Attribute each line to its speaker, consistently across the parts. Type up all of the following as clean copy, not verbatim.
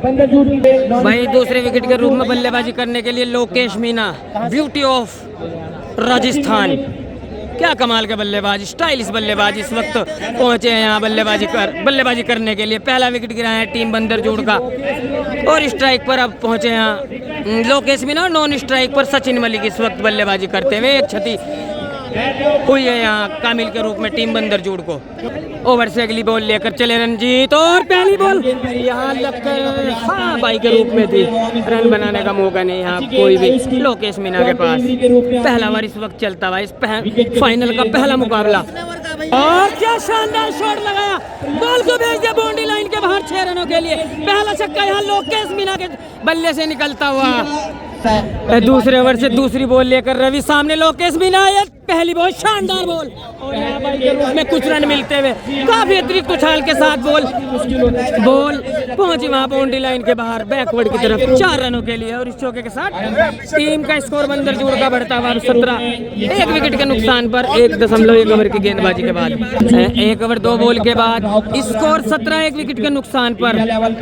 Speaker 1: भाई दूसरे विकेट के रूप में बल्लेबाजी करने के लिए लोकेश मीना, ब्यूटी ऑफ राजस्थान। क्या कमाल के बल्लेबाज, स्टाइलिश बल्लेबाज इस वक्त पहुंचे हैं यहाँ बल्लेबाजी करने के लिए। पहला विकेट गिरा है टीम बंदर जूड़ का और स्ट्राइक पर अब पहुंचे यहाँ लोकेश मीना और नॉन स्ट्राइक पर सचिन मलिक इस वक्त बल्लेबाजी करते हुए। एक क्षति हुई है यहाँ कामिल के रूप में टीम बंदर जूड़ को। ओवर से अगली बॉल लेकर चले रंजीत और पहली बॉल यहाँ लगकर हाँ बाई के रूप में थी। रन बनाने का मौका नहीं यहाँ कोई भी लोकेश मीना के पास। पहला ओवर इस वक्त चलता हुआ इस फाइनल का पहला मुकाबला और क्या शानदार शॉट लगाया, बॉल को भेज दिया बाउंड्री लाइन के बाहर 6 रनों के लिए। पहला छक्का यहाँ लोकेश मीना के बल्ले से निकलता हुआ। दूसरे ओवर से दूसरी बॉल लेकर रवि सामने लोकेश मीना। पहली बॉल शानदार बॉल और यहाँ बाई के रूप में कुछ रन मिलते हुए काफी अतिरिक्त उछाल के साथ बॉल पहुंची वहां बाउंड्री लाइन के बाहर बैकवर्ड की तरफ 4 रनों के लिए। और इस चौके के साथ टीम का स्कोर बंदर जूड़ का बढ़ता हुआ 17। एक विकेट के नुकसान पर 1.1 ओवर की गेंदबाजी के बाद 1 ओवर 2 बॉल के बाद स्कोर 17। 1 विकेट के नुकसान पर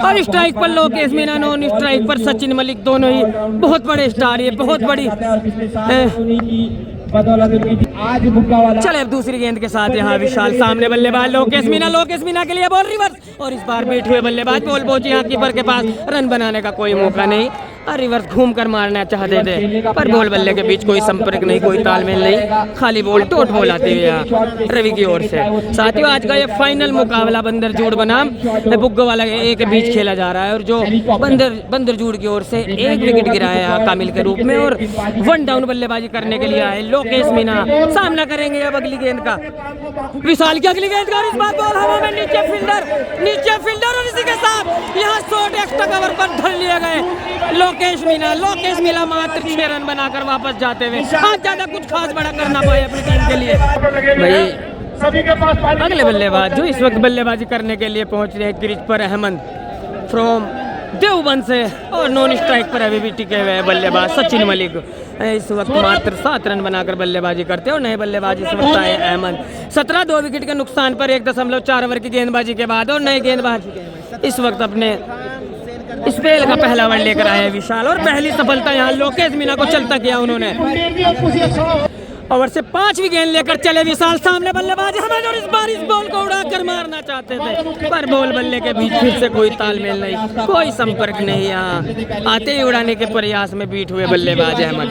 Speaker 1: और स्ट्राइक पर लोकेश मीना, नॉन स्ट्राइक पर सचिन मलिक। दोनों ही बहुत बड़े स्टार, ये बहुत बड़ी चले। अब दूसरी गेंद के साथ यहाँ विशाल सामने बल्लेबाज लोकेश मीना के लिए बॉल रिवर्स और इस बार बैठे हुए बल्लेबाज बॉल पहुंची यहाँ कीपर के पास। रन बनाने का कोई मौका नहीं, रिवर्स घूम कर मारना चाहते थे पर बॉल बल्ले के बीच कोई संपर्क नहीं, कोई तालमेल नहीं, खाली बॉल टोट बॉल आती हुई यहाँ रवि की ओर से। साथियों आज का ये फाइनल मुकाबला बंदर जूड़ बनाम बुग्गो वाला ए के बीच खेला जा रहा है और जो बंदर जूड़ की ओर से 1 विकेट गिरा है कामिल के रूप में और 1 डाउन बल्लेबाजी करने के लिए आए लोकेश मीना। सामना करेंगे अब अगली गेंद का, विशाल की अगली गेंद का। इस बार बॉल हवा में, नीचे फील्डर और इसी के साथ यहाँ शॉट एक्स्ट्रा कवर पर धर लिए गए लोकेश मीना मात्र 6 रन बनाकर वापस जाते हुए। आज ज्यादा कुछ खास बड़ा करना पाए अपनी टीम के लिए। भाई अगले बल्लेबाज जो इस वक्त बल्लेबाजी करने के लिए पहुंच रहे हैं क्रीज पर अहमद फ्रॉम देवबंद से और नॉन स्ट्राइक पर अभी भी टिके हुए बल्लेबाज सचिन मलिक। इस वक्त मात्र 7 रन बनाकर बल्लेबाजी करते हैं और नए बल्लेबाज इस वक्त आए अहमद। 17 2 विकेट के नुकसान पर 1.4 ओवर की गेंदबाजी के बाद और नए गेंदबाज इस वक्त अपने स्पेल का पहला ओवर लेकर आए विशाल और पहली सफलता यहाँ लोकेश मीना को चलता किया उन्होंने। ओवर से 5वीं गेंद लेकर चले विशाल सामने बल्लेबाज हमें और इस बार इस बॉल को उड़ाकर मारना चाहते थे पर बॉल बल्ले के बीच फिर से कोई तालमेल नहीं, कोई संपर्क नहीं। यहाँ आते ही उड़ाने के प्रयास में बीट हुए बल्लेबाज अहमद।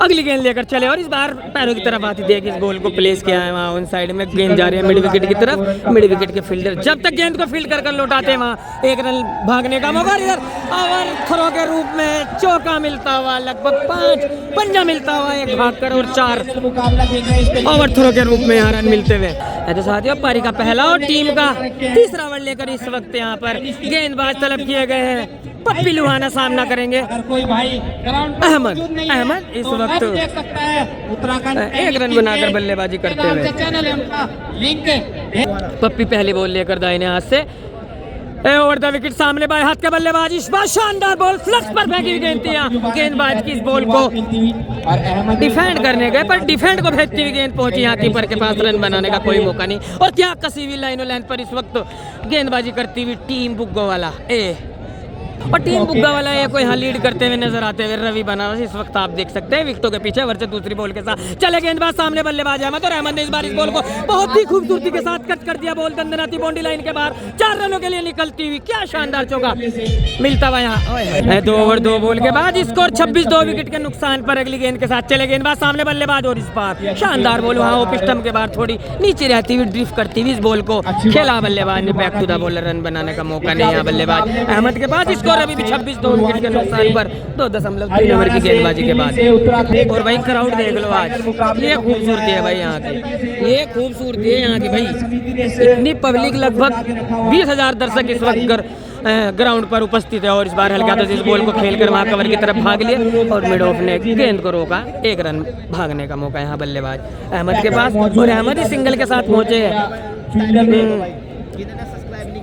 Speaker 1: अगली गेंद लेकर चले और इस बार पैरों की तरफ आती देख इस बॉल को प्लेस किया है वहाँ उन साइड में गेंद जा रही है मिड विकेट की तरफ। मिड विकेट के फील्डर जब तक गेंद को फील्ड कर लौटाते हैं वहाँ 1 रन भागने का मौका। इधर ओवर थ्रो के रूप में चौका मिलता हुआ, लगभग 5 पंजा मिलता हुआ, 1 भागकर और 4 ओवर थ्रो के रूप में यहाँ रन मिलते हुए। तो साथियों पारी का पहला और टीम का तीसरा ओवर लेकर इस वक्त यहाँ पर गेंदबाज तलब किए गए हैं। पप्पी लुहाना सामना करेंगे अहमद इस वक्त 1 रन बनाकर बल्लेबाजी करते हुए। पप्पी पहली बॉल लेकर दाहिने हाथ से ओवर द विकेट सामने बाएं हाथ का बल्लेबाज। इस बार शानदार बॉल फ्लक्स पर फेंकी हुई गेंद थी। गेंदबाज की इस बॉल को डिफेंड करने गए पर डिफेंड को भेजती हुई गेंद पहुंची यहाँ कीपर के पास। रन बनाने का कोई मौका नहीं और क्या कसी हुई लाइनों लाइन पर इस वक्त गेंदबाजी करती हुई टीम बुग्गो वाला और टीम बुग्गा वाला ये को यहाँ लीड करते हुए नजर आते हुए रवि बनारस इस वक्त आप देख सकते हैं विकेटों के पीछे। ओवर से दूसरी बॉल के साथ चले गेंदबाज सामने बल्लेबाज अहमद और अहमद ने इस बार इस बॉल को बहुत ही खूबसूरती के साथ कट कर दिया। बॉल दंदनाती बाउंड्री लाइन के बाहर 4 रनों के लिए निकलती हुई। क्या शानदार चौका मिलता हुआ यहाँ 2 ओवर 2 बॉल के बाद स्कोर 26 2 विकेट के नुकसान पर अगली गेंद के साथ चले गेंदबाज सामने बल्लेबाज और इस बार शानदार बॉल वहाँ ऑफ स्टंप के बाद थोड़ी नीचे रहती हुई ड्रिफ्ट करती हुई इस बॉल को खेला बल्लेबाज ने back to the bowler. Run बनाने का मौका नहीं यहाँ बल्लेबाज अहमद के पास। स्कोर अभी भी 26 2 विकेट के नुकसान पर 2.3 ओवर की गेंदबाजी के बाद। और भाई क्राउड देख लो आज, ये खूबसूरती है भाई यहाँ की, ये खूबसूरती है यहाँ की भाई। इतनी पब्लिक लगभग 20,000 दर्शक इस वक्त ग्राउंड पर उपस्थित है और इस बार हल्का तो इस बॉल को खेलकर वहां कवर की तरफ भाग लिए और मिड ऑफ ने गेंद को रोका। 1 रन भागने का मौका यहाँ बल्लेबाज अहमद के पास और अहमद ही सिंगल के साथ पहुंचे हैं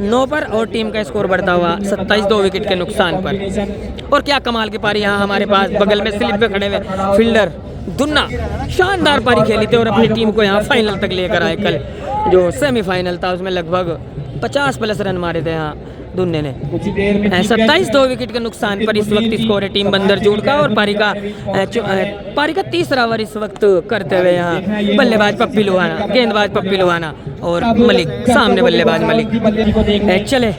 Speaker 1: 9 पर और टीम का स्कोर बढ़ता हुआ 27 2 विकेट के नुकसान पर। और क्या कमाल की पारी यहाँ हमारे पास बगल में स्लिप पे खड़े हुए फील्डर दुन्ना शानदार पारी खेली थी और अपनी टीम को यहाँ फाइनल तक लेकर आए। कल जो सेमीफाइनल था उसमें लगभग 50+ रन मारे थे यहाँ दुन्ने ने।
Speaker 2: कुछ देर में
Speaker 1: 27 2 विकेट के नुकसान पर इस वक्त स्कोर है टीम बंदरजोड़ का। और पारी का तीसरा ओवर इस वक्त करते हुए यहाँ बल्लेबाज पप्पी लुहाना, गेंदबाज पप्पी लुहाना और मलिक, सामने बल्लेबाज मलिक। चले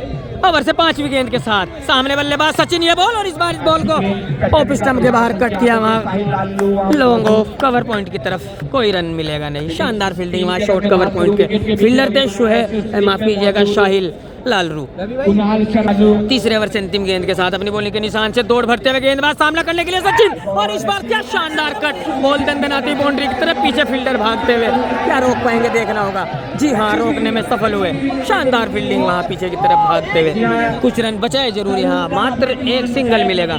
Speaker 1: ओवर से 5वीं गेंद के साथ सामने बल्लेबाज सचिन, ये बॉल और इस बार इस बॉल को ऑफ स्टंप के बाहर कट किया वहाँ लॉन्ग ऑफ कवर पॉइंट की तरफ, कोई रन मिलेगा नहीं। शानदार फील्डिंग वहाँ शॉर्ट कवर पॉइंट के फील्डर थे माफ कीजिएगा शाहिल लालरू। तीसरे ओवर से अंतिम गेंद के साथ अपनी बॉलिंग के निशान से दौड़ भरते हुए गेंदबाज सामना करने के लिए सचिन, और इस बार क्या शानदार कट, बॉल दंदनाती बाउंड्री की तरफ, पीछे फील्डर भागते हुए, क्या रोक पाएंगे देखना होगा। जी हाँ, रोकने में सफल हुए। शानदार फील्डिंग वहाँ पीछे की तरफ भागते हुए, कुछ रन बचाए जरूर यहाँ, मात्र एक सिंगल मिलेगा।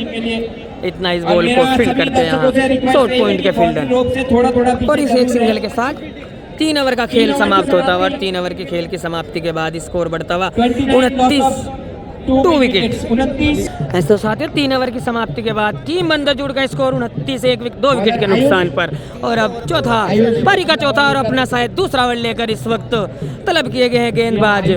Speaker 1: इतना इस बॉल को फील्ड करते हैं यहाँ शॉर्ट पॉइंट के फील्डर। और इस एक सिंगल के साथ 3 ओवर का खेल समाप्त होता हुआ, और 3 ओवर के खेल की समाप्ति के बाद स्कोर बढ़ता हुआ 29 2 विकेट। ऐसे साथियों 3 ओवर की समाप्ति के बाद टीम बंदरजोड़ का स्कोर 29 2 विकेट के नुकसान पर। और अब पारी का चौथा और अपना शायद दूसरा ओवर लेकर इस वक्त तलब किए गए हैं गेंदबाज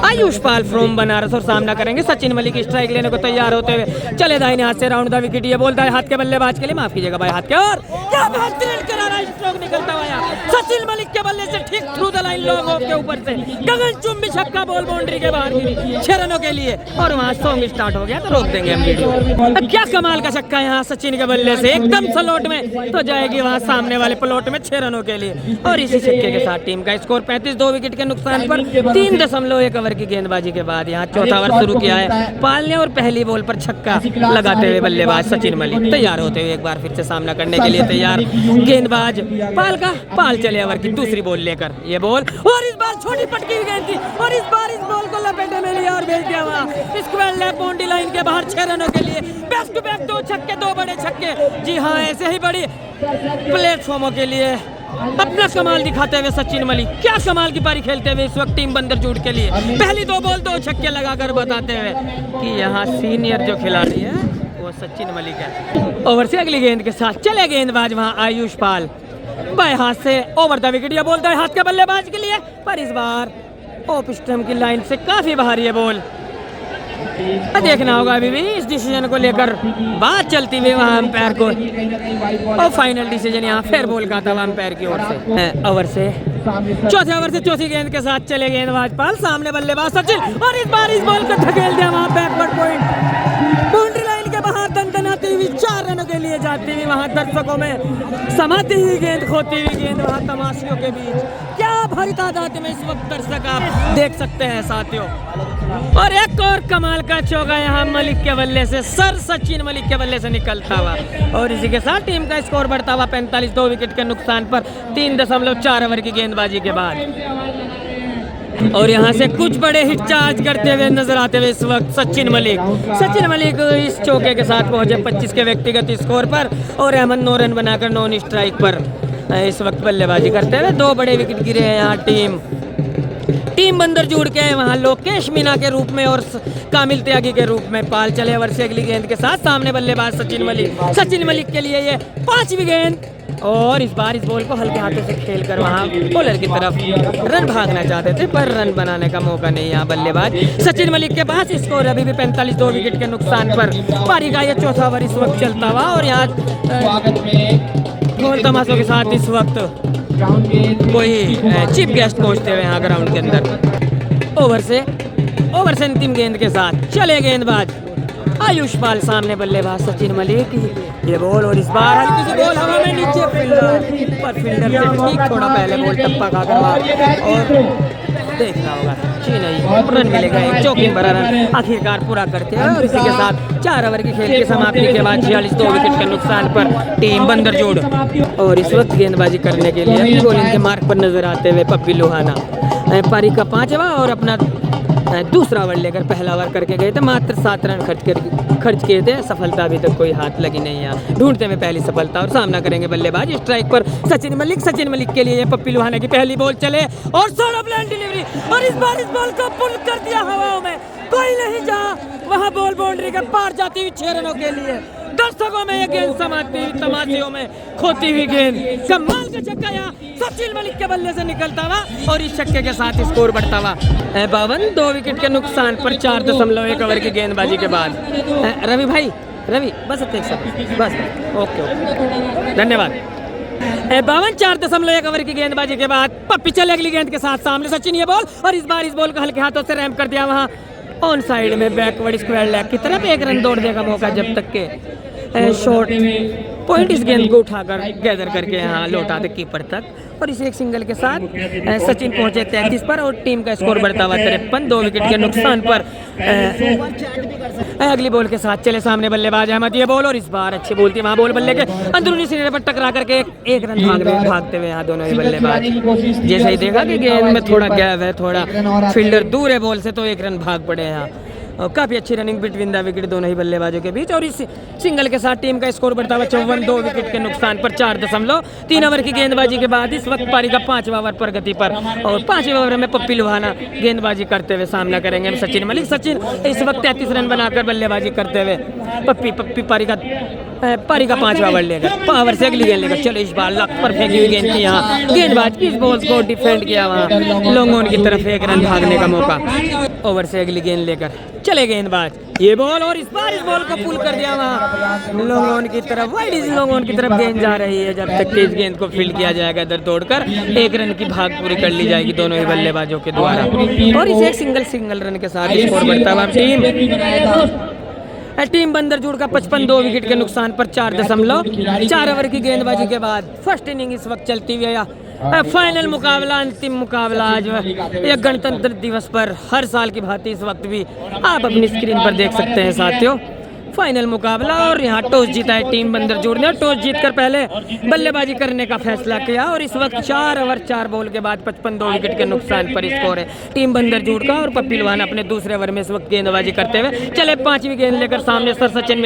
Speaker 1: आयुष पाल फ्रॉम बनारस, और सामना करेंगे सचिन मलिक स्ट्राइक लेने को तैयार होते हुए। चले दाहिने हाथ से राउंड द विकेट, ये बोलता है हाथ के बल्लेबाज के लिए, माफ कीजिएगा भाई हाथ के, और क्या बेहतरीन करारा स्ट्रोक निकलता हुआ सचिन मलिक के बल्ले से ठीक through the line long off के ऊपर से गगनचुंबी छक्का, बॉल बाउंड्री के बाहर गिरी 6 रनों के लिए। और वहाँ सॉन्ग स्टार्ट हो गया तो रोक देंगे हम वीडियो। क्या कमाल का छक्का यहाँ सचिन के बल्ले से, एकदम स्लॉट में तो जाएगी वहाँ सामने वाले प्लॉट में 6 रनों के लिए। और इसी छक्के के साथ टीम का स्कोर 35 2 विकेट के नुकसान पर 3.1 ओवर की गेंदबाजी के बाद यहाँ चौथा ओवर शुरू किया है पाल ने, और पहली बॉल पर छक्का लगाते हुए बल्लेबाज सचिन मलिक तैयार होते हुए एक बार फिर से सामना करने के लिए तैयार गेंदबाज पाल का। पाल चले ओवर की दूसरी बॉल लेकर, ये बॉल और इस बार छोटी पटकी हुई गेंद थी, और इस बार इस बॉल को लपेटे में लिया और भेज दिया वहाँ स्क्वायर लेग बाउंड्री लाइन के बाहर 6 रनों के लिए। बैक टू बैक 2 छक्के, 2 बड़े छक्के। जी हाँ, ऐसे ही बड़ी प्लेटफॉर्मों के लिए अपना कमाल दिखाते हुए सचिन मलिक, क्या कमाल की पारी खेलते हुए इस वक्त टीम बंदरजोड़ के लिए। पहली 2 बॉल 2 छक्के लगाकर बताते हुए कि यहाँ सीनियर जो खिलाड़ी है वो सचिन मलिक है। ओवर से अगली गेंद के साथ चले गेंदबाज वहाँ आयुष पाल, बाएं हाथ से ओवर द विकेट, ये बोलता है हाथ के बल्लेबाज के लिए, पर इस बार ऑफ स्टंप की लाइन से काफी बाहर ये बॉल। देखना होगा अभी भी इस डिसीजन को लेकर बात चलती हुई वहाँ अंपायर को, और फाइनल डिसीजन यहाँ फेयर बॉल का था अंपायर की ओर से। ओवर से चौथे ओवर से चौथी गेंद के साथ चले गेंदबाज पाल, सामने बल्लेबाज सचिन, और इस बार इस बॉल को धकेल दिया वहाँ बैकवर्ड पॉइंट बाउंड्री लाइन के बाहर, दंदनाती हुई 4 रनों के लिए जाती हुई वहाँ दर्शकों में समाती हुई गेंद, खोती हुई गेंद वहाँ तमाशियों के बीच। क्या भारी तादाद में इस वक्त दर्शक आप देख सकते हैं साथियों। और एक और कमाल का चौका यहाँ मलिक के बल्ले से, सर सचिन मलिक के बल्ले से निकलता हुआ, और इसी के साथ टीम का स्कोर बढ़ता हुआ 45 2 विकेट के नुकसान पर 3.4 ओवर की गेंदबाजी के बाद। और यहाँ से कुछ बड़े हिट चार्ज करते हुए नजर आते हुए इस वक्त सचिन मलिक इस चौके के साथ पहुंचे 25 के व्यक्तिगत स्कोर पर, और अहमद 9 रन बनाकर नॉन स्ट्राइक पर इस वक्त बल्लेबाजी करते हुए। 2 बड़े विकेट गिरे हैं यहाँ टीम बंदरजोड़ के, वहाँ लोकेश मीना के रूप में और कामिल त्यागी के रूप में। पाल चले ओवर से अगली गेंद के साथ, सामने बल्लेबाज सचिन मलिक के लिए ये 5वीं गेंद, और इस बार इस बॉल को हल्के हाथों से खेलकर वहाँ बॉलर की तरफ रन भागना चाहते थे, पर रन बनाने का मौका नहीं यहाँ बल्लेबाज सचिन मलिक के पास। स्कोर अभी भी 45 2 विकेट के नुकसान पर। पारी का ये चौथा ओवर इस वक्त चलता हुआ, और यहाँ ढोल तमाशों के साथ इस वक्त कोई चीफ गेस्ट पहुंचते हुए यहाँ ग्राउंड के अंदर। ओवर से अंतिम गेंद के साथ चले गेंदबाज आयुष पाल, सामने बल्लेबाज सचिन मलिक, ये बॉल, और इस बार हल्की सी बॉल हवा में नीचे फील्डर से ठीक थोड़ा पहले बॉल टप्पा खाकर बाहर, और देखना होगा जी नहीं रन मिलेगा, एक चौकिंग भरा रन आखिरकार पूरा करते हैं। और इसी के साथ 4 ओवर की खेल की समाप्ति के बाद 46 2 विकेट के नुकसान पर टीम बंदरजोड़, और इस वक्त गेंदबाजी करने के लिए बॉलिंग के मार्ग पर नजर आते हुए पप्पी लुहाना। पारी का 5वां और अपना दूसरा ओवर लेकर पहला ओवर करके गए थे, मात्र 7 रन खर्च किए थे, सफलता अभी तक कोई हाथ लगी नहीं है, ढूंढते में पहली सफलता। और सामना करेंगे बल्लेबाज स्ट्राइक पर सचिन मलिक के लिए पप्पी लुहाना की पहली बॉल चले, और सोलो प्लान डिलीवरी, और इस बार इस बॉल को पुल कर दिया हवाओं में, कोई नहीं जहाँ वहाँ बॉल बाउंड्री के पार जाती हुई 6 रनों के लिए। दर्शकों में ये गेंद समाती हुई, तमाशियों में खोती हुई गेंद, कमाल का छक्का यहाँ सचिन मलिक के बल्ले से निकलता हुआ और इस छक्के के साथ स्कोर बढ़ता हुआ 52, 2 विकेट के नुकसान पर 4.1 ओवर की गेंदबाजी के बाद। रवि भाई, रवि बस एक सेकंड, बस ओके धन्यवाद। 52, 4.1 ओवर की गेंदबाजी के बाद पप्पी चले अगली गेंद के साथ, सामने सचिन ये बॉल और इस बार इस बॉल को हल्के हाथों से रैम कर दिया वहां ऑन साइड में बैकवर्ड स्क्वायर लेग की तरफ। 1 रन दौड़ने का मौका जब तक के शॉर्ट पॉइंट इस गेंद को उठाकर गैदर करके यहाँ लौटाते कीपर तक और इस एक सिंगल के साथ सचिन पहुंचे 33 पर और टीम का स्कोर बढ़ता हुआ 53, 2 विकेट के नुकसान पर। अगली बॉल के साथ चले सामने बल्लेबाज अहमद ये बॉल और इस बार अच्छी बॉल थी वहां बॉल बल्ले के अंदरूनी सिरे पर टकरा करके एक रन भागते हुए यहाँ दोनों ही बल्लेबाज। जैसे ही देखा कि गेंद में थोड़ा गैप है, थोड़ा फील्डर दूर है बॉल से, तो 1 रन भाग पड़े यहाँ। और काफ़ी अच्छी रनिंग बिटवीन द विकेट दोनों ही बल्लेबाजों के बीच और इस सिंगल के साथ टीम का स्कोर बढ़ता हुआ 54, 2 विकेट के नुकसान पर 4.3 ओवर की गेंदबाजी के बाद इस वक्त पारी का 5वां ओवर प्रगति पर और 5वें ओवर में पप्पी लुहाना गेंदबाजी करते हुए सामना करेंगे सचिन मलिक। सचिन इस वक्त 33 रन बनाकर बल्लेबाजी करते हुए पप्पी पारी का 5वां ओवर लेकर पावर से अगली गेंद लेकर चलो इस बार लक पर फेंकी हुई गेंद थी यहाँ गेंदबाज इस बॉल को डिफेंड किया वहाँ लॉन्ग ऑन की तरफ 1 रन भागने का मौका। ओवर से अगली गेंद लेकर चले गेंदबाज ये बॉल और इस बार इस बॉल को पुल कर दिया वहाँ लॉन्ग ऑन की तरफ, वाइड इज लॉन्ग ऑन की तरफ गेंद जा रही है जब तक इस गेंद को फील्ड किया जाएगा इधर दौड़कर 1 रन की भाग पूरी कर ली जाएगी दोनों ही बल्लेबाजों के द्वारा और इस एक सिंगल रन के साथ स्कोर बढ़ता हुआ टीम बंदर जुड़ का 55, 2 विकेट के नुकसान पर 4.4 ओवर की गेंदबाजी के बाद फर्स्ट इनिंग इस वक्त चलती हुई है। फाइनल मुकाबला, अंतिम मुकाबला आज ये गणतंत्र दिवस पर हर साल की भांति इस वक्त भी आप अपनी स्क्रीन पर देख सकते हैं साथियों। फाइनल मुकाबला और यहाँ टॉस जीता है टीम बंदर जुड़ ने, टॉस जीतकर पहले बल्लेबाजी करने का फैसला किया और इस वक्त 4 ओवर 4 बॉल के बाद 55, 2 विकेट के नुकसान पर स्कोर है टीम बंदर जुड़ का और पप्पी लुहाना अपने दूसरे ओवर में इस वक्त गेंदबाजी करते हुए चले 5वीं गेंद लेकर सामने सर सचिन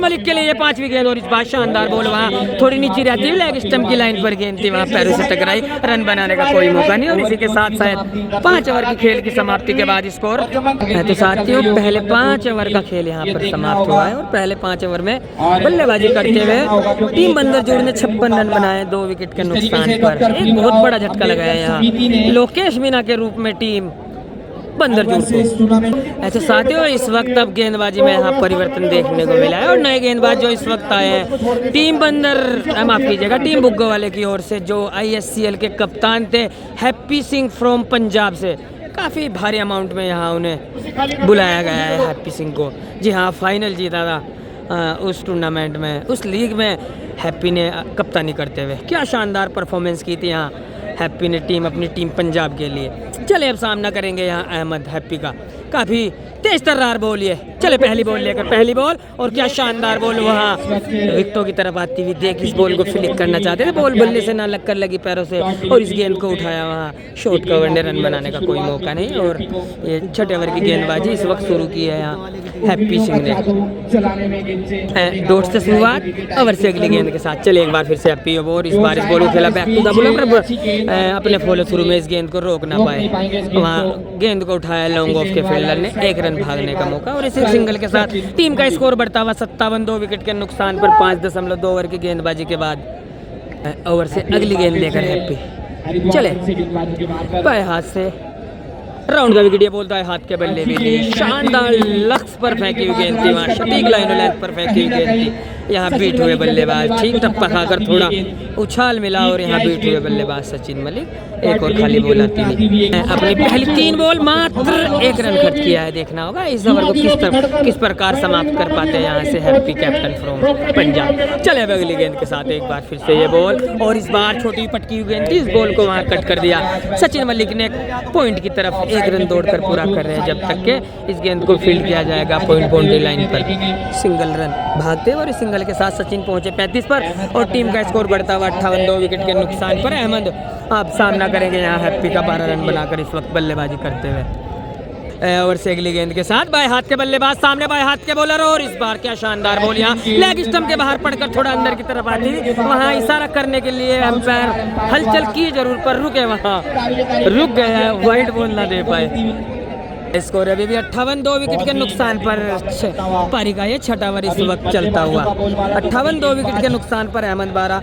Speaker 1: मलिक के लिए ये 5वीं गेंद और इस बार शानदार बॉल वहाँ थोड़ी नीचे रहती है लेग स्टंप की लाइन पर गेंद थी वहाँ पैरों से टकराई, रन बनाने का कोई मौका नहीं और इसी के साथ शायद 5 ओवर की खेल की समाप्ति के बाद स्कोर तो साथियों पहले 5 ओवर का खेल यहाँ पर समाप्त हुआ है और पहले 5 ओवर में बल्लेबाजी करते हुए टीम बंदर जोड़ ने 56 रन बनाए 2 विकेट के नुकसान पर। एक बहुत बड़ा झटका लगाया यहाँ लोकेश मीना के रूप में टीम बंदर जोड़ को। ऐसे साथियों इस वक्त अब गेंदबाजी में यहाँ परिवर्तन देखने को मिला है और नए गेंदबाज जो इस वक्त आए हैं टीम बंदर माफ कीजिएगा टीम बुग्गो वाले की ओर से जो ISCL के कप्तान थे हैप्पी सिंह फ्रॉम पंजाब से काफ़ी भारी अमाउंट में यहाँ उन्हें बुलाया गया है हैप्पी सिंह को। जी हाँ फाइनल जीता था उस टूर्नामेंट में, उस लीग में हैप्पी ने कप्तानी करते हुए क्या शानदार परफॉर्मेंस की थी यहाँ हैप्पी ने अपनी टीम पंजाब के लिए। चले अब सामना करेंगे यहाँ अहमद हैप्पी का, काफ़ी तेज तर्रार बॉल ये चले पहली बॉल लेकर पहली बॉल और क्या शानदार बॉल वहाँ विकेटों की तरफ आती हुई देख इस बॉल को फ्लिक करना चाहते थे, बॉल बल्ले से ना लगकर लगी पैरों से और इस गेंद को उठाया वहाँ शॉर्ट कवर ने रन बनाने का कोई मौका नहीं और ये 6 ओवर की गेंदबाजी इस वक्त शुरू की है यहाँ हैप्पी सिंह ने। डॉट से शुरुआत ओवर से अगली गेंद के साथ चले एक बार फिर से हैप्पी और इस बार इस बॉल को खेला बैक टू द बॉलर अपने फॉलो थ्रू में इस गेंद को रोक ना पाए, वहाँ गेंद को उठाया लॉन्ग ऑफ के फील्डर ने 1 रन भागने का मौका और इसी सिंगल के साथ टीम का स्कोर बढ़ता हुआ 57, 2 विकेट के नुकसान पर 5.2 ओवर की गेंदबाजी के बाद ओवर से अगली गेंद लेकर हैप्पी चले बाएं हाथ से राउंड का विकेट ये बोलता है हाथ के बल्ले भी थी, शानदार लक्स पर फेंकी हुई गेंद थी वहाँ सटीक लाइन लेंथ पर फेंकी हुई गेंद थी, यहाँ बीट हुए बल्लेबाज ठीक टप्पा खाकर थोड़ा उछाल मिला और यहाँ बीट हुए बल्लेबाज सचिन मलिक। एक और खाली बॉल आती थी अपनी पहली 3 बॉल मात्र 1 रन खर्च किया है, देखना होगा इस ओवर को किस प्रकार समाप्त कर पाते हैं यहाँ से हैप्पी कैप्टन फ्रॉम पंजाब। चले अब अगली गेंद के साथ एक बार फिर से ये बॉल और इस बार छोटी पटकी हुई गेंद थी, इस बॉल को वहाँ कट कर दिया सचिन मलिक ने पॉइंट की तरफ 1 रन दौड़कर पूरा कर रहे हैं जब तक के इस गेंद को फील्ड किया जाएगा पॉइंट बाउंड्री लाइन पर सिंगल रन भागते और इस सिंगल के साथ सचिन पहुंचे 35 पर और टीम का स्कोर बढ़ता हुआ 58, 2 विकेट के नुकसान पर। अहमद आप सामना करेंगे यहाँ हैप्पी का 12 रन बनाकर इस वक्त बल्लेबाजी करते हुए ओवर से अगली गेंद के साथ बाएं हाथ के बल्लेबाज सामने बाएं हाथ के बॉलर और इस बार क्या शानदार बॉल यहाँ लेग स्टंप के बाहर पड़कर थोड़ा अंदर की तरफ आती थी, वहाँ इशारा करने के लिए अंपायर हलचल की जरूर पर रुके, वहाँ रुक गए वाइड बॉल ना दे पाए स्कोर अभी भी 58, 2 विकेट के नुकसान पर पारी का ये छठा ओवर इस वक्त चलता हुआ। 58, 2 विकेट के नुकसान पर अहमद 12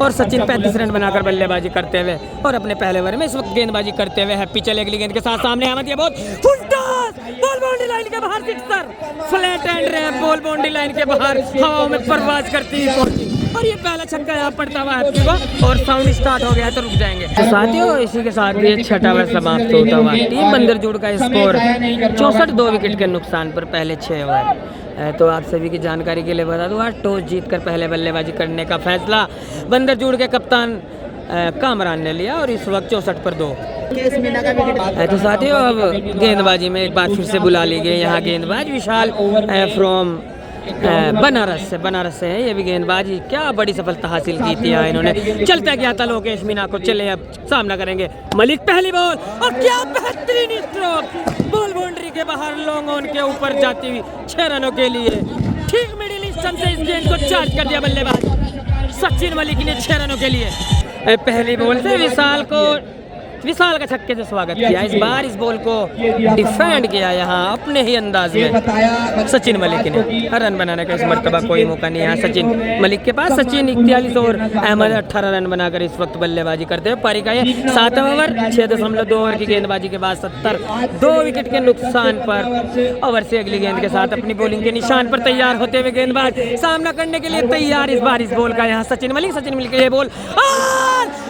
Speaker 1: और सचिन 35 रन बनाकर बल्लेबाजी करते हुए और अपने पहले ओवर में इस वक्त गेंदबाजी करते हुए हैप्पी चले अगली गेंद के साथ सामने अहमद, ये बहुत full toss, ball boundary line के बाहर, sixer, flat and rap, ball boundary line के बाहर हवाओं में परवाज करती है और ये पहला छक्का यहाँ पड़ता हुआ हैप्पी को और साउंड स्टार्ट हो गया तो रुक जाएंगे। तो साथियों इसी के साथ ये छठा ओवर समाप्त होता हुआ। टीम बंदरजोड़ का स्कोर 64, 2 विकेट के नुकसान पर पहले 6 ओवर। तो आप सभी की जानकारी के लिए बता दूं, आज टॉस जीतकर पहले बल्लेबाजी करने का फैसला बंदरजोड़ के कप्तान कामरान ने लिया और इस वक्त 64 पर 2। तो साथियों अब गेंदबाजी में एक बार फिर से बुला ली गई यहाँ गेंदबाज विशाल फ्रॉम बनारस से है। ये भी गेंदबाजी क्या बड़ी सफलता हासिल की थी यहाँ इन्होंने। चलता गया था लोकेश मीना को, चले अब सामना करेंगे मलिक, पहली बॉल और क्या बेहतरीन स्ट्रोक, बॉल बाउंड्री के बाहर लॉन्ग ऑन के ऊपर जाती हुई 6 रनों के लिए ठीक मिडिल स्टंप से इस गेंद को चार्ज कर दिया बल्लेबाज सचिन मलिक ने 6 रनों के लिए। पहली बॉल से विशाल का छक्के से स्वागत किया। इस बार इस बॉल को डिफेंड किया यहाँ अपने ही अंदाज में सचिन मलिक ने। रन बनाने का इस मर्तबा कोई मौका नहीं है सचिन मलिक के पास। सचिन 41 और अहमद 18 रन बनाकर इस वक्त बल्लेबाजी करते हैं। पारी का ये 7वां ओवर, 6.2 ओवर की गेंदबाजी के बाद 70, 2 विकेट के नुकसान पर ओवर से अगली गेंद के साथ अपनी बॉलिंग के निशान पर तैयार होते हुए गेंदबाज सामना करने के लिए तैयार। इस बार इस बॉल का यहाँ सचिन मलिक ये बॉल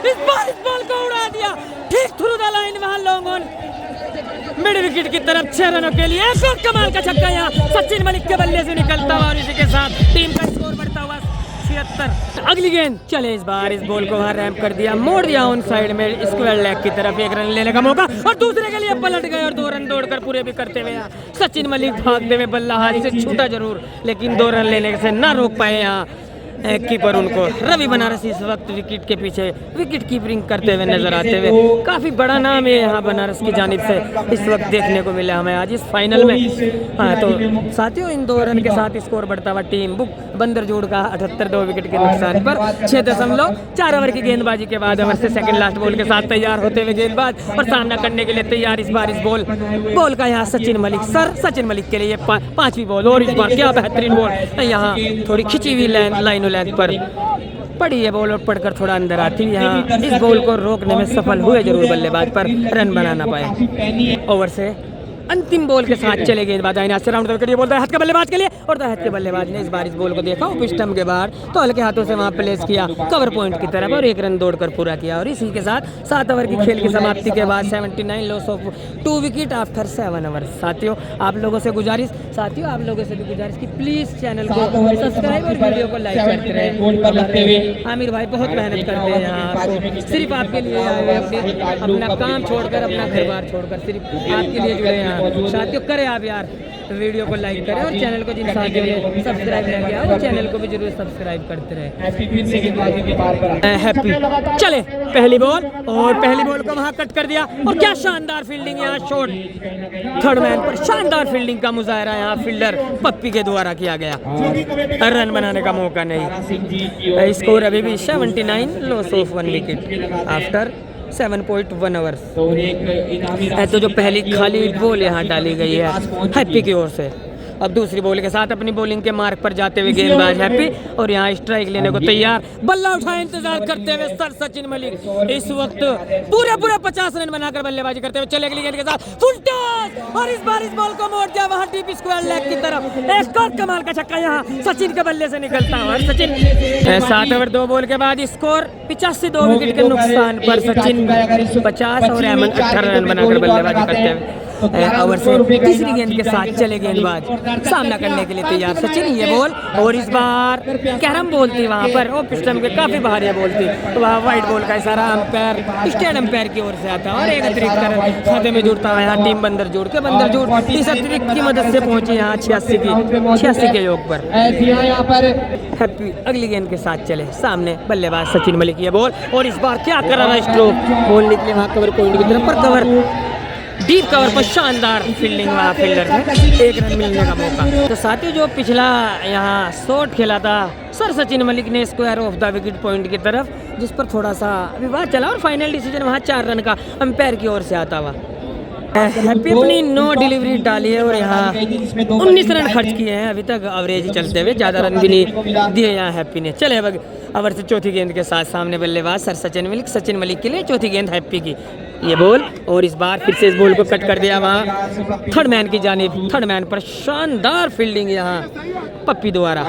Speaker 1: इस बॉल को उड़ा दिया ठीक थ्रू द लाइन, वहां लॉन्ग ऑन मिड विकेट की तरफ 6 रनों के लिए एक और कमाल का छक्का यहाँ सचिन मलिक के बल्ले से निकलता हुआ और इसी के साथ टीम का स्कोर बढ़ता हुआ 76। अगली गेंद चले, इस बार इस बॉल को वहां रैम्प कर दिया, मोड़ दिया ऑन साइड में स्क्वायर लेग की तरफ, 1 रन लेने का मौका और दूसरे के लिए पलट गए और 2 रन दौड़कर पूरे भी करते हुए सचिन मलिक भागते हुए बल्ला हाथ से छूटा जरूर लेकिन 2 रन लेने से ना रोक पाए यहाँ कीपर उनको। रवि बनारस इस वक्त विकेट के पीछे विकेट कीपिंग करते हुए नजर आते हुए काफ़ी बड़ा नाम है यहाँ बनारस की जानिब से इस वक्त देखने को मिला हमें आज इस फाइनल में। तो साथियों इन 2 रन के साथ स्कोर बढ़ता हुआ टीम बुक बंदरजोड़ का 78, 2 विकेट के नुकसान पर 6.4 ओवर की गेंदबाजी के बाद ओवर से सेकंड लास्ट बॉल के साथ तैयार होते हुए गेंदबाज और सामना करने के लिए तैयार। इस बार इस बॉल का यहाँ सचिन मलिक के लिए 5वीं बॉल और इस बार क्या बेहतरीन बॉल यहाँ थोड़ी खिंची हुई लाइन पर पड़ी है बॉल और पड़कर थोड़ा अंदर आती है। यहाँ इस बॉल को रोकने में सफल हुए जरूर बल्लेबाज पर रन बनाना पाए। ओवर से अंतिम बॉल के साथ चले गेंदबाज से राउंड करके बोलता है हाथ के बल्लेबाज के लिए और हाथ के बल्लेबाज ने इस बार इस बॉल को देखा ऑफ स्टंप के बाहर तो हल्के हाथों से वहां प्लेस किया कवर पॉइंट की तरफ और 1 रन दौड़कर पूरा किया और इसी के साथ 7 ओवर की खेल की समाप्ति के बाद 79 loss of 2 wicket after 7 over. साथियों आप लोगों से भी गुजारिश कि प्लीज चैनल को सब्सक्राइब और वीडियो को लाइक करते रहे। आमिर भाई बहुत मेहनत करते हैं यहाँ सिर्फ आपके लिए अपना काम छोड़कर अपना घर बार छोड़कर सिर्फ आपके लिए जुड़े हैं। साथियों करें आप यार वीडियो को लाइक करें और चैनल को जिन साथियों ने सब्सक्राइब नहीं किया वो चैनल को भी जरूर सब्सक्राइब करते रहे। हैप्पी चले पहली बॉल को वहां कट कर दिया और क्या शानदार फील्डिंग यहाँ शॉट थर्ड मैन पर शानदार फील्डिंग का मुजाहरा यहाँ फील्डर पप्पी के द्वारा किया गया। रन बनाने का मौका नहीं। स्कोर अभी भी 79 loss of 1 wicket after 7.1 over. तो जो पहली खाली बॉल यहाँ डाली गई है हैप्पी की ओर से। अब दूसरी बॉल के साथ अपनी बॉलिंग के मार्ग पर जाते हुए गेंदबाज हैप्पी और यहाँ स्ट्राइक लेने को तैयार, बल्ला उठाए इंतजार करते हुए सचिन मलिक इस वक्त पूरे 50 रन बनाकर बल्लेबाजी करते हुए चले अगली गेंद के साथ फुल टॉस और इस बार इस बॉल को मोड़ दिया वहां डीप स्क्वायर लेग की तरफ। एक और कमाल का छक्का यहाँ सचिन के बल्ले से निकलता है और सचिन 7 ओवर 2 बॉल के बाद स्कोर 85, 2 विकेट के नुकसान पर सचिन 50 और अहमद 18 रन बनाकर बल्लेबाजी करते हुए ओवर से तीसरी गेंद के साथ चले गेंदबाज सामना करने के लिए तैयार। सचिन ये बॉल और इस बार कैरम बॉल थी वहां पर और पिस्टन के काफी बाहर ये बॉल थी तो वहाँ वाइट बॉल का इशारा अंपायर स्टेट अंपायर की ओर से आता और एक अतिरिक्त रन खाते में जुड़ता है यहाँ टीम बंदरजोड़ इस अतिरिक्त की मदद से पहुंची यहाँ 86 के योग पर। हैप्पी अगली गेंद के साथ चले सामने बल्लेबाज सचिन मलिक ये बॉल और इस बार क्या कर रहा है स्ट्रोक बॉल निकले वहाँ कवर पॉइंट की तरफ पर कवर डीप कवर पर शानदार फील्डिंग वहाँ फील्डर ने 1 रन मिलने का मौका। तो साथियों जो पिछला यहाँ शॉट खेला था सचिन मलिक ने square of the wicket point की तरफ जिस पर थोड़ा सा विवाद चला और फाइनल डिसीजन वहाँ 4 रन का अंपायर की ओर से आता हुआ। हैप्पी अपनी 9 डिलीवरी डाली है और यहाँ 19 रन खर्च किए हैं अभी तक एवरेज चलते हुए, ज़्यादा रन भी नहीं दिए यहाँ हैप्पी ने। चले अब ओवर से चौथी गेंद के साथ सामने बल्लेबाज सर सचिन मलिक के लिए चौथी गेंद हैप्पी की, ये बॉल और इस बार फिर से इस बॉल को कट कर दिया वहाँ थर्ड मैन की जानिब। थर्ड मैन पर शानदार फील्डिंग यहाँ पप्पी द्वारा,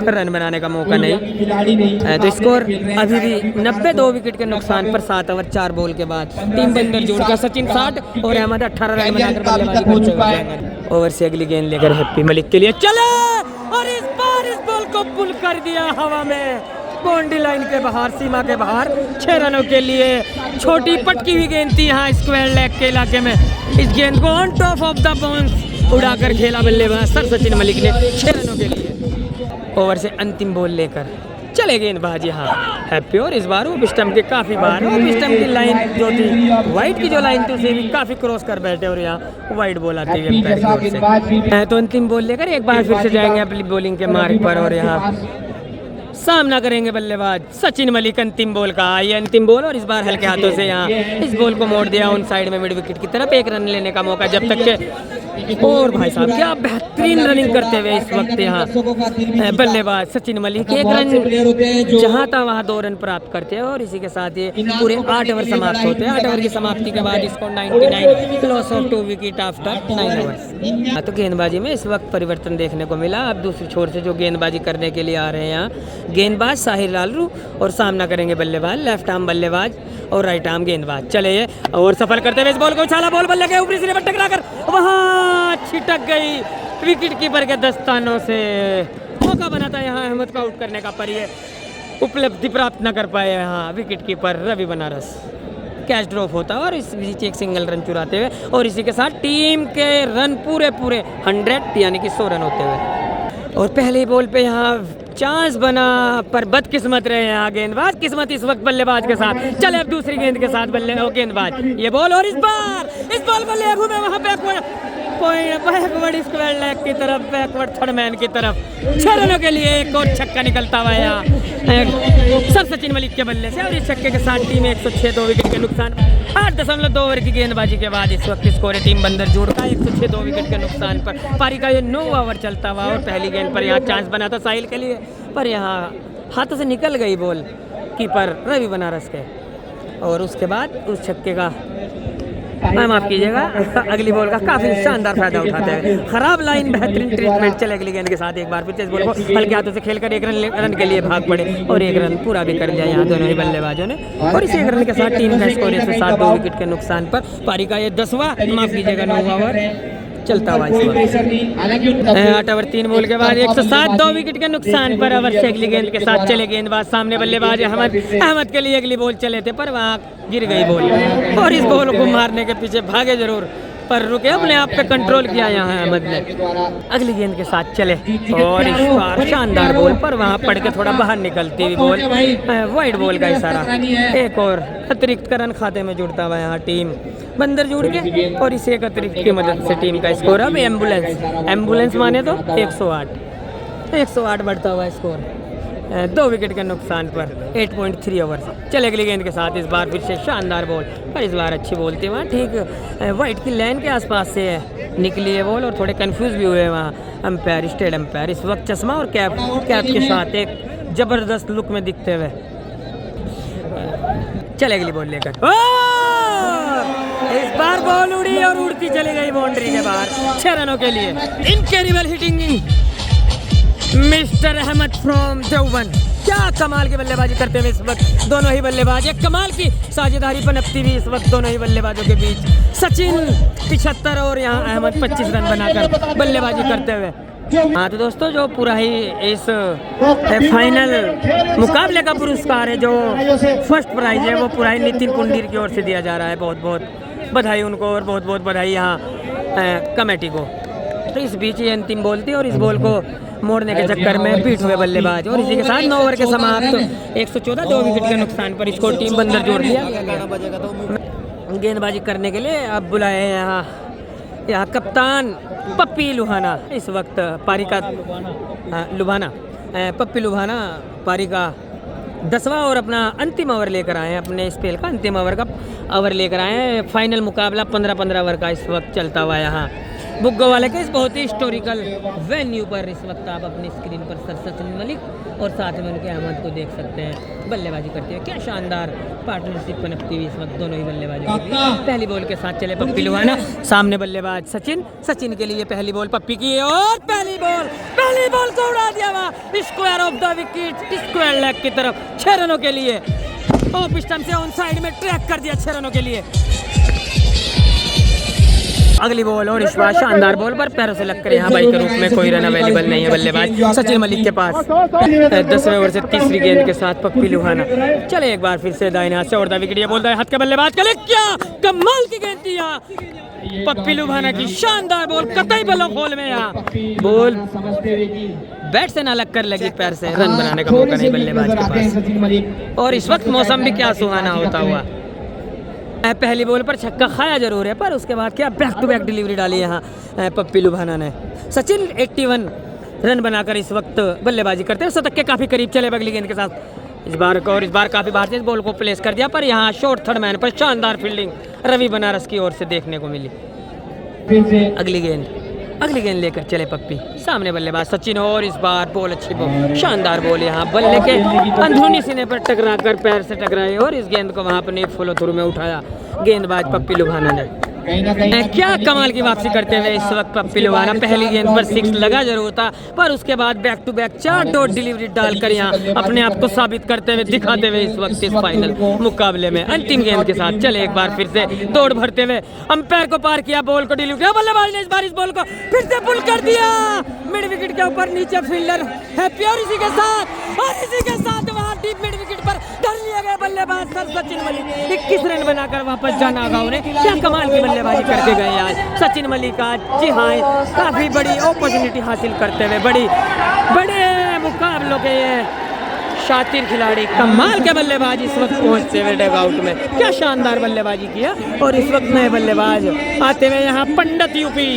Speaker 1: रन बनाने का मौका नहीं। तो स्कोर अभी भी 90, 2 विकेट के नुकसान पर 7 ओवर 4 बॉल के बाद टीम बंदर जोड़कर सचिन 60 और अहमद 18 रन बनाकर बल्लेबाजी करते हुए ओवर से अगली गेंद लेकर हैप्पी मलिक के लिए चले और इस बार इस बॉल को पुल कर दिया हवा में, बाउंड्री लाइन के बाहर, सीमा के बाहर, 6 रनों के लिए। छोटी पटकी हुई गेंद थी यहाँ स्क्वायर लेग के इलाके में, इस गेंद को on top of the bounce उड़ाकर खेला बल्लेबाज सर सचिन मलिक ने 6 रनों के लिए। ओवर से अंतिम बॉल लेकर चले गेंदबाज यहाँ हैप्पी और इस बार वो स्टंप के काफ़ी बार वो स्टंप की लाइन जो थी वाइड की जो लाइन थी उसे भी काफ़ी क्रॉस कर बैठे और यहाँ वाइड बॉल आती है पैर की ओर से। तो अंतिम बॉल लेकर एक बार फिर से जाएंगे अपनी बॉलिंग के मार्ग पर और यहाँ सामना करेंगे बल्लेबाज सचिन मलिक अंतिम बॉल का। ये अंतिम बॉल और इस बार हल्के हाथों से यहाँ इस बॉल को मोड़ दिया ऑन साइड में मिड विकेट की तरफ, 1 रन लेने का मौका जब तक के। और भाई साहब क्या बेहतरीन रनिंग करते हुए इस वक्त यहाँ बल्लेबाज सचिन मलिक 1 रन जहाँ था वहाँ 2 रन प्राप्त करते हैं और इसी के साथ ये पूरे 8 ओवर समाप्त होते हैं। 8 ओवर की समाप्ति के बाद इसको 99 loss of 2 wicket after 9 overs. तो गेंदबाजी में इस वक्त परिवर्तन देखने को मिला। अब दूसरी छोर से जो गेंदबाजी करने के लिए आ रहे हैं यहाँ गेंदबाज साहिर लालरू और सामना करेंगे बल्लेबाज लेफ्ट आर्म बल्लेबाज और राइट आर्म गेंदबाज। चले और सफल करते हुए इस बॉल को उछाला, बॉल बल्ले के ऊपरी सिरे पर टकराकर वहाँ छिटक गई विकेट कीपर के दस्तानों से। मौका बना था यहाँ अहमद को आउट करने का, पर ये उपलब्धि प्राप्त न कर पाए यहाँ wicket keeper Ravi Banaras. Catch drop होता और इस बीच एक सिंगल रन चुराते हुए और इसी के साथ टीम के रन पूरे 100 यानी कि 100 रन होते हुए। और पहले बॉल पे यहाँ चांस बना पर बदकिस्मत रहे यहाँ गेंदबाज, किस्मत इस वक्त बल्लेबाज के साथ। चले अब दूसरी गेंद के साथ गेंदबाज ये बॉल और इस बॉल को ले घूमे वहाँ बैकवर्ड स्क्वायर लेग की तरफ, बैकवर्ड थर्ड मैन की तरफ। 6 रनों के लिए एक और छक्का निकलता हुआ यहाँ सर सचिन मलिक के बल्ले से और इस छक्के के साथ टीम 106, 2 विकेट के नुकसान 8.2 ओवर की गेंदबाजी के बाद इस वक्त स्कोर है टीम बंदर जोड़ का 106, 2 विकेट के नुकसान पर। पारी का ये 9 ओवर चलता हुआ और पहली गेंद पर यहाँ चांस बना था साहिल के लिए, पर यहाँ हाथों से निकल गई बॉल कीपर रवि बनारस के और उसके बाद उस छक्के का माफ कीजिएगा अगली बॉल का काफी शानदार फायदा उठाते हैं। खराब लाइन बेहतरीन ट्रीटमेंट। चले अगली गेंद के साथ एक बार फिर से इस बॉल को हल्के हाथों से खेलकर 1 रन के लिए भाग पड़े और 1 रन पूरा भी कर लिया यहाँ दोनों ही बल्लेबाजों ने और इस 1 रन के साथ टीम का स्कोर 107, 2 विकेट के नुकसान पर। पारी का ये 10वां माफ कीजिएगा 9वां ओवर चलता हुआ 8 ओवर 3 बॉल के बाद 107, 2 विकेट के नुकसान पर। ओवर से अगली गेंद के साथ चले गेंदबाज सामने बल्लेबाज अहमद के लिए अगली बॉल चले थे पर वहाँ गिर गई बॉल और इस बॉल को मारने के पीछे भागे जरूर पर रुके, अपने आप पे कंट्रोल किया यहाँ अहमद ने। अगली गेंद के साथ चले और इस बार शानदार बॉल पर वहाँ पड़ के थोड़ा बाहर निकलती हुई बॉल, वाइड बॉल का इशारा। एक और अतिरिक्त का रन खाते में जुड़ता हुआ यहाँ टीम बंदर जुड़ के और इस एक अतिरिक्त की मदद से टीम का स्कोर अब एम्बुलेंस माने तो 108 बढ़ता हुआ स्कोर 2 विकेट के नुकसान पर 8.3 ओवर। चले अगली गेंद के साथ इस बार फिर से शानदार बॉल पर इस बार अच्छी बॉल थी वहाँ ठीक वाइट की लाइन के आसपास से निकली है बॉल और थोड़े कंफ्यूज भी हुए वहाँ अंपायर, स्टेट अंपायर इस वक्त चश्मा और कैप के साथ एक जबरदस्त लुक में दिखते हुए। चले अगली बॉल लेकर इस बार बॉल उड़ी और उड़ती चली गई बाउंड्री के बाहर 6 रनों के लिए। Incredible hitting mister Ahmed from Deoband. क्या कमाल की बल्लेबाजी करते हुए इस वक्त दोनों ही बल्लेबाज, एक कमाल की साझेदारी पनपती हुई इस वक्त दोनों ही बल्लेबाजों के बीच। सचिन 75 और यहाँ अहमद 25 रन बनाकर बल्लेबाजी करते हुए। हाँ तो दोस्तों जो पूरा ही इस फाइनल मुकाबले का पुरस्कार है, जो फर्स्ट प्राइज है वो पूरा ही नितिन कुंडीर की ओर से दिया जा रहा है। बहुत बहुत बधाई उनको और बहुत बहुत बधाई यहाँ कमेटी को। तो इस बीच ये अंतिम बॉल थी और इस बॉल को मोड़ने के चक्कर में पीठ हुए बल्लेबाज और इसी के साथ 9 ओवर के समाप्त 114, 2 विकेट के नुकसान पर इसको टीम बंदर जोड़ दिया। गेंदबाजी करने के लिए अब बुलाए यहाँ कप्तान पप्पी लुभाना इस वक्त पारी का लुभाना पप्पी लुभाना पारी का 10वां और अपना अंतिम ओवर लेकर आए हैं, अपने स्पेल का अंतिम ओवर लेकर आए हैं। फाइनल मुकाबला 15-15 ओवर का इस वक्त चलता हुआ है यहाँ बुग्गो वाले के इस बहुत ही हिस्टोरिकल वेन्यू पर। इस वक्त आप अपनी स्क्रीन पर सर सचिन मलिक और साथ में उनके अहमद को देख सकते हैं बल्लेबाजी करते हुए। क्या शानदार पार्टनरशिप पनपती हुई इस वक्त दोनों ही बल्लेबाजों के लिए। पहली बॉल के साथ चले पप्पी लुहाना, सामने बल्लेबाज सचिन के लिए पहली बॉल पप्पी की और पहली बॉल को उड़ा दिया वहाँ square of the wicket, square leg की तरफ 6 रनों के लिए। ऑफ स्टंप से ऑन साइड में ट्रैक कर दिया 6 रनों के लिए। अगली बॉल और इस बार शानदार बॉल पर पैरों से लगकर यहाँ बाई के रूप में कोई रन अवेलेबल नहीं है बल्लेबाज सचिन मलिक के पास। 10वें ओवर से तीसरी गेंद के साथ पप्पी लुहाना चले एक बार फिर से दाहिने हाथ से और विकेट। ये बोलता है हाथ का बल्लेबाज कले, क्या कमाल की गेंद थी यहाँ पप्पी लुहाना की, शानदार बॉल कतई बलों खोल में। यहाँ बॉल बैट से ना लग कर लगी पैर से, रन बनाने का मौका नहीं बल्लेबाज के पास। और इस वक्त मौसम भी क्या सुहाना होता हुआ। पहली बॉल पर छक्का खाया जरूर है, पर उसके बाद क्या बैक टू बैक डिलीवरी डाली यहाँ पप्पी लुहाना ने। सचिन 81 रन बनाकर इस वक्त बल्लेबाजी करते हैं, शतक के काफी करीब चले अगली गेंद के साथ। इस बार काफी बार से इस बॉल को प्लेस कर दिया, पर यहाँ शॉर्ट थर्ड मैन पर शानदार फील्डिंग रवि बनारस की ओर से देखने को मिली। अगली गेंद लेकर चले पप्पी, सामने बल्लेबाज सचिन और इस बार बॉल अच्छी बॉल, शानदार बॉल यहाँ बल्ले के अंदरूनी सीने पर टकराकर पैर से टकराए और इस गेंद को वहां पर नेट फॉलो थ्रू में उठाया गेंदबाज पप्पी लुहाना ने। क्या कमाल की वापसी करते हुए इस वक्त पप्पी लुहाना। पहली गेंद पर 6 लगा जरूर था, पर उसके बाद back to back 4 dot delivery डालकर यहाँ अपने आप को साबित करते हुए दिखाते हुए इस वक्त इस फाइनल मुकाबले में अंतिम गेंद के साथ चले एक बार फिर से दौड़ भरते हुए अंपायर को पार किया, बॉल को डिलीवरी किया, बल्लेबाज ने इस बार इस बॉल को फिर से पुल कर दिया मिड विकेट के ऊपर। नीचे फील्डर हैप्पी और इसी के साथ वहाँ डीप मिड विकेट पर धर लिया गया बल्लेबाज सचिन मलिक। 21 रन बनाकर वापस जाना होगा उन्हें। क्या कमाल की बल्लेबाजी करके गए आज सचिन मलिक आज। जी हाँ, काफी बड़ी अपॉर्चुनिटी हासिल करते हुए बड़े मुकाबलों के ये शातिर खिलाड़ी कमाल के बल्लेबाज इस वक्त पहुंचते हुए डग आउट में। क्या शानदार बल्लेबाजी किया। और इस वक्त नए बल्लेबाज आते हुए यहाँ पंडित यूपी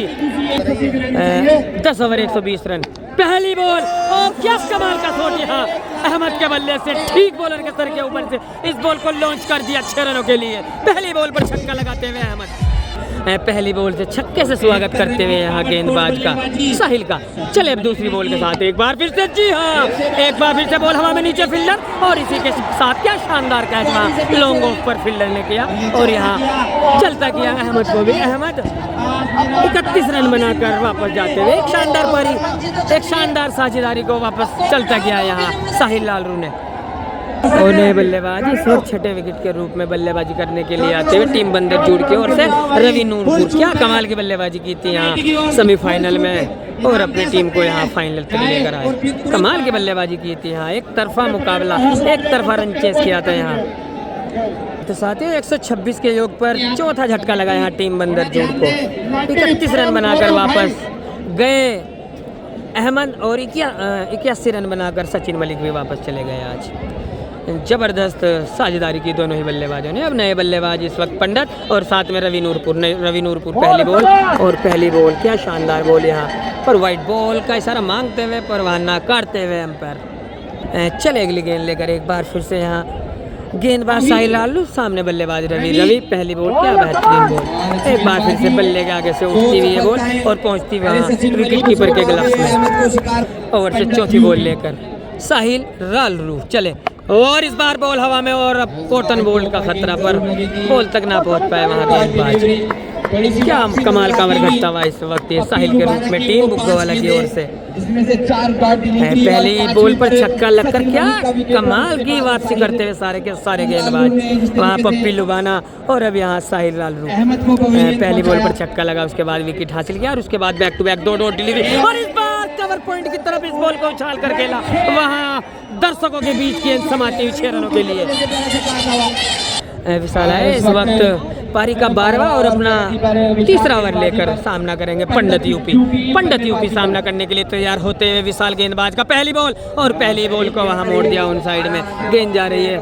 Speaker 1: 10 ओवर 120 रन। पहली बॉल और क्या कमाल का शॉट यहाँ अहमद के बल्ले से ठीक बॉलर के सर के ऊपर से इस बॉल को लॉन्च कर दिया 6 रनों के लिए। पहली बॉल पर छक्का लगाते हुए अहमद पहली बॉल से छक्के से स्वागत करते हुए यहाँ गेंदबाज का साहिल का। चले अब दूसरी बॉल के साथ एक बार फिर से, जी हाँ, एक बार फिर से बॉल हवा में नीचे फील्डर और इसी के साथ क्या शानदार कैच वहाँ लॉन्ग ऑफ पर फील्डर ने किया और यहाँ चलता किया अहमद को भी। अहमद 31 रन बनाकर वापस जाते हुए एक शानदार पारी, एक शानदार साझेदारी को वापस चलता किया यहाँ साहिल लालरू ने। और नए बल्लेबाज फिर 6ठे विकेट के रूप में बल्लेबाजी करने के लिए आते हुए टीम बंदर जुड़ के ओर से रवि नूरपुर। क्या कमाल की बल्लेबाजी की थी यहाँ सेमीफाइनल में और अपनी टीम को यहाँ फाइनल तक लेकर आए। कमाल की बल्लेबाजी की थी यहाँ, एक तरफा मुकाबला, एक तरफा रन चेस किया था यहाँ। तो साथ ही 126 के योग पर चौथा झटका लगा यहाँ टीम बंदर जुड़ को। 31 रन बनाकर वापस गए अहमद और 81 रन बनाकर सचिन मलिक भी वापस चले गए आज। जबरदस्त साझेदारी की दोनों ही बल्लेबाजों ने। अब नए बल्लेबाज इस वक्त पंडित और साथ में रवि नूरपुर पहली बॉल और पहली बॉल क्या शानदार बॉल यहाँ पर वाइट बॉल का इशारा मांगते हुए पर वहाँ नाकारते हुए अंपायर। चले अगली गेंद लेकर एक बार फिर से यहाँ गेंदबाज साहिल लालू, सामने बल्लेबाज रवि पहली बॉल क्या बेहतरीन बॉल। एक बार फिर से बल्ले के आगे से उठती हुई है बॉल और पहुंचती हुई विकेट कीपर के ग्लव्स में। ओवर से चौथी बॉल लेकर साहिल लालू चले और इस बार बॉल हवा में और अब कॉटन बोल्ट का खतरा पर बॉल तक ना पहुंच पाए वहां गेंदबाज। क्या कमाल का घटता हुआ इस वक्त ये साहिल के रूप में टीम बुग्गो वाला की ओर से। पहली बॉल पर छक्का लगकर क्या कमाल की वापसी करते हुए सारे के सारे गेंदबाज वहाँ पप्पी लुहाना और अब यहाँ साहिल लालरू। पहली बॉल पर छक्का लगा, उसके बाद विकेट हासिल किया और उसके बाद back to back 2 dot delivery और इस बार कवर पॉइंट की तरफ इस बॉल को उछाल कर खेला वहाँ दर्शकों के बीच गेंद समाती हुई 6 रनों के लिए। विशाल है इस वक्त पारी का 12वां और अपना तीसरा ओवर लेकर सामना करेंगे पंडित यूपी सामना करने के लिए तैयार होते हुए विशाल गेंदबाज का पहली बॉल और पहली बॉल को वहां मोड़ दिया ऑन साइड में। गेंद जा रही है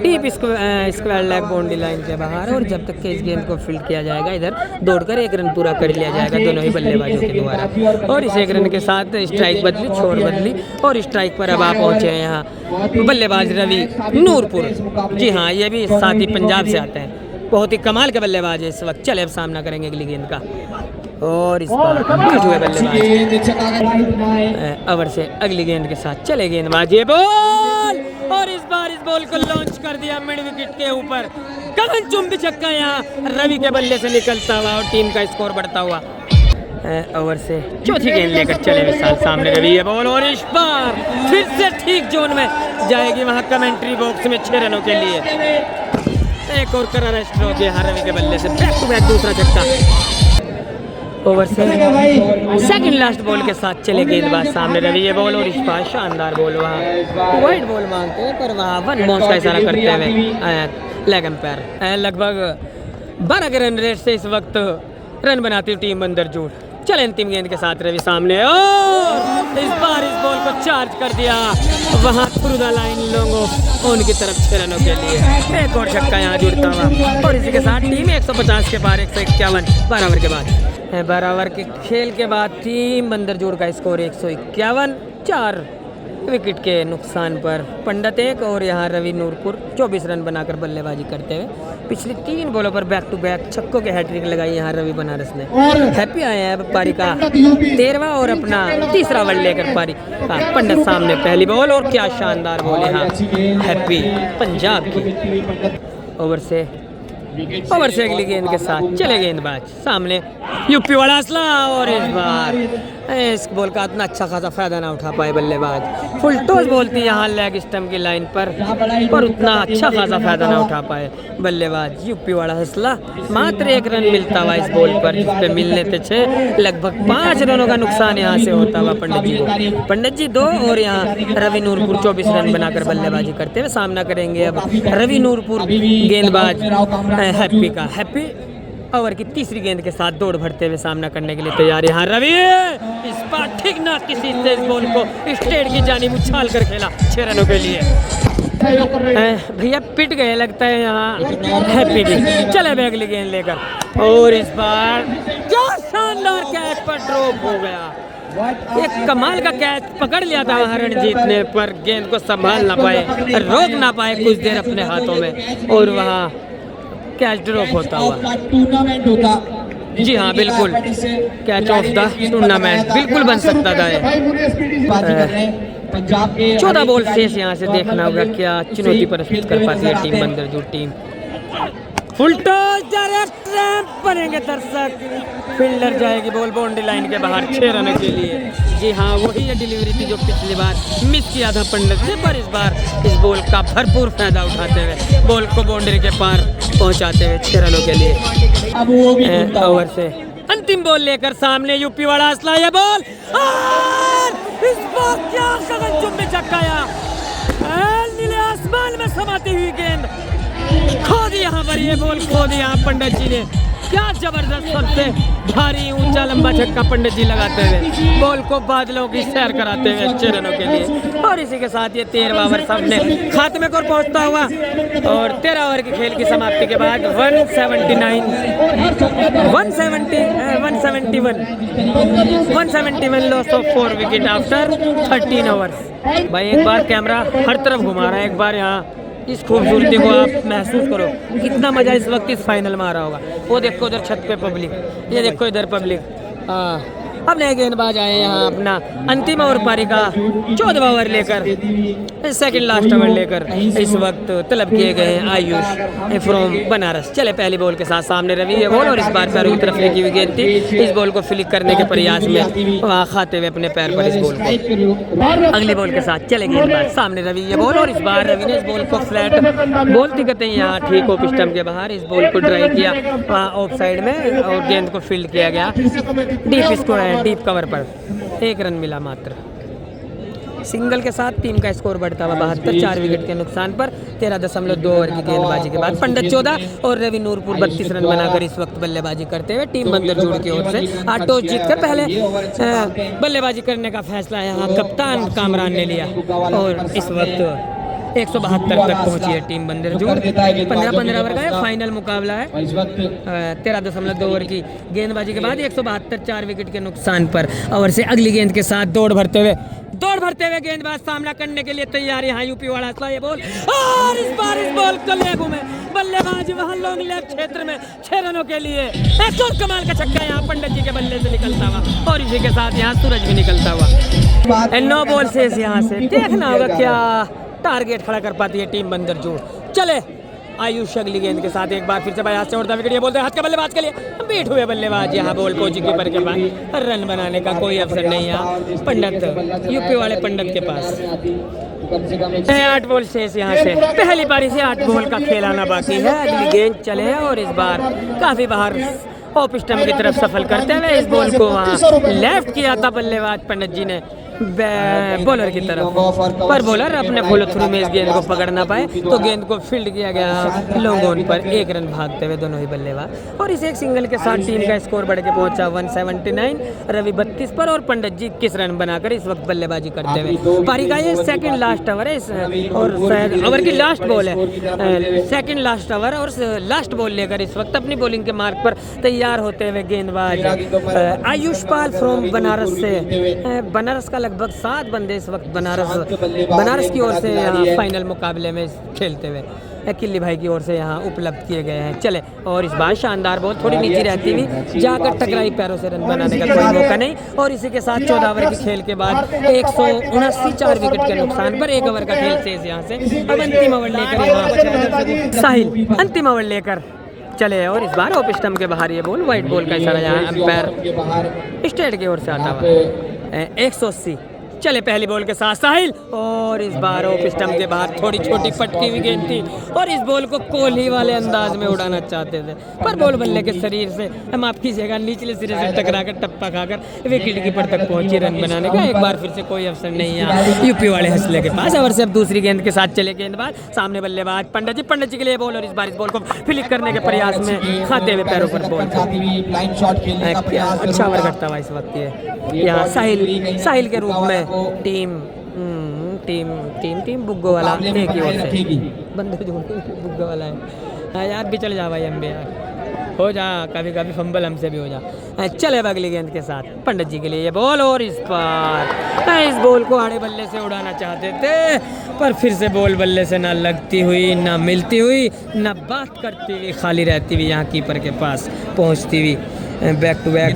Speaker 1: deep square leg boundary line के बाहर। और जब तक के इस गेंद को फील्ड किया जाएगा इधर दौड़कर 1 रन पूरा कर लिया जाएगा दोनों ही बल्लेबाजों के द्वारा। और इस 1 रन के साथ स्ट्राइक बदली, छोर बदली और स्ट्राइक पर अब आप पहुंचे हैं यहाँ बल्लेबाज रवि नूरपुर। जी हाँ, ये भी साथ ही पंजाब से आते हैं। बहुत ही कमाल के बल्लेबाज है इस वक्त। चले अब सामना करेंगे अगली गेंद का। और इस बार बीट हुए बल्लेबाज ओवर से अगली गेंद के साथ चले गेंदबाज, ये बॉल और इस बार इस बॉल को लॉन्च कर दिया मिड विकेट के ऊपर। गगनचुंबी छक्का यहाँ रवि के बल्ले से निकलता हुआ और टीम का स्कोर बढ़ता हुआ। ओवर से चौथी गेंद लेकर चले विशाल, सामने रवि है बॉल और इस बार फिर से ठीक जोन में जाएगी वहाँ कमेंट्री बॉक्स में 6 रनों के लिए। एक और करारा स्ट्रोक है रवि के बल्ले से, बैक टू बैक दूसरा छक्का। ओवर से सेकंड लास्ट बॉल के साथ चले गेंदबाज, सामने रवि ये बॉल और इस बार शानदार बॉल, वहाँ वाइड बॉल मांगते हैं पर वहाँ वन बाउंस का इशारा करते हुए लेग एम्पायर। लगभग 12 के रन रेट से इस वक्त रन बनाती टीम बंदर जूट। चले अंतिम गेंद के साथ रवि सामने और इस बार इस बॉल को चार्ज कर दिया वहाँ थ्रू द लाइन लोगों उनकी तरफ 6 रनों के लिए। एक और छक्का यहाँ जुड़ता हुआ और इसी के साथ टीम 150 के पार 151 12 ओवर के बाद। 12 ओवर के खेल के बाद टीम बंदर जोड़ का स्कोर 151, 4 विकेट के नुकसान पर पंडित 1 और यहाँ रवि नूरपुर 24 रन बनाकर बल्लेबाजी करते हुए पिछली 3 बॉलों पर बैक टू बैक छक्कों के हैट्रिक लगाई यहाँ रवि बनारस ने। हैप्पी आया है अब पारी का 13वां और अपना 3रा ओवर लेकर पारी पंडित सामने पहली बॉल और क्या शानदार बॉल यहाँ हैप्पी पंजाब की। ओवर से अगली गेंद के साथ चले गेंदबाज, सामने यूपी वाला असला और इस बार इस बॉल का इतना अच्छा खासा फायदा ना उठा पाए बल्लेबाज। फुल टॉस बॉल थी यहाँ लेग स्टंप की लाइन पर उतना अच्छा खासा फायदा ना उठा पाए बल्लेबाज यूपी वाला हसला। मात्र 1 रन मिलता हुआ इस बॉल पर, जिस पे मिलने थे 6, लगभग 5 रनों का नुकसान यहाँ से होता हुआ पंडित जी को। पंडित जी 2 और यहाँ रवि नूरपुर 24 रन बनाकर बल्लेबाजी करते हुए सामना करेंगे अब रवि नूरपुर गेंदबाज हैप्पी का। हैप्पी ओवर की 3री गेंद के साथ दौड़ भरते हुए सामना करने के लिए तैयार। यहाँ रवि इस बार ठीक ना किसी से इस बॉल को स्ट्रेट की जानिब उछाल कर खेला 6 रनों के लिए। भैया पिट गए लगता है यहाँ हैप्पी भी। चले वे अगली गेंद लेकर और इस बार क्या शानदार कैच पर ड्रॉप हो गया। एक कमाल का कैच पकड़ लिया था वहाँ रणजीत ने पर गेंद को संभाल ना पाए, रोक ना पाए कुछ देर अपने हाथों में और वहाँ कैच ड्रॉप होता हुआ। जी हाँ बिल्कुल कैच ऑफ द टूर्नामेंट बिल्कुल बन सकता था। 14 बॉल शेष यहाँ से देखना होगा क्या चुनौती प्रस्तुत कर पाती है टीम बंदर जो team. Full toss direct ramp बनेंगे दर्शक, फील्डर जाएगी बॉल बाउंड्री लाइन के बाहर 6 रनों के लिए। जी हाँ वही ये डिलीवरी थी जो पिछली बार मिस किया था पंडित ने, पर इस बार इस बॉल का भरपूर फायदा उठाते हुए बॉल को बाउंड्री के पार पहुंचाते हुए 6 रनों के लिए। ओवर से अंतिम बॉल लेकर सामने यूपी वाला असला, ये बॉल और इस बार क्या गगनचुंबी छक्का, नीले आसमान में समाती हुई गेंद खो दी यहाँ पर, ये बॉल खो दी यहाँ पंडित जी ने। क्या जबरदस्त सबसे भारी ऊंचा लंबा छक्का पंडित जी लगाते हुए बॉल को बादलों की सैर कराते हुए 6 रनों के लिए। और इसी के साथ ये 13वां ओवर सामने खात्मे को पहुंचता हुआ और 13 ओवर के खेल की समाप्ति के बाद 171 loss of 4 wicket after 13 overs. भाई एक बार कैमरा हर तरफ घुमा रहा है, एक बार यहाँ इस खूबसूरती को आप महसूस करो, कितना मजा इस वक्त इस फाइनल में आ रहा होगा। वो देखो उधर छत पे पब्लिक, ये देखो इधर पब्लिक। अब नए गेंदबाज आए यहाँ अपना अंतिम ओवर पारी का 14वां ओवर लेकर, सेकंड लास्ट ओवर लेकर इस वक्त तलब किए गए हैं आयुष फ्रॉम बनारस। चले पहली बॉल के साथ सामने रवि ये बॉल और इस बार पैरों की तरफ लेकी हुई गेंद थी, इस बॉल को फ्लिक करने के प्रयास में वहाँ खाते हुए अपने पैर पर इस बॉल को। अगली बॉल के साथ चले गेंदबाज सामने रवि ये बॉल और इस बार रवि ने इस बॉल को फ्लैट बॉल थी कहते हैं यहाँ ठीक ऑफ स्टंप के बाहर, इस बॉल को ड्राइव किया वहाँ ऑफ साइड में और गेंद को फील्ड किया गया डीप स्कोर डीप कवर पर 1 रन मिला मात्र। सिंगल के साथ टीम का स्कोर बढ़ता हुआ 72, 4 विकेट के नुकसान पर 13.2 ओवर की गेंदबाजी के बाद पंडित 14 और रवि नूरपुर 32 रन बनाकर इस वक्त बल्लेबाजी करते हुए टीम बंदर जोड़ की ओर से 8 टॉस जीतकर पहले बल्लेबाजी करने का फैसला यहाँ कप्तान कामरान ने लिया और इस वक्त 172 तक पहुंची है टीम बंदर जोड़। 15-15 ओवर का है, फाइनल मुकाबला है। 13.2 ओवर की गेंदबाजी के बाद 172 4 विकेट के नुकसान पर ओवर से अगली गेंद के साथ दौड़ भरते हुए गेंदबाज सामना करने के लिए तैयार। यहाँ यूपी वाला ये बॉल और इस बार इस बॉल को लेगू में बल्लेबाज वहाँ लॉन्ग लेग क्षेत्र में 6 रनों के लिए एक और कमाल का छक्का यहाँ पंडित जी के बल्ले से निकलता हुआ और इसी के साथ यहाँ सूरज भी निकलता हुआ। 9 बॉल से यहाँ से देखना होगा क्या टारगेट खड़ा कर पाती है टीम बंदर जोड़। चले आयुष अगली गेंद के साथ एक बार फिर से हाथ से उड़ता विकेट, ये बोलते हैं हाथ का बल्लेबाज के लिए बीट हुए बल्लेबाज यहाँ बॉल को कीपर के पास, रन बनाने का कोई अवसर नहीं है पंडित यूपी वाले पंडित के पास। 8 बॉल शेष यहाँ से, पहली पारी से 8 बॉल का खेल आना बाकी है। अगली गेंद चले और इस बार काफी बाहर ऑफ स्टंप की तरफ सफल करते हुए इस बॉल को वहाँ लेफ्ट किया था बल्लेबाज पंडित जी ने बॉलर की तरफ, पर बॉलर अपने फॉलो थ्रू में इस गेंद को पकड़ ना पाए तो गेंद को फील्ड किया गया लॉन्ग ऑन पर 1 रन भागते हुए दोनों ही बल्लेबाज। और इस एक सिंगल के साथ टीम का स्कोर बढ़ के पहुंचा 179, रवि 32 पर और पंडित जी 21 रन बनाकर इस वक्त बल्लेबाजी करते हुए। पारी का ये सेकंड लास्ट ओवर है और ओवर की लास्ट बॉल है, सेकंड लास्ट ओवर और लास्ट बॉल लेकर इस वक्त अपनी बॉलिंग के मार्ग पर तैयार होते हुए गेंदबाज आयुष पाल फ्रॉम बनारस से। बनारस का लगभग 7 बंदे इस वक्त बनारस की ओर से यहाँ फाइनल मुकाबले में खेलते हुए किल्ली भाई की ओर से यहाँ उपलब्ध किए गए हैं। चले और इस बार शानदार बॉल थोड़ी नीचे रहती हुई जाकर टकराई, पैरों से रन बनाने का कोई मौका नहीं। और इसी के साथ 14 ओवर के खेल के बाद 179 4 विकेट के नुकसान पर 1 ओवर का खेल शेष यहाँ से। अब अंतिम ओवर लेकर यहाँ साहिल अंतिम ओवर लेकर चले और इस बार ऑफ स्टंप के बाहर ये बॉल व्हाइट बॉल का इशारा यहाँ अंपायर स्टेट की ओर से आता हुआ 180। चले पहली बॉल के साथ साहिल और इस बार ऑफ स्टंप के बाहर थोड़ी छोटी पटकी हुई गेंद थी और इस बॉल को कोहली वाले अंदाज में उड़ाना चाहते थे पर बॉल बल्ले के शरीर से हम आपकी जगह निचले सिरे से टकराकर टप्पा खाकर विकेट कीपर तक पहुंची रन बनाने का। एक बार फिर से कोई अवसर नहीं है यूपी वाले हंसले के पास। और से अब दूसरी गेंद के साथ चले गेंदबाज सामने बल्लेबाज पंडित जी के लिए बॉल और इस बार इस बॉल को फ्लिक करने के प्रयास में खाते हुए पैरों पर बॉल अच्छा ओवर करता हुआ इस वक्त ये यहाँ साहिल के रूप में टीम बुग्गो वाला एक ही ओर से बंदे जो बुग्गो वाला है यार भी चल जा भाई हम भी यार हो जा कभी फंबल हमसे भी हो जा। चले अगली गेंद के साथ पंडित जी के लिए ये बॉल और इस बॉल को आड़े बल्ले से उड़ाना चाहते थे पर फिर से बॉल बल्ले से ना लगती हुई ना मिलती हुई ना बात करती हुई खाली रहती हुई यहाँ कीपर के पास पहुँचती हुई बैक टू बैक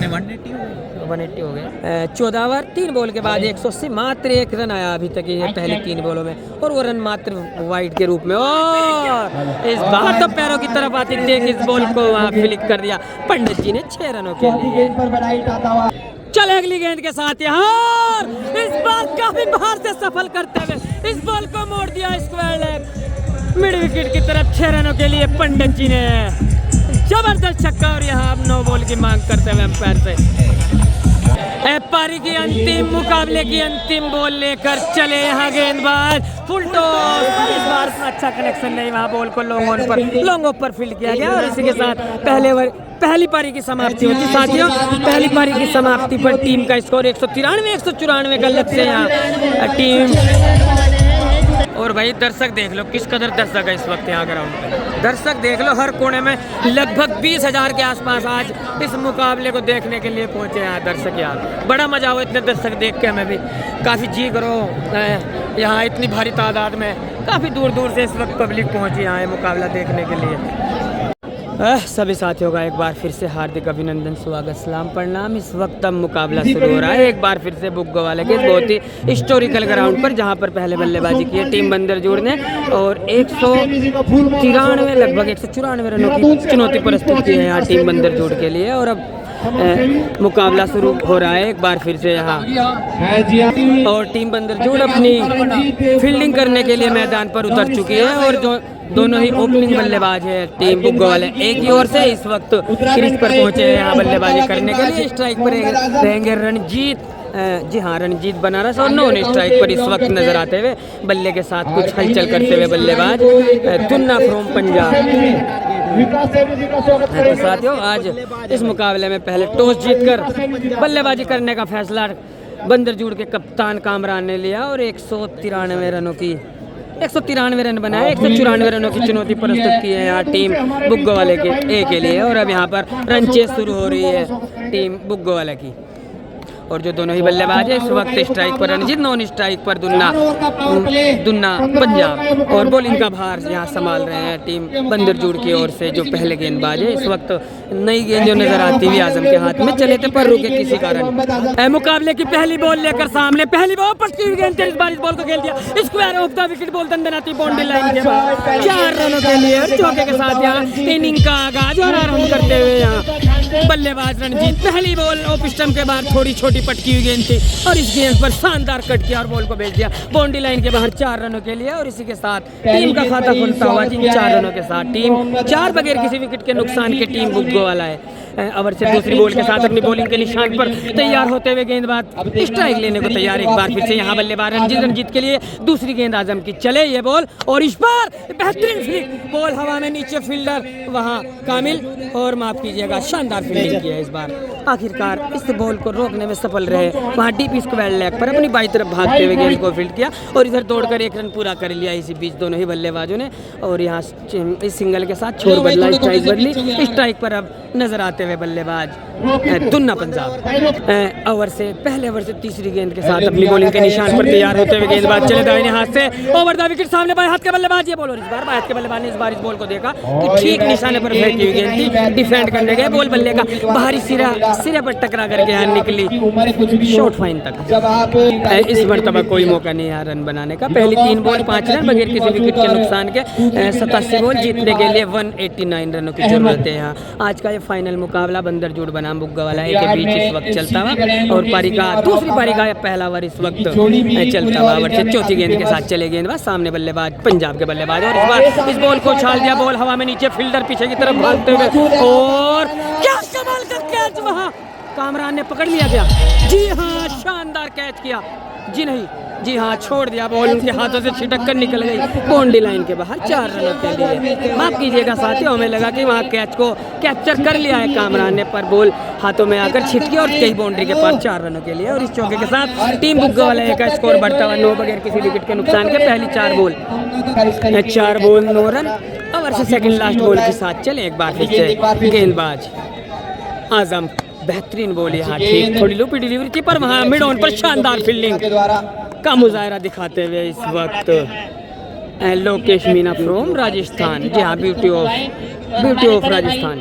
Speaker 1: 180 हो गया। 14 ओवर 3 बॉल के बाद 180 मात्र 1 रन आया अभी तक ये पहले 3 बॉलों में और वो रन मात्र वाइड के रूप में। और इस बार तो पैरों की तरफ आती देख इस बॉल को वहाँ फ्लिक कर दिया पंडित जी ने 6 रनों के लिए। चले अगली गेंद के साथ यहाँ इस बार काफी बाहर से सफल करते हुए इस बॉल को मोड़ दिया स्क्वायर लेग मिड विकेट की तरफ 6 रनों के लिए पंडित जी ने जबरदस्त छक्का। और यहाँ अब 9 बॉल की मांग करते हुए अंपायर से पारी की अंतिम मुकाबले की अंतिम बॉल लेकर चले यहाँ गेंदबाज फुल टॉस। इस बार अच्छा कनेक्शन नहीं वहाँ बॉल को लॉन्ग ऑफ पर फील्ड किया गया और इसी के साथ पहली पारी की समाप्ति होती। साथियों पहली पारी की समाप्ति पर टीम का स्कोर 194 का लक्ष्य यहाँ टीम। और भाई दर्शक देख लो किस कदर दर्शक है इस वक्त यहाँ ग्राउंड पे, दर्शक देख लो हर कोने में लगभग 20,000 के आसपास आज इस मुकाबले को देखने के लिए पहुँचे हैं दर्शक। यार बड़ा मजा आओ इतने दर्शक देख के, हमें भी काफ़ी जी करो यहाँ इतनी भारी तादाद में काफ़ी दूर से इस वक्त पब्लिक पहुँची यहाँ है मुकाबला देखने के लिए। सभी साथियों का एक बार फिर से हार्दिक अभिनंदन, स्वागत, सलाम, प्रणाम। इस वक्त अब मुकाबला शुरू हो रहा है एक बार फिर से बुग्गो वाले के बहुत ही हिस्टोरिकल ग्राउंड पर जहां पर पहले बल्लेबाजी की है टीम बंदर जोड़ ने और 193 लगभग 194 रनों की चुनौती प्रस्तुत की है यहाँ टीम बंदर जोड़ के लिए। और अब मुकाबला शुरू हो रहा है एक बार फिर से यहाँ और टीम बंदर जोड़ अपनी फील्डिंग करने के लिए मैदान पर उतर चुकी है और जो दोनों ही ओपनिंग बल्लेबाज है टीम बुग्गो वाले एक ही ओर से इस वक्त क्रीज पर पहुंचे हैं यहाँ बल्लेबाजी करने के लिए। स्ट्राइक पर रहेंगे रणजीत, जी हाँ रणजीत बनारस और नॉन स्ट्राइक पर इस वक्त नजर आते हुए बल्ले के साथ कुछ हलचल करते हुए बल्लेबाज तुन्ना फ्रॉम पंजाब। तो साथियों आज इस मुकाबले में पहले टॉस जीतकर बल्लेबाजी करने का फैसला बंदर जोड़ के कप्तान कामरान ने लिया और 193 रनों की 193 रन बनाए, 194 रनों की चुनौती प्रस्तुत की है यहाँ टीम बुग्गो वाले के लिए। और अब यहाँ पर रन चेस शुरू हो रही है टीम बुग्गो वाले की। और जो दोनों ही बल्लेबाज है इस वक्त स्ट्राइक पर रणजीत, नॉन स्ट्राइक पर दुन्ना पंजाब। और बॉलिंग का भार यहाँ संभाल रहे हैं टीम बंदरजूड़ की ओर से जो पहले गेंदबाज है। इस वक्त नई गेंद जो नजर आती हुई आजम के हाथ में, चले थे पर रुके किसी कारण। मुकाबले की पहली बॉल लेकर सामने, पहली बॉल पटकी हुई गेंद, इस बार इस बॉल को खेल दिया square of the wicket, ball दंदनाती बाउंड्री लाइन के बाद 4 रनों के लिए चौके के साथ यहाँ इनिंग का आगाज और आरंभ करते हुए यहाँ बल्लेबाज रणजीत। पहली बॉल ऑफ स्टंप के बाद थोड़ी छोटी पटकी हुई गेंद थी और इस गेंद पर शानदार कट किया और बॉल को भेज दिया बाउंड्री लाइन के बाहर 4 रनों के लिए। और इसी के साथ टीम का खाता खुलता हुआ 4 रनों के साथ टीम 4 बगैर किसी विकेट के नुकसान के टीम बुग्गो वाला है। ओवर से दूसरी बॉल के साथ अपनी बॉलिंग के निशान पर तैयार होते हुए गेंदबाज स्ट्राइक लेने को तैयार। एक बार फिर से यहाँ बल्लेबाज रणजीत के लिए दूसरी गेंद आजम की, चले ये बॉल और इस बार बेहतरीन फ्लिक, बॉल हवा में, नीचे फील्डर वहाँ कामिल, और माफ कीजिएगा शानदार फील्डिंग की है इस बार। आखिरकार इस बॉल को रोकने में सफल रहे, वहाँ डीप स्क्वायर लेग पर अपनी बाई तरफ भागते हुए गेंद को फील्ड किया और इधर दौड़कर 1 रन पूरा कर लिया इसी बीच दोनों ही बल्लेबाजों ने। और यहाँ इस सिंगल के साथ छोर बदला, स्ट्राइक बदली, स्ट्राइक पर अब नजर आते हुए बल्लेबाज दुन्ना पंजाब। ओवर से पहले ओवर से तीसरी गेंद के साथ अपनी बॉलिंग के निशान पर तैयार होते हुए गेंदबाज चले दाहिने हाथ से ओवर द विकेट, सामने बाएं हाथ के बल्लेबाज ये बॉल, और इस बार बाएं हाथ के बल्लेबाज ने इस बार इस बॉल को देखा कि ठीक निशाने पर फेंकी हुई गेंद थी, डिफेंड करने गए, बॉल बल्ले का बाहरी सिरे पर टकरा करके यहाँ निकली शॉर्ट फाइन तक। इस मरतबा कोई मौका नहीं है रन बनाने का। पहली 3 बॉल 5 रन बगैर किसी विकेट के नुकसान के 87 बॉल जीतने के लिए 189 रनों की जरूरत है यहाँ। आज का ये फाइनल मुकाबला बंदरजूड़ बनाम बुग्गा वाला के बीच इस वक्त चलता हुआ और पारी का दूसरी पारी का पहला ओवर इस वक्त चलता हुआ। ओवर से चौथी गेंद के साथ चले गेंदबाज, सामने बल्लेबाज पंजाब के बल्लेबाज, और इस बार इस बॉल को उछाल दिया, बॉल हवा में, नीचे फील्डर पीछे की तरफ भागते हुए, और क्या कमाल का कैच, वहाँ कामरान ने पकड़ लिया गया। जी हाँ, शानदार कैच किया, जी नहीं जी हाँ, छोड़ दिया, बॉल उनके हाथों से छिटक कर निकल गई बाउंड्री लाइन के बाहर 4 रनों के लिए। माफ कीजिएगा साथियों, हमें लगा कि वहाँ कैच को कैप्चर कर लिया है कामरान ने, पर बॉल हाथों में आकर छिटकी और कई बाउंड्री के पार 4 रनों के लिए। और इस चौके के साथ टीम बुग्गा वाले का स्कोर बढ़ता हुआ 9 बगैर किसी विकेट के नुकसान के। पहली 4 बॉल 9 रन। ओवर से सेकंड लास्ट बॉल के साथ चले एक बार फिर से गेंदबाज आजम, बेहतरीन बॉल यहाँ, ठीक थोड़ी लूपी डिलीवरी थी पर वहाँ मिड ऑन पर शानदार फील्डिंग का मुजाहरा दिखाते हुए इस वक्त लोकेश मीना फ्रॉम राजस्थान। जी हाँ, ब्यूटी ऑफ राजस्थान,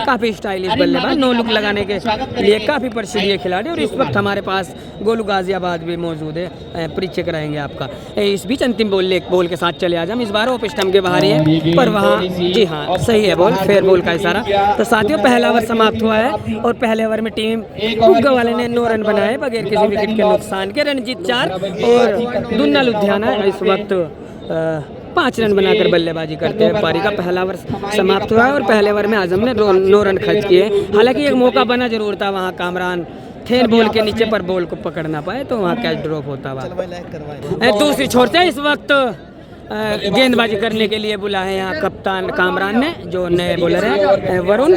Speaker 1: काफ़ी स्टाइलिश बल्लेबाज, नो लुक लगाने के लिए काफ़ी प्रसिद्ध खिलाड़ी। और इस वक्त हमारे पास गोलू गाजियाबाद भी मौजूद है, परिचय कराएंगे आपका। इस बीच अंतिम बॉल के साथ चले आजम, इस बार ऑफ स्टंप के बाहर ही है पर वहाँ जी हाँ सही है बॉल, फेयर बॉल का इशारा। तो साथियों पहला ओवर समाप्त हुआ है और पहले ओवर में टीम बुग्गा वाले ने 9 रन बनाए बगैर किसी विकेट के नुकसान के। रणजीत 4 और दुन्ना लुधियाना इस वक्त 5 रन बनाकर बल्लेबाजी करते हैं। पारी का पहला ओवर समाप्त हुआ है और पहले ओवर में आजम ने 9 रन खर्च किए। हालांकि एक मौका बना जरूर था, वहाँ कामरान थे बॉल के नीचे पर बॉल को पकड़ ना पाए तो वहाँ कैच ड्रॉप होता हुआ। दूसरी छोर से इस वक्त गेंदबाजी करने के लिए बुला है यहाँ कप्तान कामरान ने, जो नए बॉलर है वरुण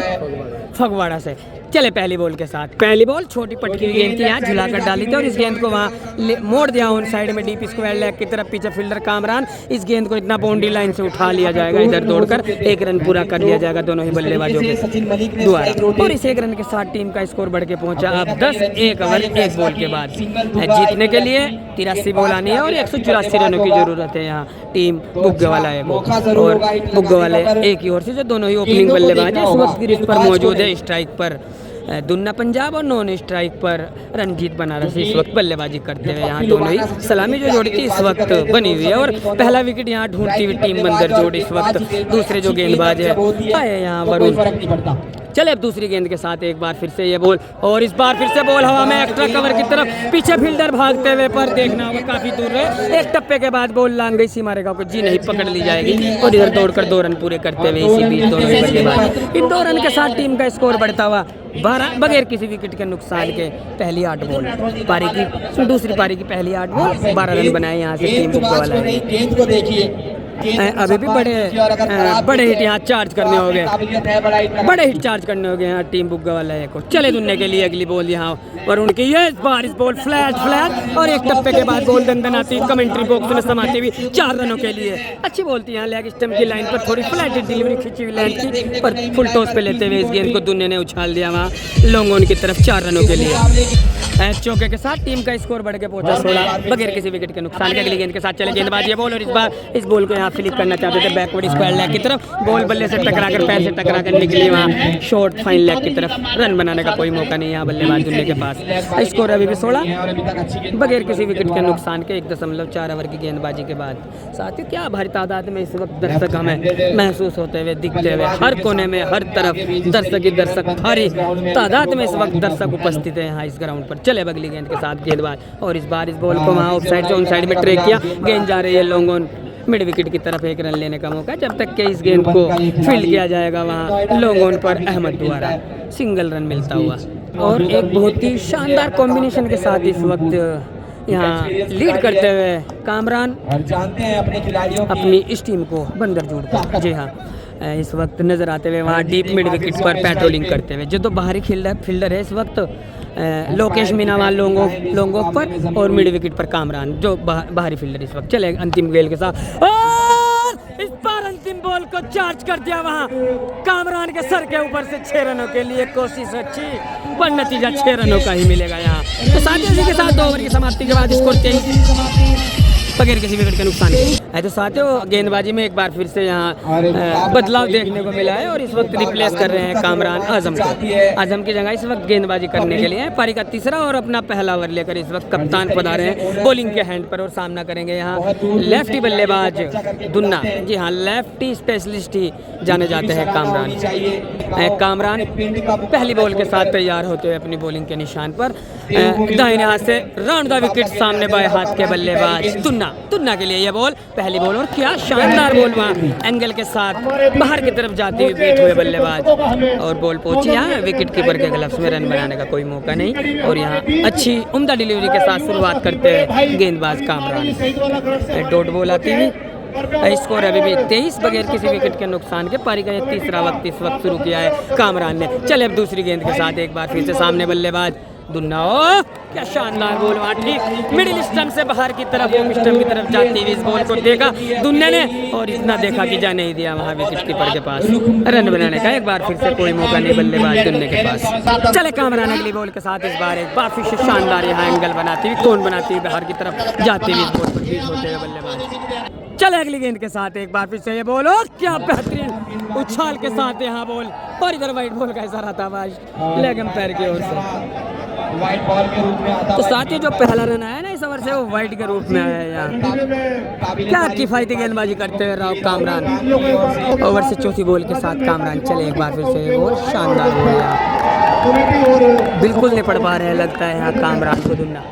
Speaker 1: फगवाड़ा से। चले पहली बॉल के साथ, पहली बॉल छोटी पटकी हुई गेंद थी, यहाँ झुलाकर डाली थी और इस गेंद को वहाँ मोड़ दिया उन साइड में डीप स्क्वायर लेग की तरफ, पीछे फील्डर कामरान। इस गेंद को इतना बाउंड्री लाइन से उठा लिया जाएगा, इधर दौड़कर 1 रन पूरा कर लिया जाएगा दोनों ही बल्लेबाजों के द्वारा। और इस 1 रन के साथ टीम का स्कोर बढ़ के पहुंचा अब 10, 1 ओवर 1 बॉल के बाद। जीतने के लिए 83 बॉल आनी है और 184 रनों की जरूरत है यहाँ टीम बुग्गा वाला है और बुग्गा वाले एक ही ओर से जो दोनों ही ओपनिंग बल्लेबाज है इस वक्त क्रीज पर मौजूद है। स्ट्राइक पर दुन्ना पंजाब और नॉन स्ट्राइक पर रणजीत बनारस इस वक्त बल्लेबाजी करते हुए यहाँ दोनों ही सलामी जो जोड़ी थी इस वक्त बनी हुई है। और पहला विकेट यहाँ ढूंढती हुई टीम बंदरजोड़ इस वक्त दूसरे जो गेंदबाज है आए यहाँ वरुण। चले अब दूसरी गेंद के साथ एक बार फिर से ये बॉल और इस बार फिर से बॉल हवा में एक्स्ट्रा कवर की तरफ, पीछे फील्डर भागते हुए पर देखना होगा काफी दूर है। एक टप्पे के बाद बॉल लांग गई सीमा रेखा को, जी नहीं पकड़ ली जाएगी और इधर दौड़कर 2 रन पूरे करते हुए इसी बीच दोनों ही बल्लेबाज। इन 2 रन के साथ टीम का स्कोर बढ़ता हुआ 12 बगैर किसी विकेट के नुकसान के। पहली 8 बॉल पारी की दूसरी पारी की पहली 8 बॉल 12 रन बनाए यहाँ से टीम बुग्गा वाला है। अभी भी बड़े हिट यहाँ चार्ज करने हो गए, बड़े हिट चार्ज करने हो गए यहाँ टीम बुग्गा वाला को। चले दुनिया के लिए अगली बॉल यहाँ वरुण की, ये बारिश बॉल फ्लैट और एक टप्पे के बाद बॉल दंदन आती है कमेंट्री बॉक्स में समाती हुई 4 रनों के लिए। अच्छी बोलती है यहाँ लेग स्टंप की लाइन पर, थोड़ी फ्लैट डिलीवरी खींची हुई लाइन की, पर फुल टॉस पे लेते हुए इस गेंद को दुनिया ने उछाल दिया वहाँ लॉन्ग ऑन की तरफ 4 रनों के लिए। चौके के साथ टीम का स्कोर बढ़ के पहुंचा 16 बगैर किसी विकेट के नुकसान के। अगली गेंद के साथ चले गेंदबाज ये बॉल, और इस बार इस बॉल को यहाँ फ्लिक करना चाहते थे बैकवर्ड स्क्वायर लेग की तरफ, बॉल बल्ले से टकराकर पैर से टकराकर निकली वहाँ शॉर्ट फाइन लेग की तरफ। रन बनाने का कोई मौका नहीं यहाँ बल्लेबाज दुनिया के पास। स्कोर अभी भी 16 बगैर किसी विकेट के नुकसान के 1.4 ओवर की गेंदबाजी के बाद। साथ ही क्या भारी तादाद में इस वक्त दर्शक हमें महसूस होते हुए दिखते हुए, हर कोने में हर तरफ दर्शक ही दर्शक, भारी तादाद में इस वक्त दर्शक उपस्थित है यहाँ इस ग्राउंड पर। चले अगली गेंद के साथ गेंदबाज, और इस बार इस बॉल को वहाँ ऑफ साइड से ऑन साइड में ट्रैक किया, गेंद जा रही है लॉन्ग ऑन मिड विकेट की तरफ। 1 रन लेने का मौका जब तक कि इस गेंद को फील्ड किया जाएगा वहाँ लॉन्ग ऑन पर अहमद द्वारा सिंगल रन मिलता हुआ। और एक बहुत ही शानदार कॉम्बिनेशन के साथ इस वक्त यहाँ लीड करते हुए कामरान अपनी इस टीम को बंदर जोड़ कर, जी हाँ, इस वक्त नजर आते हुए वहाँ डीप मिड विकेट पर पेट्रोलिंग करते हुए। जो तो बाहरी फील्डर है इस वक्त लोकेश मीना वहाँ लॉन्ग ऑफ पर, और मिड विकेट पर कामरान जो बाहरी फील्डर इस वक्त। चले अंतिम गेंद के साथ, और इस बार अंतिम बॉल को चार्ज कर दिया वहाँ कामरान के सर के ऊपर से 6 रनों के लिए। कोशिश अच्छी पर नतीजा 6 रनों का ही मिलेगा यहाँ। तो साथ ही इसी के साथ 2 ओवर की समाप्ति के बाद स्कोर 23 बगैर किसी विकेट के नुकसान है। तो साथियों गेंदबाजी में एक बार फिर से यहाँ बदलाव देखने को मिला है, और इस वक्त रिप्लेस कर रहे हैं कामरान आजम को। आजम की जगह इस वक्त गेंदबाजी करने के लिए पारी का तीसरा और अपना पहला ओवर लेकर इस वक्त कप्तान पधारे हैं बॉलिंग के हैंड पर, और सामना करेंगे यहाँ लेफ्टी बल्लेबाज दुन्ना। जी हाँ, लेफ्टी स्पेशलिस्ट ही जाने जाते हैं कामरान पहली बॉल के साथ तैयार होते हुए अपनी बॉलिंग के निशान पर। दाहिने हाथ से राउंड द विकेट सामने बाएं हाथ के बल्लेबाज तुन्ना के लिए यह बॉल, पहली बॉल, और क्या शानदार बॉल वहाँ एंगल के साथ बाहर की तरफ जाती हुई बीट हुए बल्लेबाज, और बॉल पहुंची यहाँ विकेट कीपर के ग्लव्स में। रन बनाने का कोई मौका नहीं, और यहाँ अच्छी उम्दा डिलीवरी के साथ शुरुआत करते हैं गेंदबाज कामरान। डॉट बॉल आती है, स्कोर अभी भी 23 बगैर किसी विकेट के नुकसान के। पारी का ये तीसरा वक्त इस वक्त शुरू किया है कामरान ने। चले अब दूसरी गेंद के साथ एक बार फिर से सामने बल्लेबाज दुन्ना। ओ क्या शानदार बॉल वहाँ ठीक मिडिल स्टंप से बाहर की तरफ ऑफ स्टंप की तरफ जाती हुई इस बॉल को देखा दुन्ने ने, और इतना देखा कि जा नहीं दिया वहाँ विकेट कीपर के पास। रन बनाने का एक बार फिर से कोई मौका नहीं बल्लेबाज दुन्ने के पास। चले कामरान अगली बॉल के साथ इस बार एक बार फिर से शानदार यहाँ एंगल बनाती हुई, कौन बनाती हुई बाहर की तरफ जाती हुई इस बॉल पर बीट होते हुए बल्लेबाज। चले अगली गेंद के साथ एक बार फिर से ये बॉल, और क्या बेहतरीन उछाल के साथ यहाँ बॉल, और इधर वाइट बॉल का इशारा था लेग एम्पायर की ओर से। तो साथ ही जो पहला रन आया ना इस ओवर से वो वाइट के रूप में आया यहाँ। क्या किफायती गेंदबाजी करते हुए राव कामरान। ओवर से चौथी बॉल के साथ कामरान। चले एक बार फिर से ये बॉल, शानदार बॉल यहाँ, बिल्कुल नहीं पढ़ पा रहे हैं लगता है यहाँ कामरान को दुन्ना।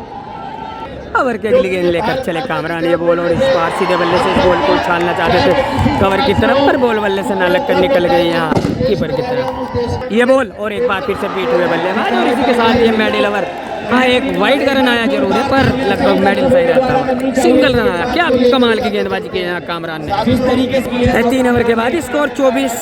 Speaker 1: ओवर की अगली गेंद लेकर चले कामरान ये बॉल, और इस बार सीधे बल्ले से इस बॉल को उछालना चाहते थे कवर की तरफ, पर बॉल बल्ले से ना लगकर निकल गई यहाँ कीपर की तरफ। ये बॉल, और एक बार फिर से बीट हुए बल्लेबाज, और इसी के साथ ये मेडल ओवर। हाँ, एक वाइट का रन आया जरूर है, पर लगभग मेडल सही रहता है, सिंगल रन आया। क्या कमाल की गेंदबाजी की यहाँ कामरान ने। 3 ओवर के बाद स्कोर 24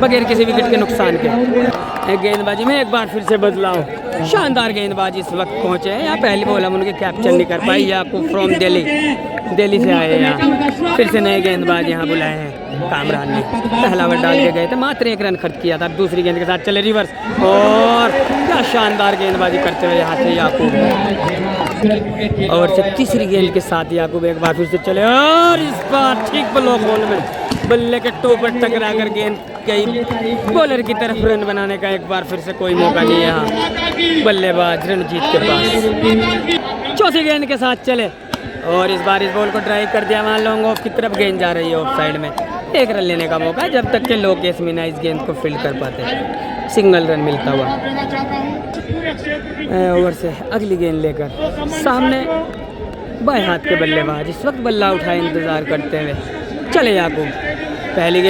Speaker 1: बगैर किसी विकेट के नुकसान के। गेंदबाजी में एक बार फिर से बदलाव, शानदार गेंदबाजी इस वक्त पहुंचे हैं यहाँ। पहली बॉल हम उनके कैप्चर नहीं कर पाई, याकूब फ्रॉम दिल्ली से आए यहाँ। फिर से नए गेंदबाज यहाँ बुलाए हैं कामरान ने। पहला ओवर डाल के गए थे, मात्र 1 रन खर्च किया था। दूसरी गेंद के साथ चले रिवर्स, और क्या शानदार गेंदबाजी करते हुए यहाँ से याकूब। और से तीसरी गेंद के साथ याकूब एक बार फिर से चले, और इस बार ठीक ब्लॉक बॉल में बल्ले के टो पर टकरा कर गेंद गई बॉलर की तरफ। रन बनाने का एक बार फिर से कोई मौका नहीं है यहाँ बल्लेबाज रणजीत के पास। चौथी गेंद के साथ चले, और इस बार इस बॉल को ड्राइव कर दिया वहाँ लॉन्ग ऑफ की तरफ। गेंद जा रही है ऑफ साइड में, 1 रन लेने का मौका जब तक के लोकेश मीना इस गेंद को फील्ड कर पाते। सिंगल रन मिलता हुआ। ओवर से अगली गेंद लेकर सामने बाएं हाथ के बल्लेबाज इस वक्त बल्ला उठाए इंतजार करते हुए। चले याकूब, पहली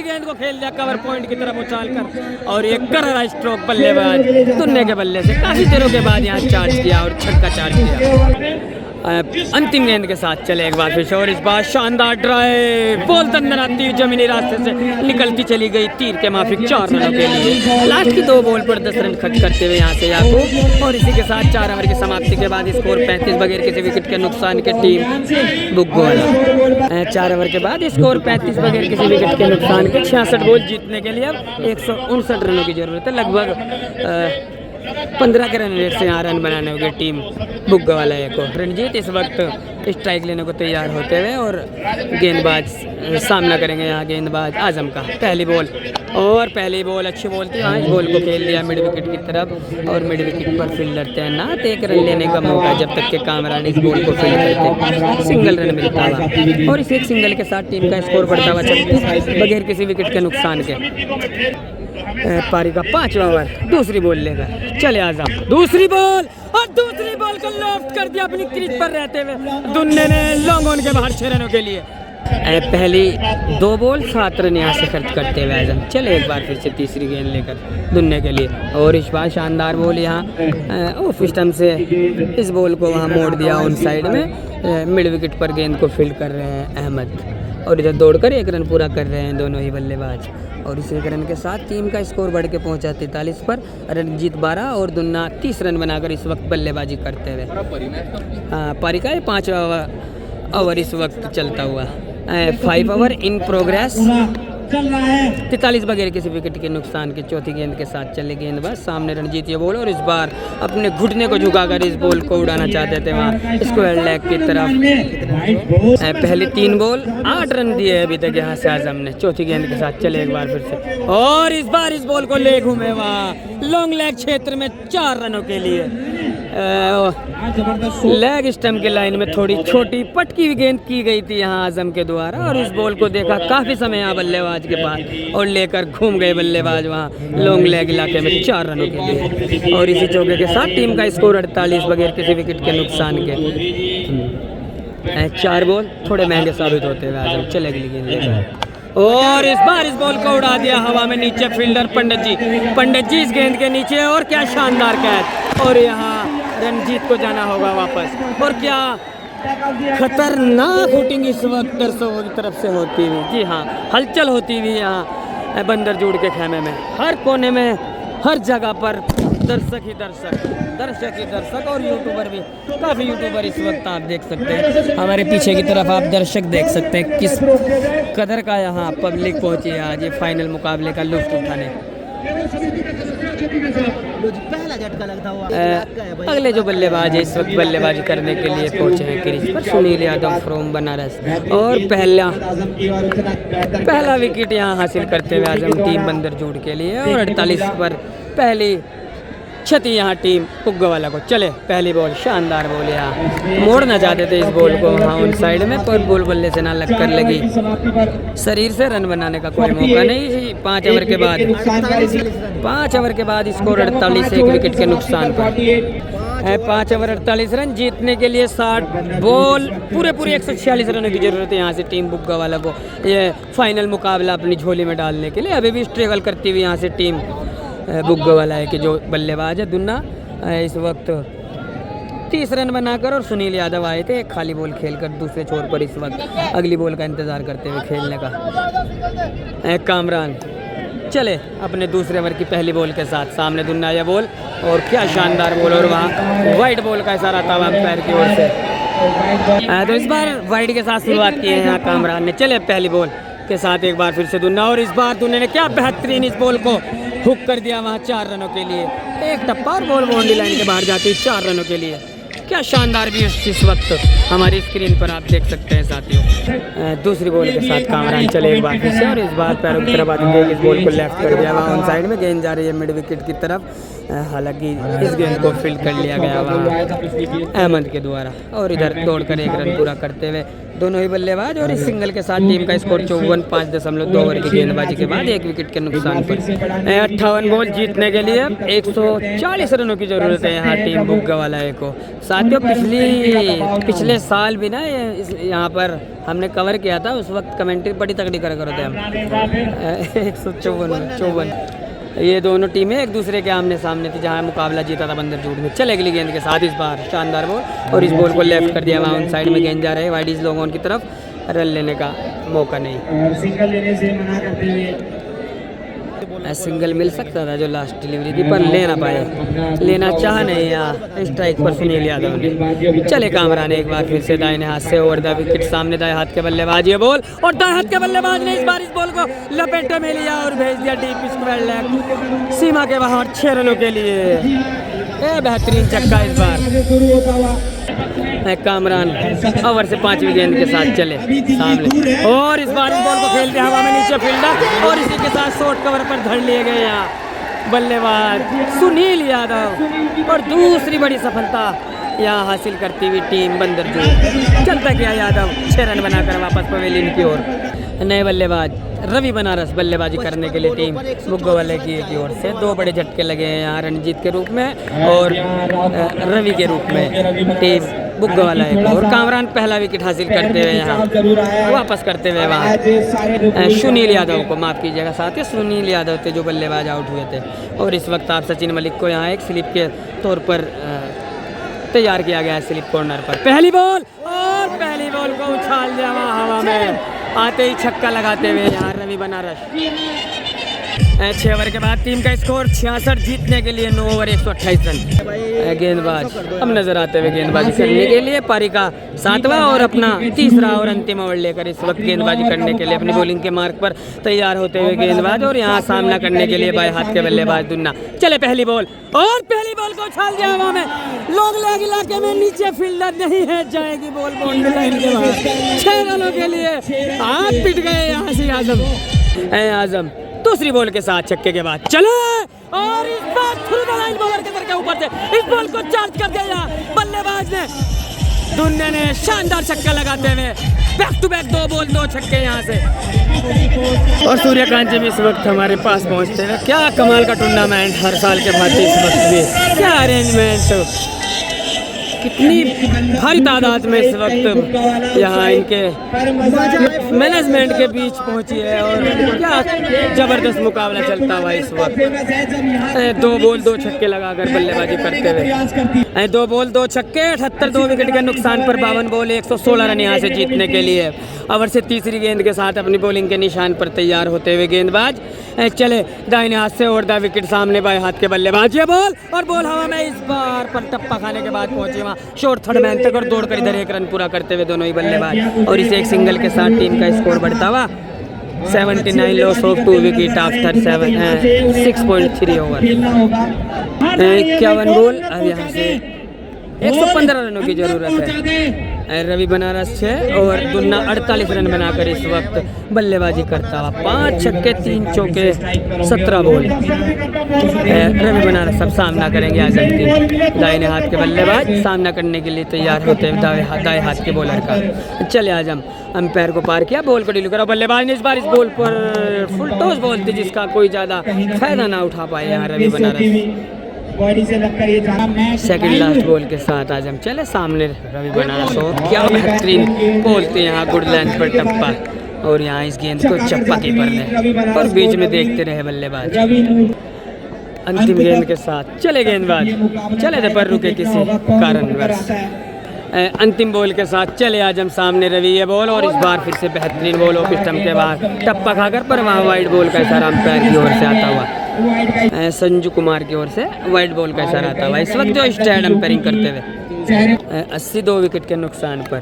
Speaker 1: गेंद को खेल दिया कवर पॉइंट की तरफ उछाल कर, और एक करारा स्ट्रोक बल्लेबाज दुन्ने के बल्ले से काफी देरों के बाद यहाँ चार्ज किया और छक्का चार्ज किया। अंतिम गेंद के साथ चले एक बार फिर से, और इस बार शानदार ड्राइव, बॉल अंदर आती हुई जमीनी रास्ते से निकलती चली गई तीर के माफिक 4 रनों के लिए। लास्ट की 2 बॉल पर 10 रन खर्च करते हुए यहाँ से याकूब, और इसी के साथ 4 ओवर की समाप्ति के बाद स्कोर 35 बगैर किसी विकेट के नुकसान के टीम बुग्गोवाला। 4 ओवर के बाद स्कोर 35 बगैर किसी विकेट के नुकसान के 66 बॉल जीतने के लिए अब 159 रनों की जरूरत है। लगभग 15 के रन रेट से यहाँ रन बनाने होंगे टीम बुग्गोवाला को। रणजीत इस वक्त स्ट्राइक लेने को तैयार होते हुए, और गेंदबाज सामना करेंगे यहाँ गेंदबाज आजम का। पहली बॉल, और पहली बॉल अच्छी बॉल थी, हाँ इस बॉल को खेल दिया मिड विकेट की तरफ, और मिड विकेट पर फील्डर तैनात। 1 रन लेने का मौका जब तक के कामरान इस बॉल को फील्ड करते, सिंगल रन मिलता हुआ, और इस एक सिंगल के साथ टीम का स्कोर बढ़ता हुआ 36 बगैर किसी विकेट के नुकसान के। पारी का 5वां ओवर, दूसरी बॉल लेकर चले आजम, दूसरी बॉल, और दूसरी बॉल को लॉफ्ट कर दिया अपनी क्रीज पर रहते हुए दुन्ने ने लॉन्ग ऑन के बाहर 6 रनों के लिए। पहली 2 बॉल 7 रन यहाँ से खर्च करते हुए आजम चले एक बार फिर से तीसरी गेंद लेकर दुन्ने के लिए, और इस बार शानदार बॉल यहाँ ऑफ स्टंप से इस बॉल को वहाँ मोड़ दिया ऑन साइड में। मिड विकेट पर गेंद को फील्ड कर रहे हैं अहमद, और इधर दौड़कर 1 रन पूरा कर रहे हैं दोनों ही बल्लेबाज, और इस 1 रन के साथ टीम का स्कोर बढ़ के पहुंचा 43 पर। रणजीत 12 और दुन्ना 30 रन बनाकर इस वक्त बल्लेबाजी करते हुए। पारी का 5वां ओवर इस वक्त चलता हुआ, 5 ओवर इन प्रोग्रेस, 43 बगैर किसी विकेट के नुकसान के। चौथी गेंद के साथ चले गेंदबाज, सामने रणजीत ये बॉल, और इस बार अपने घुटने को झुकाकर इस बॉल को उड़ाना चाहते थे वहाँ स्क्वायर लेग की तरफ। पहली 3 बॉल 8 रन दिए अभी तक यहाँ से आजम ने। चौथी गेंद के साथ चले एक बार फिर से, और इस बार इस बॉल को ले घूमे वहाँ लॉन्ग लेग क्षेत्र में 4 रनों के लिए। लेग स्टंप के लाइन में थोड़ी छोटी पटकी गेंद की गई थी यहाँ आजम के द्वारा, और इस बॉल को देखा काफ़ी समय यहाँ बल्लेबाज के पास, और लेकर घूम गए बल्लेबाज वहाँ लॉन्ग लेग इलाके में 4 रनों के लिए। और इसी चौके के साथ टीम का स्कोर 48 बगैर किसी विकेट के नुकसान के। 4 बॉल थोड़े महंगे साबित होते हुए आजम चले अगली गेंद लेकर, और इस बार इस बॉल को उड़ा दिया हवा में नीचे फील्डर पंडित जी इस गेंद के नीचे, और क्या शानदार कैच, और यहाँ रणजीत को जाना होगा वापस। और क्या खतरनाक शूटिंग इस वक्त दर्शकों की तरफ से होती हुई, जी हाँ हलचल होती हुई यहाँ बंदर जोड़ के खेमे में, हर कोने में हर जगह पर दर्शक ही दर्शक, और यूट्यूबर भी, काफ़ी यूट्यूबर इस वक्त आप देख सकते हैं हमारे पीछे की तरफ, आप दर्शक देख सकते हैं किस कदर का यहाँ पब्लिक पहुंची है आज ये फाइनल मुकाबले का लुत्फ उठाने।
Speaker 2: पहला झटका लगता हुआ
Speaker 1: अगले जो बल्लेबाज है इस वक्त बल्लेबाजी करने के लिए पहुंचे हैं क्रीज पर, सुनील यादव फ्रॉम बनारस, और पहला विकेट यहाँ हासिल करते हुए आजम टीम बंदर जोड़ के लिए, और 48 पर पहली क्षति यहाँ टीम बुग्गोवाला को। चले पहली बॉल, शानदार बॉल, यहाँ मोड़ना चाहते थे इस बॉल को हाँ ऑन साइड में, पर बॉल बल्ले से ना लगकर लगी शरीर से, रन बनाने का कोई मौका नहीं। 5 ओवर के बाद स्कोर 48 1 विकेट के नुकसान पर। 5 ओवर 48 रन जीतने के लिए 60 बॉल पूरे 146 रनों की जरूरत है यहाँ से टीम बुग्गोवाला को ये फाइनल मुकाबला अपनी झोली में डालने के लिए। अभी भी स्ट्रगल करती हुई यहाँ से टीम बुग्गोवाला है कि जो बल्लेबाज है दुन्ना इस वक्त 30 रन बनाकर, और सुनील यादव आए थे एक खाली बॉल खेलकर दूसरे छोर पर इस वक्त अगली बॉल का इंतज़ार करते हुए खेलने का। कामरान चले अपने दूसरे ओवर की पहली बॉल के साथ, सामने दुन्ना यह बॉल, और क्या शानदार बॉल, और वहाँ वाइड बॉल का इशारा था अंपायर की ओर से। तो इस बार वाइड के साथ शुरुआत की है यहाँ कामरान ने। चले पहली बॉल के साथ एक बार फिर से दुन्ना, और इस बार दुन्ने ने क्या बेहतरीन इस बॉल को हुक कर दिया वहाँ 4 रनों के लिए। एक टप्पा और बॉल बाउंड्री लाइन के बाहर जाती 4 रनों के लिए। क्या शानदार भी इस वक्त हमारी स्क्रीन पर आप देख सकते हैं साथियों। दूसरी बॉल के साथ कामरान चले एक बार फिर से, और इस बार पैरों की तरफ आते इस बॉल को लेफ्ट कर दिया वहाँ ऑन साइड में, गेंद जा रही है मिड विकेट की तरफ। हालांकि इस गेंद को फील्ड कर लिया गया वहाँ अहमद के द्वारा, और इधर दौड़कर 1 रन पूरा करते हुए दोनों ही बल्लेबाज, और इस सिंगल के साथ टीम का स्कोर 54 5.2 ओवर की गेंदबाजी के बाद 1 विकेट के नुकसान पर। 58 बॉल जीतने के लिए 140 रनों की जरूरत है यहाँ टीम बुग्गोवाला को। साथियों पिछले साल भी ना यहाँ पर हमने कवर किया था, उस वक्त कमेंट्री बड़ी तगड़ी कर थे हम। 154 ये दोनों टीमें एक दूसरे के आमने सामने थी, जहाँ मुकाबला जीता था बंदर जूट में। चले अगली गेंद के साथ इस बार शानदार बॉल, और इस बॉल को लेफ्ट कर दिया, वहाँ उन साइड में गेंद जा रहे हैं वाइडीज लोगों की तरफ, रन लेने का मौका नहीं।
Speaker 3: सिंगल लेने से मना करते हुए
Speaker 1: सिंगल मिल सकता था जो लास्ट डिलीवरी थी, पर ले ना पाए, लेना चाह नहीं यार। स्ट्राइक पर सुनील यादव ने। चले कामरान एक बार फिर से दाहिने हाथ से ओवर द विकेट, सामने दाएं हाथ के बल्लेबाज, ये बॉल और दाएं हाथ के बल्लेबाज ने इस बार इस बॉल को लपेटे में लिया और भेज दिया डीप स्क्वायर लेग सीमा के बाहर 6 रनों के लिए। बेहतरीन छक्का इस बार। कामरान ओवर से 5वीं गेंद के साथ चले सामने, और इस बार इस बॉल को खेलते हवा में नीचे फील्डर, और इसी के साथ शॉर्ट कवर पर धर लिए गए यहाँ बल्लेबाज सुनील यादव, और दूसरी बड़ी सफलता यहाँ हासिल करती हुई टीम बंदर जूट। चलता गया यादव 6 रन बनाकर वापस पवेलियन की ओर। नए बल्लेबाज रवि बनारस बल्लेबाजी करने के लिए टीम बुग्गो वाले की ओर से 2 बड़े झटके लगे हैं यहाँ, रणजीत के रूप में और रवि के रूप में टीम बुग्गो वाला है। और कामरान पहला विकेट हासिल करते हुए यहाँ वापस करते हुए वहाँ सुनील यादव को, माफ़ कीजिएगा साथ ही सुनील यादव थे जो बल्लेबाज आउट हुए थे। और इस वक्त आप सचिन मलिक को यहाँ एक स्लिप के तौर पर तैयार किया गया है, स्लिप कॉर्नर पर। पहली बॉल, और पहली बॉल को उछाल दिया वहाँ हवा में, आते ही छक्का लगाते हुए यहाँ रवि बनारस। 6 ओवर के बाद टीम का स्कोर 66, जीतने के लिए 9 ओवर 128 रन। गेंदबाज अब नजर आते हुए गेंदबाजी करने के लिए, पारी का 7वां और अपना तीसरा और अंतिम ओवर लेकर इस वक्त गेंदबाजी करने के लिए अपनी बॉलिंग के मार्ग पर तैयार होते हुए गेंदबाज, और यहाँ सामना करने के लिए बाएं हाथ के बल्लेबाज दुन्ना। चले पहली बॉल, और पहली बॉल को उछाल दिया हवा में, लॉन्ग लेग इलाके में नीचे फील्डर नहीं है, जाएगी बॉल बाउंड्री लाइन के बाहर 6 रनों के लिए। हाथ पिट गए यहाँ से आजम दूसरी बॉल के साथ छक्के के बाद चले, और इस बार थ्रू द लाइन बॉलर के सर के ऊपर से इस बॉल को चार्ज कर दिया बल्लेबाज ने, दुन्ने ने शानदार छक्का लगाते हुए बैक टू बैक 2 बॉल 2 छक्के यहाँ से। और सूर्यकांत जी भी इस वक्त हमारे पास पहुँचते हैं। क्या कमाल का टूर्नामेंट हर साल के भांति इस वक्त भी, क्या अरेंजमेंट, कितनी भारी तादाद में इस वक्त यहाँ इनके मैनेजमेंट के बीच पहुंची है, और क्या जबरदस्त मुकाबला चलता हुआ इस वक्त। 2 बॉल 2 छक्के लगाकर बल्लेबाजी करते हुए 2 बॉल 2 छक्के 78, 2 विकेट के नुकसान पर 52 बॉल 116 रन यहाँ से जीतने के लिए। ओवर से तीसरी गेंद के साथ अपनी बॉलिंग के निशान पर तैयार होते हुए गेंदबाज चले दाहिने हाथ से और द विकेट, सामने बाएं हाथ के बल्लेबाज, ये बॉल और बॉल हवा में इस बार पर टप्पा खाने के बाद पहुंचे वहाँ शॉर्ट थर्ड मैन तक, और दौड़कर इधर 1 रन पूरा करते हुए दोनों ही बल्लेबाज, और इसे एक सिंगल के साथ टीम का स्कोर बढ़ता हुआ 79 loss of 2 wicket after 6.3 over. 51 ball, अब यहाँ से 115 रनों की जरूरत है। रवि बनारस 6 और दुन्ना 48 रन बनाकर इस वक्त बल्लेबाजी करता हुआ, 5 छक्के 3 चौके 17 बॉल। रवि बनारस सब सामना करेंगे आजम की, दाहिने हाथ के बल्लेबाज सामना करने के लिए तैयार होते हैं दाएं हाथ के बॉलर का। चले आजम अंपायर को पार किया, बॉल को डील करा, बल्लेबाज ने इस बार इस बॉल पर फुल टॉस बॉल थी जिसका कोई ज़्यादा फायदा ना उठा पाए यहाँ Ravi Banaras. Second last ball के साथ आजम चले सामने रवि बनारस, और क्या बेहतरीन बोलते हैं यहाँ गुड लेंथ पर टप्पा, और यहाँ इस गेंद को चप्पा कीपर ने, और बीच में देखते रहे बल्लेबाज। अंतिम गेंद के साथ चले गेंदबाज, चले थे पर रुके किसी कारणवश। अंतिम बॉल के साथ चले आजम सामने रवि, ये बॉल और इस बार फिर से बेहतरीन बॉल ऑफ स्टंप के बाद टप्पा खाकर, पर वहाँ वाइड बॉल का इशारा अंपायर की ओर से आता हुआ, संजू कुमार की ओर से वाइड बॉल का इशारा आता हुआ। इस वक्त जो स्टैंड अंपायरिंग करते हुए 82 विकेट के नुकसान पर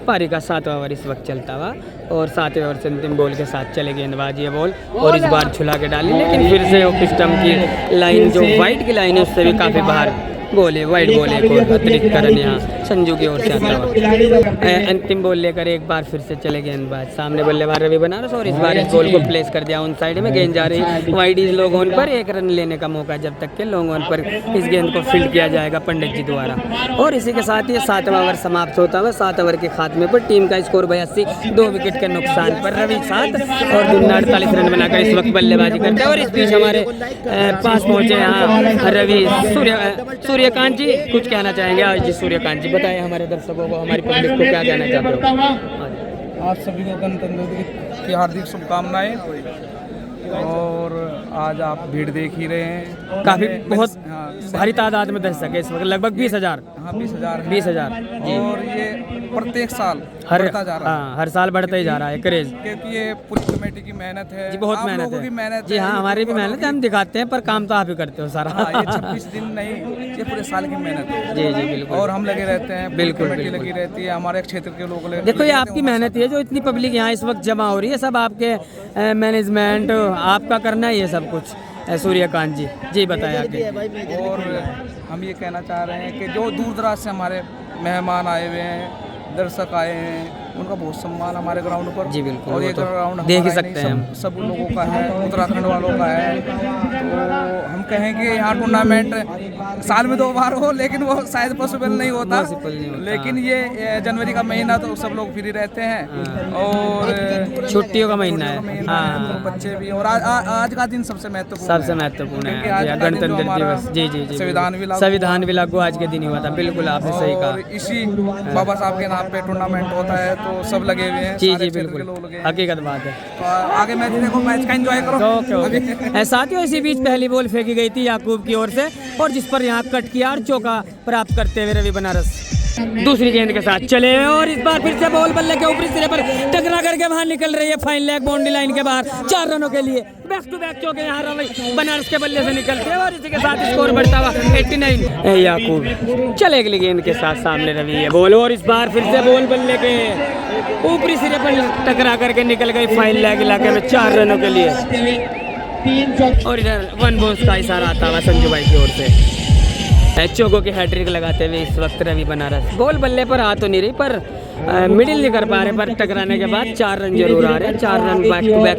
Speaker 1: पारी का 7वां ओवर इस वक्त चलता हुआ, और 7वें ओवर से अंतिम बॉल के साथ चले गेंदबाज, ये बॉल और इस बार छुला के डाली, लेकिन फिर से ऑफ स्टंप की लाइन जो वाइड की लाइन है उससे भी काफ़ी बाहर बॉल है, वाइड बॉल एक और अतिरिक्त रन यहाँ संजू की ओर से आता हुआ। अंतिम बॉल लेकर एक बार फिर से चले गेंदबाज, सामने बल्लेबाज रवि बनारस, और इस बार इस बॉल को प्लेस कर दिया उन साइड में, गेंद जा रही वाइड इज लॉन्ग ऑन पर, 1 रन लेने का मौका जब तक के लॉन्ग ऑन पर इस गेंद को फील्ड किया जाएगा पंडित जी द्वारा। और इसी के साथ ही 7वां ओवर समाप्त होता हुआ, 7 ओवर के खात्मे पर टीम का स्कोर 82, 2 विकेट के नुकसान पर रवि 7 और दुन्ना 48 रन बनाकर इस वक्त बल्लेबाजी करते हैं। और इस बीच हमारे पास पहुंचे यहाँ रवि सूर्यकांत जी, कुछ कहना चाहेंगे आज जी? सूर्यकांत जी बताएं हमारे दर्शकों को, हमारी पब्लिक को क्या कहना चाहते हो?
Speaker 4: आप सभी को गणतंत्र दिवस की हार्दिक शुभकामनाएं। और आज आप भीड़ देख ही रहे हैं,
Speaker 1: काफी बहुत
Speaker 4: हाँ,
Speaker 1: भारी तादाद में दर्शक है इस वक्त, लगभग 20,000।
Speaker 4: हाँ 20,000
Speaker 1: 20,000
Speaker 4: और ये प्रत्येक साल
Speaker 1: हर
Speaker 4: बढ़ता जा रहा है,
Speaker 1: हाँ, हर साल बढ़ता ही जा रहा है क्रेज
Speaker 4: क्योंकि ये पूरी कमेटी की मेहनत है
Speaker 1: जी, बहुत
Speaker 4: आप
Speaker 1: मेहनत
Speaker 4: लोगों
Speaker 1: है
Speaker 4: की मेहनत
Speaker 1: जी, हाँ हमारी भी मेहनत है, हम दिखाते हैं पर काम तो आप ही करते हो सारा।
Speaker 4: हाँ, ये 26 दिन नहीं, ये पूरे साल की मेहनत है
Speaker 1: जी जी बिल्कुल।
Speaker 4: और हम लगे रहते हैं,
Speaker 1: बिल्कुल,
Speaker 4: कमेटी
Speaker 1: बिल्कुल।
Speaker 4: लगी रहती है, हमारे क्षेत्र के लोग लगे
Speaker 1: देखो ये
Speaker 4: रहते
Speaker 1: आपकी
Speaker 4: हैं,
Speaker 1: मेहनत ही है, जो इतनी पब्लिक यहाँ इस वक्त जमा हो रही है, सब आपके मैनेजमेंट आपका करना ही है सब कुछ। सूर्यकांत जी जी बताएं आगे।
Speaker 4: और हम ये कहना चाह रहे हैं कि जो दूर दराज से हमारे मेहमान आए हुए हैं, दर्शक आए हैं, उनका बहुत सम्मान हमारे ग्राउंड पर।
Speaker 1: जी बिल्कुल,
Speaker 4: और ये
Speaker 1: वो तो
Speaker 4: ग्राउंड
Speaker 1: देख ही
Speaker 4: हमारा
Speaker 1: सकते
Speaker 4: नहीं,
Speaker 1: हैं
Speaker 4: सब लोगों का है, उत्तराखंड वालों का है। तो हम कहेंगे यहाँ टूर्नामेंट साल में 2 बार हो, लेकिन वो शायद पॉसिबल नहीं होता,
Speaker 1: Possible नहीं होता।
Speaker 4: लेकिन ये जनवरी का महीना तो सब लोग फ्री रहते हैं और
Speaker 1: छुट्टियों का महीना है,
Speaker 4: तो
Speaker 1: हाँ
Speaker 4: बच्चे भी। और आज का दिन सबसे महत्वपूर्ण
Speaker 1: सबसे
Speaker 4: है,
Speaker 1: महत्वपूर्ण
Speaker 4: क्योंकि
Speaker 1: है
Speaker 4: आज
Speaker 1: जी,
Speaker 4: का दिन जो
Speaker 1: गणतंत्र
Speaker 4: हमारा
Speaker 1: दिवस। जी जी जी
Speaker 4: संविधान भी लागू
Speaker 1: आज के दिन ही हुआ था, बिल्कुल आपने सही
Speaker 4: और
Speaker 1: कहा।
Speaker 4: इसी बाबा साहब के नाम पे टूर्नामेंट होता है, तो सब लगे हुए हैं,
Speaker 1: जी
Speaker 4: सारे
Speaker 1: जी
Speaker 4: क्षेत्र के
Speaker 1: बिल्कुल
Speaker 4: लोग लगे हैं।
Speaker 1: हकीकत बात है।
Speaker 4: तो आगे मैच देखो, मैच का एंजॉय करो।
Speaker 1: Okay okay. साथियों इसी बीच पहली बॉल फेंकी गई थी याकूब की ओर से, और जिस पर यहाँ कट किया और चौका प्राप्त करते हुए रवि बनारस दूसरी गेंद के साथ चले, और इस बार फिर से बॉल बल्ले के ऊपरी सिरे पर टकरा करके बाहर निकल रही है, फाइन लेग बाउंड्री लाइन के बाहर 4 रनों के लिए। बैक टू बैक चौके यहाँ रवि बनारस के बल्ले से निकलते हैं, और इसी के साथ स्कोर बढ़ता हुआ 89। याकूब चले अगली गेंद के साथ, सामने रवि है बॉल, और इस बार फिर से बॉल बल्ले के ऊपरी सिरे पर टकरा करके निकल गई फाइन लेग इलाके में 4 रनों के लिए। और इधर 1 बॉल्स का इशारा आता हुआ संजू भाई की ओर से। चौकों की हैट्रिक लगाते हुए इस वक्त रवि बनारस बॉल बल्ले पर आ तो नहीं रही, पर मिडिल नहीं कर पा रहे, पर टकराने के बाद 4 रन जरूर आ रहे हैं। 4 रन बैक टू बैक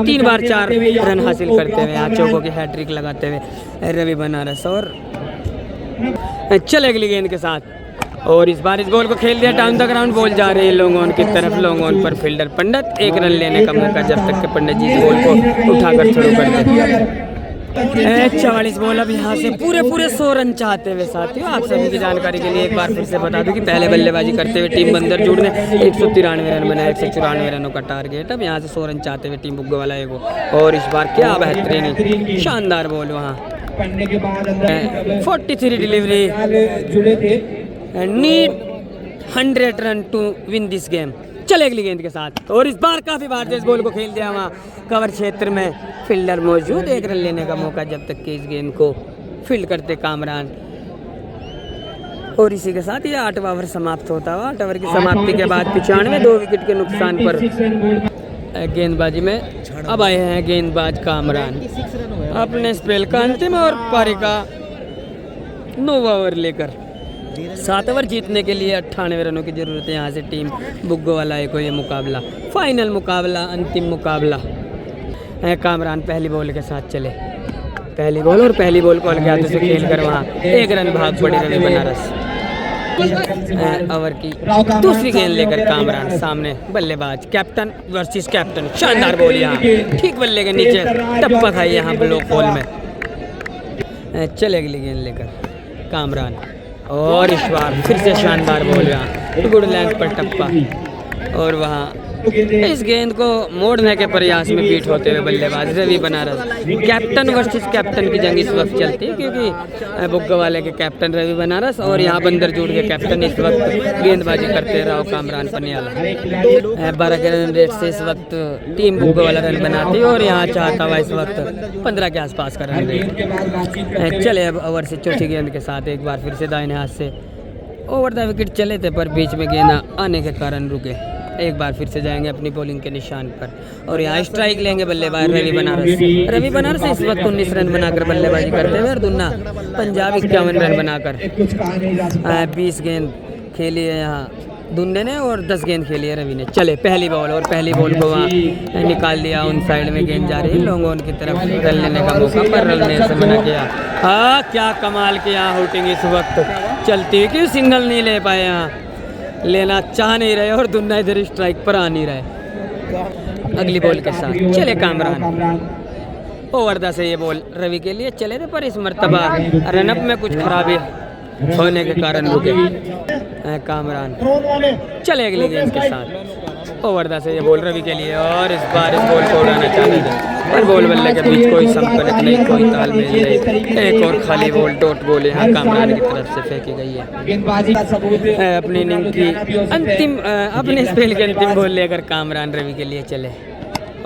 Speaker 1: 3 बार 4 रन हासिल करते हुए यहाँ चौकों की हैट्रिक लगाते हुए रवि बनारस। और चले अगली गेंद के साथ, और इस बार इस बॉल को खेल दिया डाउन द ग्राउंड, बॉल जा रही है लॉन्ग ऑन की तरफ। लॉन्ग ऑन पर फील्डर पंडित 1 रन लेने का मौका, जब तक के पंडित जी इस बॉल को उठाकर शुरू कर देते। 44 बॉल अब यहाँ से पूरे 100 रन चाहते हुए। साथियों आप सभी की जानकारी के लिए एक बार फिर से बता दूं कि पहले बल्लेबाजी करते हुए टीम बंदर जूड़ ने 193 रन बनाए, 194 रनों का टारगेट। अब यहाँ से 100 रन चाहते हुए टीम बुग्गो वाला एगो, और इस बार क्या बेहतरीन शानदार बॉल वहाँ 43 delivery, need 100 run to win this game. चले अगली गेंद के साथ, और इस बार काफी बार इस बॉल को खेल दिया वहाँ कवर क्षेत्र में, फील्डर मौजूद, 1 रन लेने का मौका, जब तक कि इस गेंद को फील्ड करते कामरान। और इसी के साथ ये 8वां ओवर समाप्त होता हुआ। 8 ओवर की समाप्ति के बाद 95 2 विकेट के नुकसान पर गेंदबाजी में अब आए हैं गेंदबाज कामरान अपने स्पेल का अंतिम और पारी का 9वां ओवर लेकर। 7 ओवर जीतने के लिए 98 रनों की जरूरत है यहाँ से टीम बुग्गो वाला है को ये मुकाबला, फाइनल मुकाबला, अंतिम मुकाबला। कामरान पहली बॉल के साथ चले, पहली बॉल, और पहली बॉल को अलग हाथों से खेल कर वहाँ 1 रन भाग पड़े रवि बनारस। ओवर की दूसरी गेंद लेकर कामरान सामने, बल्लेबाज कैप्टन वर्सेस कैप्टन, शानदार बॉल यहाँ ठीक बल्ले के नीचे टप्पा खाई यहाँ ब्लॉक बॉल में। चले अगली गेंद लेकर कामरान, और इस बार फिर से शानदार बॉल यहाँ गुड लेंथ पर टप्पा, और वहाँ इस गेंद को मोड़ने के प्रयास में बीट होते हुए बल्लेबाज Ravi Banaras. Captain versus captain की जंग इस वक्त चलती है, क्योंकि बुग्गो वाले के कैप्टन रवि बनारस और यहाँ बंदर जोड़ के कैप्टन इस वक्त गेंदबाजी करते रहो कामरान पनियाला। 12 के रन रेट से इस वक्त टीम बुग्गो वाला रन बनाती है, और यहाँ चाहता हुआ इस वक्त 15 के आसपास का रन रेट। चले अब ओवर से चौथी गेंद के साथ एक बार फिर से दाहिने हाथ से ओवर द विकेट चले थे, पर बीच में गेंद आने के कारण रुके। एक बार फिर से जाएंगे अपनी बॉलिंग के निशान पर, और यहाँ स्ट्राइक लेंगे बल्लेबाज रवि बनारस। रवि बनारस इस वक्त 19 रन बनाकर बल्लेबाजी करते हुए, और दुन्ना पंजाब 51 रन बनाकर 20 गेंद खेली है यहाँ दुन्ने ने, और 10 गेंद खेली है रवि ने। चले पहली बॉल, और पहली बॉल को वहाँ निकाल दिया, उन साइड में गेंद जा रही है, लॉन्ग ऑन की तरफ रन लेने का मौका, पर रन लेने से मना किया। हाँ क्या कमाल की यहाँ हुटिंग इस वक्त चलती है, क्यों सिंगल नहीं ले पाए, यहाँ लेना चाह नहीं रहे, और दुन्ना इधर स्ट्राइक पर आ नहीं रहे। अगली बॉल के साथ चले कामरान, ओवर द से ये बॉल रवि के लिए चले थे, पर इस मर्तबा रनअप में कुछ खराबी होने के कारण रुके कामरान। चले अगली गेंद के साथ, ओवर द से ये बॉल रवि के लिए, और इस बार इस बॉल को उड़ाना चाहते थे पर बॉल बल्ले के बीच कोई संपर्क नहीं, कोई तालमेल नहीं। एक और खाली बॉल डॉट बॉल यहाँ कामरान की तरफ से फेंकी गई है। अपनी इनिंग की अंतिम अपने स्पेल के अंतिम बॉल लेकर कामरान रवि के लिए चले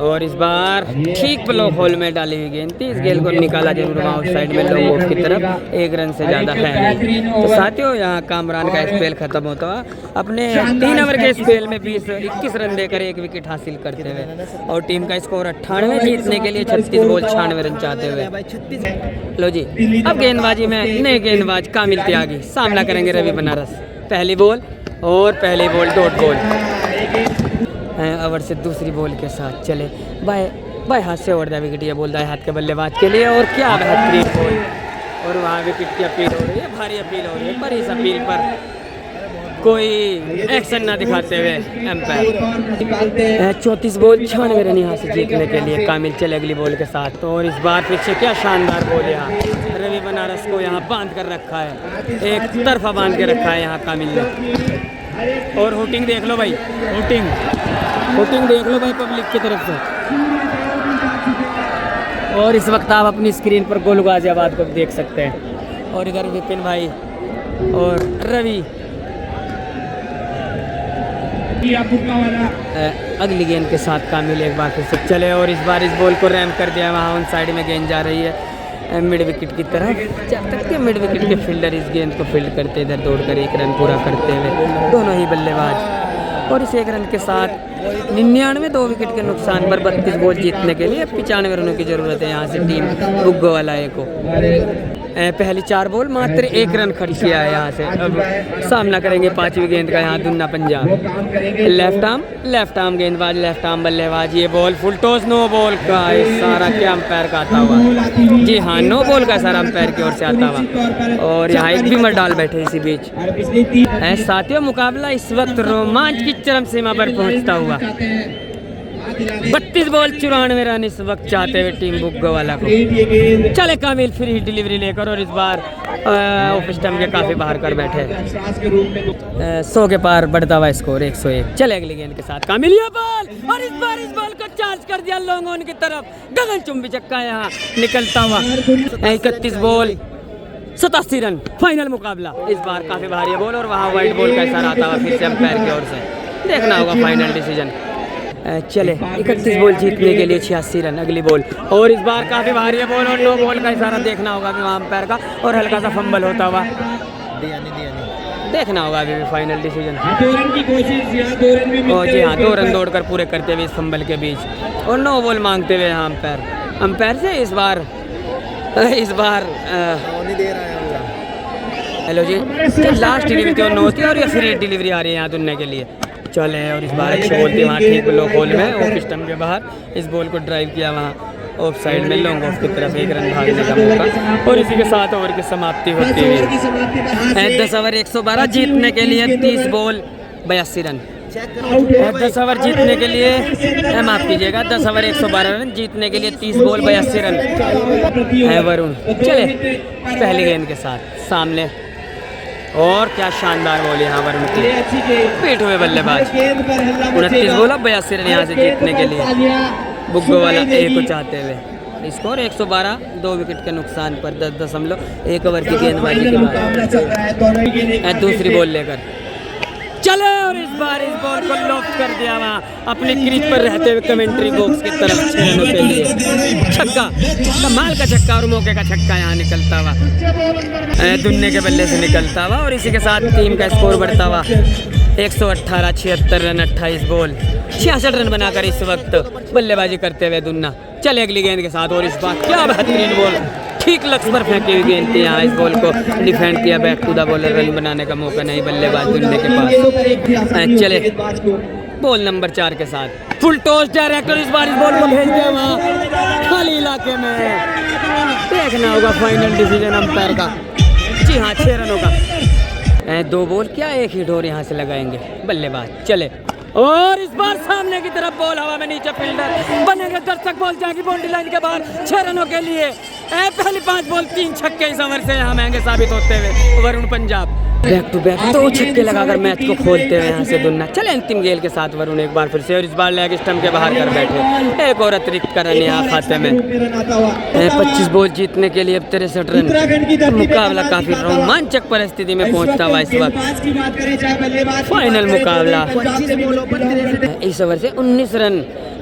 Speaker 1: और इस बार ठीक ब्लॉक होल में डाली हुई गेंद थी। इस गेंद को निकाला जरूर वहाँ आउट साइड में लॉन्ग ऑफ की तरफ, 1 रन से ज़्यादा है नहीं। तो साथियों यहाँ कामरान का स्पेल खत्म होता हुआ अपने 3 ओवर के स्पेल में 21 रन देकर 1 विकेट हासिल करते हुए और टीम का स्कोर 98 जीतने के लिए 36 बॉल 96 रन चाहते हुए। लो जी, अब गेंदबाजी में नए गेंदबाज कामिल त्यागी सामना करेंगे रवि बनारस। पहली बॉल और पहली बॉल डॉट बॉल ओवर से दूसरी बॉल के साथ चले बाएं हाथ से ओवर द विकेट, ये बोल दाएं हाथ के बल्लेबाज के लिए और क्या बेहतरीन बॉल और वहाँ विकेट की अपील हो रही है, भारी अपील हो रही है, पर इस अपील पर कोई एक्शन ना दिखाते हुए एम्पायर 34 बॉल 96 रन यहाँ से जीतने के लिए कामिल चले अगली बॉल के साथ। और इस बार पीछे क्या शानदार बॉल यहाँ रवि बनारस को यहाँ बांध कर रखा है, एक तरफा बांध के रखा है यहाँ कामिल ने। और हुटिंग देख लो भाई, हुटिंग देख लो भाई पब्लिक की तरफ से। और इस वक्त आप अपनी स्क्रीन पर गोल गाजियाबाद को देख सकते हैं और इधर विपिन भाई और रवि अगली गेंद के साथ कामिल एक बार फिर से चले और इस बार इस बॉल को रैम कर दिया, वहाँ उन साइड में गेंद जा रही है मिड विकेट की तरफ। जब तक के मिड विकेट के फील्डर इस गेंद को फील्ड करते इधर दौड़कर 1 रन पूरा करते हुए दोनों ही बल्लेबाज और इस 1 रन के साथ 99 2 विकेट के नुकसान पर 32 बॉल जीतने के लिए 95 रनों की जरूरत है यहाँ से टीम बुग्गोवाला को। पहली 4 बॉल मात्र 1 रन खर्च किया है यहाँ से। अब सामना करेंगे 5वीं गेंद का यहाँ दुन्ना पंजाब। लेफ्ट आर्म गेंदबाज, लेफ्ट आर्म बल्लेबाज। ये ball full toss no ball का इशारा क्या अंपायर का आता हुआ, जी हाँ नो बॉल का इशारा अंपायर की ओर से आता हुआ और यहाँ एक बीमर डाल बैठे इसी बीच। साथियों मुकाबला इस वक्त रोमांच की चरम सीमा पर पहुँचता हुआ 32 बॉल 94 रन इस वक्त चाहते हुए टीम बुग्गोवाला को। चले कामिल फ्री डिलीवरी लेकर और इस बार ऑफ स्टंप के काफी बाहर कर बैठे 100 के पार बढ़ता हुआ स्कोर 101। चले अगली गेंद के साथ कामिल ये बॉल और इस बार इस बॉल को चार्ज कर दिया लॉन्ग ऑन की तरफ, गगनचुंबी छक्का यहाँ निकलता हुआ। 31 बॉल 87 रन फाइनल मुकाबला। इस बार काफी भारी बॉल और वहाँ वाइट बॉल का इशारा आता हुआ फिर से अंपायर की ओर से, देखना होगा फाइनल डिसीजन। चले 31 बॉल जीतने के लिए 86 रन अगली बॉल और इस बार काफी भारी बॉल और नो बॉल का इशारा देखना होगा कि वहाँ अंपायर का और हल्का सा फंबल होता हुआ देखना होगा अभी भी फाइनल डिसीजन। और जी हाँ 2 रन दौड़कर पूरे करते हुए इस फंबल के बीच और नो बॉल मांगते हुए यहाँ अंपायर से इस बार हेलो जी लास्ट डिलीवरी तो नो होती है और ये फ्री डिलीवरी आ रही है यहाँ दुनिया के लिए। चले और इस बार अच्छी बॉल थी वहाँ ठीक ब्लॉक होल में ऑफ स्टंप के बाहर, इस बॉल को ड्राइव किया वहाँ ऑफ साइड में लॉन्ग ऑफ की तरफ 1 रन भागने का मौका और इसी के साथ ओवर की समाप्ति होती हुई 10 ओवर 112 जीतने के लिए 30 बॉल 82 रन। 10 ओवर जीतने के लिए माफ कीजिएगा 10 ओवर 112 रन जीतने के लिए 30 बॉल 82 रन है वरुण। चले पहली गेंद के साथ सामने और क्या शानदार बॉल यहाँ वरुण की पीठ हुए बल्लेबाज 29 बॉल 82 रन यहाँ से जीतने के लिए बुग्गोवाला एक को चाहते हुए स्कोर 112 2 विकेट के नुकसान पर 10.1 ओवर की गेंदबाजी के बाद दूसरी बॉल लेकर चले और इस बार इस बॉल को लॉक कर दिया वहाँ अपने क्रीज पर रहते हुए कमेंट्री बॉक्स की तरफ 6 रनों के लिए छक्का, कमाल का छक्का और मौके का छक्का यहाँ निकलता हुआ दुन्ने के बल्ले से निकलता हुआ और इसी के साथ टीम का स्कोर बढ़ता हुआ 118 76 रन 28 बॉल 66 रन बनाकर इस वक्त बल्लेबाजी करते हुए दुन्ना। चले अगली गेंद के साथ और इस बार क्या बेहतरीन बॉल ठीक लक्ष्य पर फेंकी हुई गेंद थी। यहाँ इस बॉल को डिफेंड किया back to the bowler, run बनाने का मौका नहीं बल्लेबाज दुन्ने के पास। चले बॉल नंबर 4 के साथ फुल टॉस डायरेक्ट और इस बार इस बॉल को भेज दिया वहाँ खाली इलाके में, देखना होगा फाइनल डिसीजन अंपायर का। जी हाँ 6 रनों का 2 बॉल क्या 1 हिट और यहाँ से लगाएंगे बल्लेबाज। चले और इस बार सामने की तरफ बॉल हवा में नीचे फील्डर बनेंगे, दर्शक बॉल जाएगी बाउंड्री लाइन के बाहर 6 रनों के लिए। पहली 5 बॉल 3 छक्के इस ओवर से यहाँ महंगे साबित होते हुए Varun Punjab back to back 2 छक्के लगाकर मैच को खोलते हुए यहाँ से दुन्ना। चले अंतिम गेंद के साथ वरुण एक बार फिर से, और इस बार लेग स्टंप के बाहर कर बैठे। एक और अतिरिक्त रन यहाँ खाते में। 25 बॉल जीतने के लिए अब 63 रन। मुकाबला काफी रोमांचक परिस्थिति में पहुंचता हुआ इस वक्त। फाइनल मुकाबला। इस ओवर से 19 रन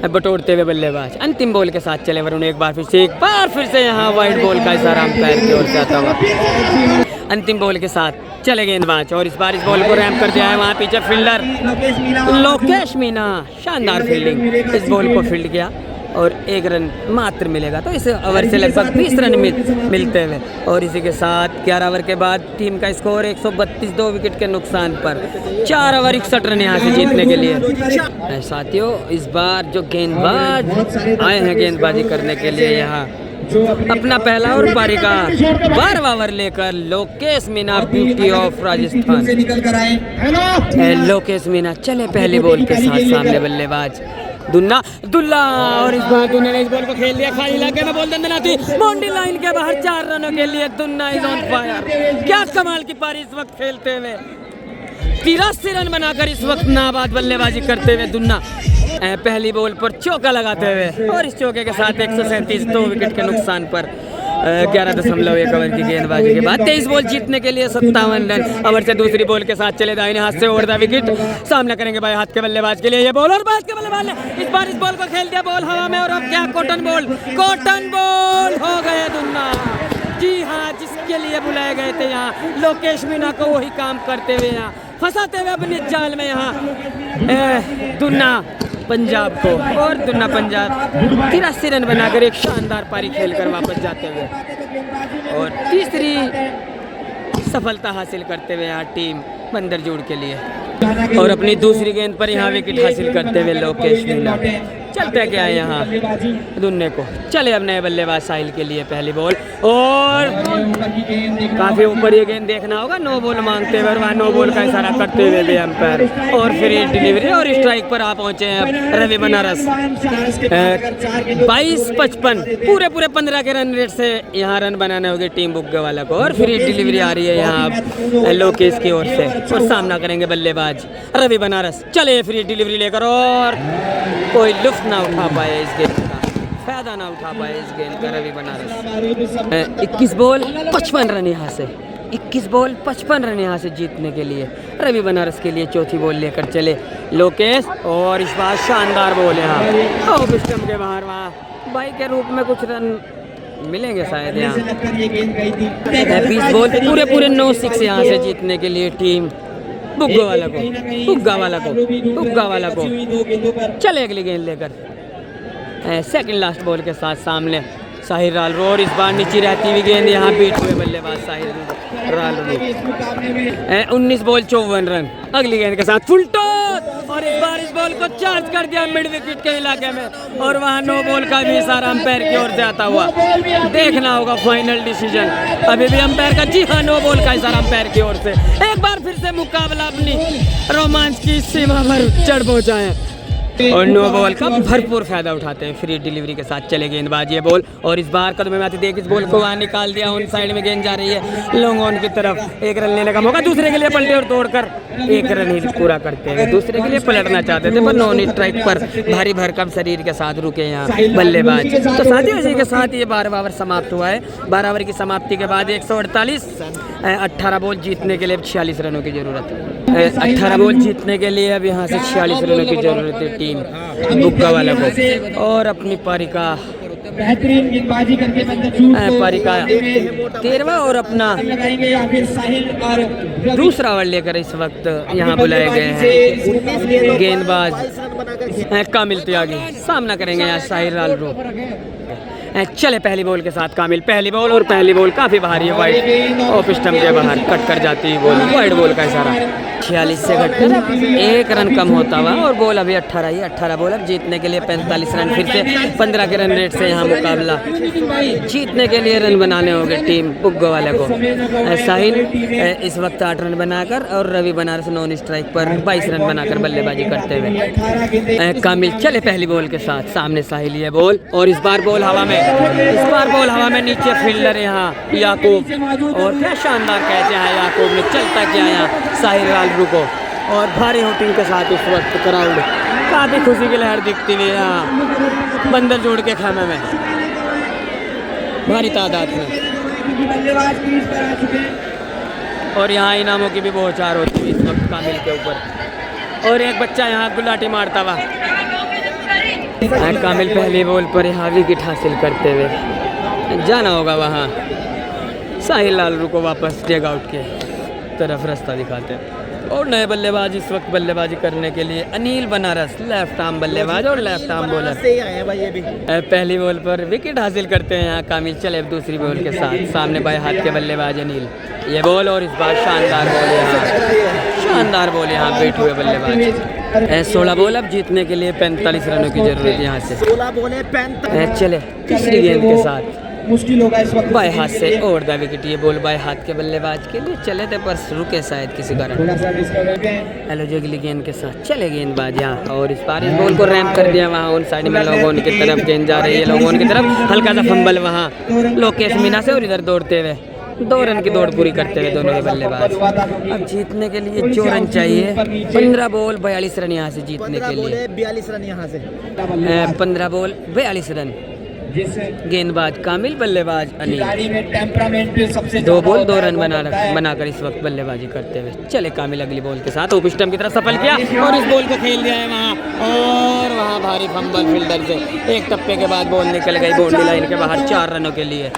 Speaker 1: बटोरते हुए बल्लेबाज अंतिम बॉल के साथ चले वरुण एक बार फिर से यहाँ वाइड बॉल का इशारा अंपायर की ओर से आता हुआ। अंतिम बॉल के साथ चले गेंदबाज, और इस बार इस बॉल को रैम कर दिया है वहाँ पीछे फील्डर लोकेश मीना। शानदार फील्डिंग, इस बॉल को फील्ड किया और 1 रन मात्र मिलेगा। तो इस ओवर से लगभग 20 रन मिलते हुए, और इसी के साथ 11 ओवर के बाद टीम का स्कोर 132 2 विकेट के नुकसान पर 4 ओवर 61 रन यहाँ से जीतने के लिए। साथियों, इस बार जो गेंदबाज आए हैं गेंदबाजी करने के लिए यहाँ अपना पहला और पारी का 12वां ओवर लेकर लोकेश मीना, ब्यूटी ऑफ राजस्थान। लोकेश मीना चले पहली बॉल के साथ, सामने बल्लेबाज दुल्ला, और इस बार दुन्ना ने इस बॉल को खेल दिया खाली इलाके में। बॉल दंदना थी बाउंड्री लाइन के बाहर। 4 रनों के लिए दुन्ना इज ऑन फायर। क्या कमाल की पारी इस वक्त खेलते हुए, 83 रन बनाकर इस वक्त नाबाद बल्लेबाजी करते हुए दुन्ना पहली बॉल पर चौका लगाते हुए, और इस चौके के साथ 137 2 विकेट के नुकसान पर 11.1 ओवर की गेंदबाजी के बाद 23 बॉल जीतने के लिए 57 रन। ओवर से दूसरी बॉल के साथ चले दाहिने हाथ से ओवर द विकेट। सामना करेंगे बाएं हाथ के बल्लेबाज के लिए ये बॉल, और बाएं के बल्लेबाज ने इस बार इस बॉल को खेल दिया बॉल हवा में, और अब क्या कॉटन बॉल हो गए दुन्ना। जी हाँ, जिसके लिए बुलाए गए थे यहाँ लोकेश मीना को, वही काम करते हुए यहाँ फंसाते हुए अपने जाल में यहाँ दुन्ना पंजाब को, और दुन्ना पंजाब 83 रन बनाकर एक शानदार पारी खेलकर वापस जाते हुए, और तीसरी सफलता हासिल करते हुए यहाँ टीम बंदरजोड़ के लिए, और अपनी दूसरी गेंद पर यहाँ विकेट हासिल करते हुए लोकेश मीना। चलते क्या है यहाँ दुन्ने को। चले अब नए बल्लेबाज साहिल के लिए पहली बॉल, और काफी ऊपर ये गेंद देखना होगा। नो बॉल मांगते हुए, वहाँ नो बॉल का इशारा करते हुए भी अंपायर, और फिर डिलीवरी और स्ट्राइक पर आ पहुंचे हैं अब रवि बनारस। 22-55 पूरे 15 के रन रेट से यहाँ रन बनाने होंगे टीम बुग्गा वाला को, और फिर डिलीवरी आ रही है यहाँ लोकेश की ओर से, और सामना करेंगे बल्लेबाज रवि बनारस। चले फ्री डिलीवरी लेकर, और कोई लुफ्त ना उठा पाए इस गेंद का, फायदा ना उठा पाए इस गेंद का रवि बनारस। 21 बॉल 55 रन यहाँ से, 21 बॉल 55 रन यहाँ से जीतने के लिए रवि बनारस के लिए चौथी बॉल लेकर चले लोकेश, और इस बार शानदार बॉल यहाँ ऑफ स्टंप के बाहर, वहाँ बाई के रूप में कुछ रन मिलेंगे शायद यहाँ। 20 बॉल पूरे 9 6 यहाँ से जीतने के लिए टीम बुग्गा वाला को चले अगली गेंद लेकर। सेकंड लास्ट बॉल के साथ सामने साहिर रालू, और इस बार नीचे रहती हुई गेंद यहाँ बीट हुए बल्लेबाज साहिर रालू। 19 ball 54 run. अगली गेंद के साथ फुल टॉस, और इस बार इस बॉल को चार्ज कर दिया मिड विकेट के इलाके में, और वहाँ नो बॉल का भी इशारा अंपायर की ओर से आता हुआ। देखना होगा फाइनल डिसीजन। अभी भी अंपायर का, जी हाँ, नो बॉल का इशारा अंपायर की ओर से। एक बार फिर से मुकाबला अपनी रोमांच की सीमा पर चढ़ पहुंचा है, और नो बॉल का भरपूर फायदा उठाते हैं। फ्री डिलीवरी के साथ चले गेंदबाज ये बॉल, और इस बार कदम में आती देख इस बॉल को वहाँ निकाल दिया। ऑन साइड में गेंद जा रही है लॉन्ग ऑन की तरफ। 1 रन लेने का मौका, दूसरे के लिए पलटे और तोड़कर 1 रन ही पूरा करते हैं। दूसरे के लिए पलटना चाहते थे पर नॉन स्ट्राइक पर भारी भरकम शरीर के साथ रुके यहाँ बल्लेबाज। तो साथियों, इसी के साथ ये 12वां ओवर समाप्त हुआ है। 12 ओवर की समाप्ति के बाद 148 18 बॉल जीतने के लिए 46 रनों की जरूरत है। 18 बॉल जीतने के लिए अब यहाँ से 46 रनों की जरूरत है टीम बुग्गा वाला को, और अपनी पारी का
Speaker 3: बेहतरीन गेंदबाजी करके
Speaker 1: 13वां और अपना दूसरा ओवर लेकर इस वक्त यहाँ बुलाए गए हैं गेंदबाज कामिल त्यागी। सामना करेंगे यहाँ साहिर रालू। चले पहली बॉल के साथ कामिल, पहली बॉल, और पहली बॉल काफी भारी है, वाइड ऑफ स्टंप के बाहर कट कर जाती है बॉल, वाइड बॉल का इशारा। 46 से घटकर 1 रन कम होता हुआ और बॉल अभी 18 ही 18 बॉल। अब जीतने के लिए 45 रन, फिर से 15 के रन रेट से यहाँ मुकाबला जीतने के लिए रन बनाने होंगे टीम बुग्गो वाले को। साहिल इस वक्त 8 रन बनाकर और रवि बनारस नॉन स्ट्राइक पर 22 रन बनाकर बल्लेबाजी करते हुए। कामिल चले पहली बॉल के साथ, सामने साहिल ये बॉल और इस बार बॉल हवा में, इस बार बॉल हवा में, नीचे फील्डर यहाँ याकूब और क्या शानदार कहते हैं याकूब ने, चलता किया यहाँ साहिल लालरू को और भारी हुटिंग के साथ इस वक्त क्राउड काफ़ी खुशी की लहर दिखती हुई यहाँ बंदर जोड़ के खाने में भारी तादाद में। और यहाँ इनामों की भी बौछार होती है इस वक्त कामिल के ऊपर और एक बच्चा यहाँ गुलाटी मारता हुआ। कामिल पहली बॉल पर यहाँ विकेट हासिल करते हुए जाना होगा वहाँ साहिल लालरू को वापस टेक आउट के तरफ रास्ता दिखाते हैं। और नए बल्लेबाज इस वक्त बल्लेबाजी करने के लिए अनिल बनारस, लेफ्ट आर्म बल्लेबाज और लेफ्ट आर्म बॉलर। पहली बॉल पर विकेट हासिल करते हैं यहाँ कामिल। चले अब दूसरी बॉल के साथ, सामने बाएं हाथ के बल्लेबाज अनिल, ये बॉल और इस बार शानदार बॉल यहाँ, शानदार बॉल यहाँ बैठे हुए बल्लेबाज। 16 बॉल, अब जीतने के लिए 45 रनों की जरूरत यहाँ से।
Speaker 2: 16 बॉल 45।
Speaker 1: चले तीसरी गेंद के साथ
Speaker 3: मुश्किल होगा इस वक्त
Speaker 1: बाएं हाथ से और द विकेट, ये बॉल बाएं हाथ के बल्लेबाज के लिए चले थे पर रुके शायद किसी कारण।
Speaker 3: थोड़ा सा मिस कर देते हैं।
Speaker 1: हेलो जगली गेंद के साथ चले गेंदबाज यहाँ और इस बार इस बॉल को रैम्प कर दिया वहाँ उन साइड में लोगों की तरफ गेंद जा रही है, लोगों की तरफ हल्का सा फंबल वहाँ लोकेश मीना से और इधर दौड़ते हुए 2 रन की दौड़ पूरी करते हुए दोनों ही बल्लेबाज। अब जीतने के लिए 4 रन चाहिए, 15 बॉल 42 रन यहाँ से जीतने के लिए।
Speaker 2: 42 रन यहाँ से,
Speaker 1: 15 बॉल 42 रन। गेंदबाज कामिल, बल्लेबाज अनिल, 2 बॉल 2 रन बनाकर इस वक्त बल्लेबाजी करते हुए। चले कामिल अगली बॉल के साथ, ओप स्टंप की तरफ सफल किया और इस बॉल को खेल दिया है वहाँ और वहाँ भारी फंबल फील्डर से, एक टप्पे के बाद बॉल निकल गई बाउंड्री लाइन के बाहर 4 रनों के लिए।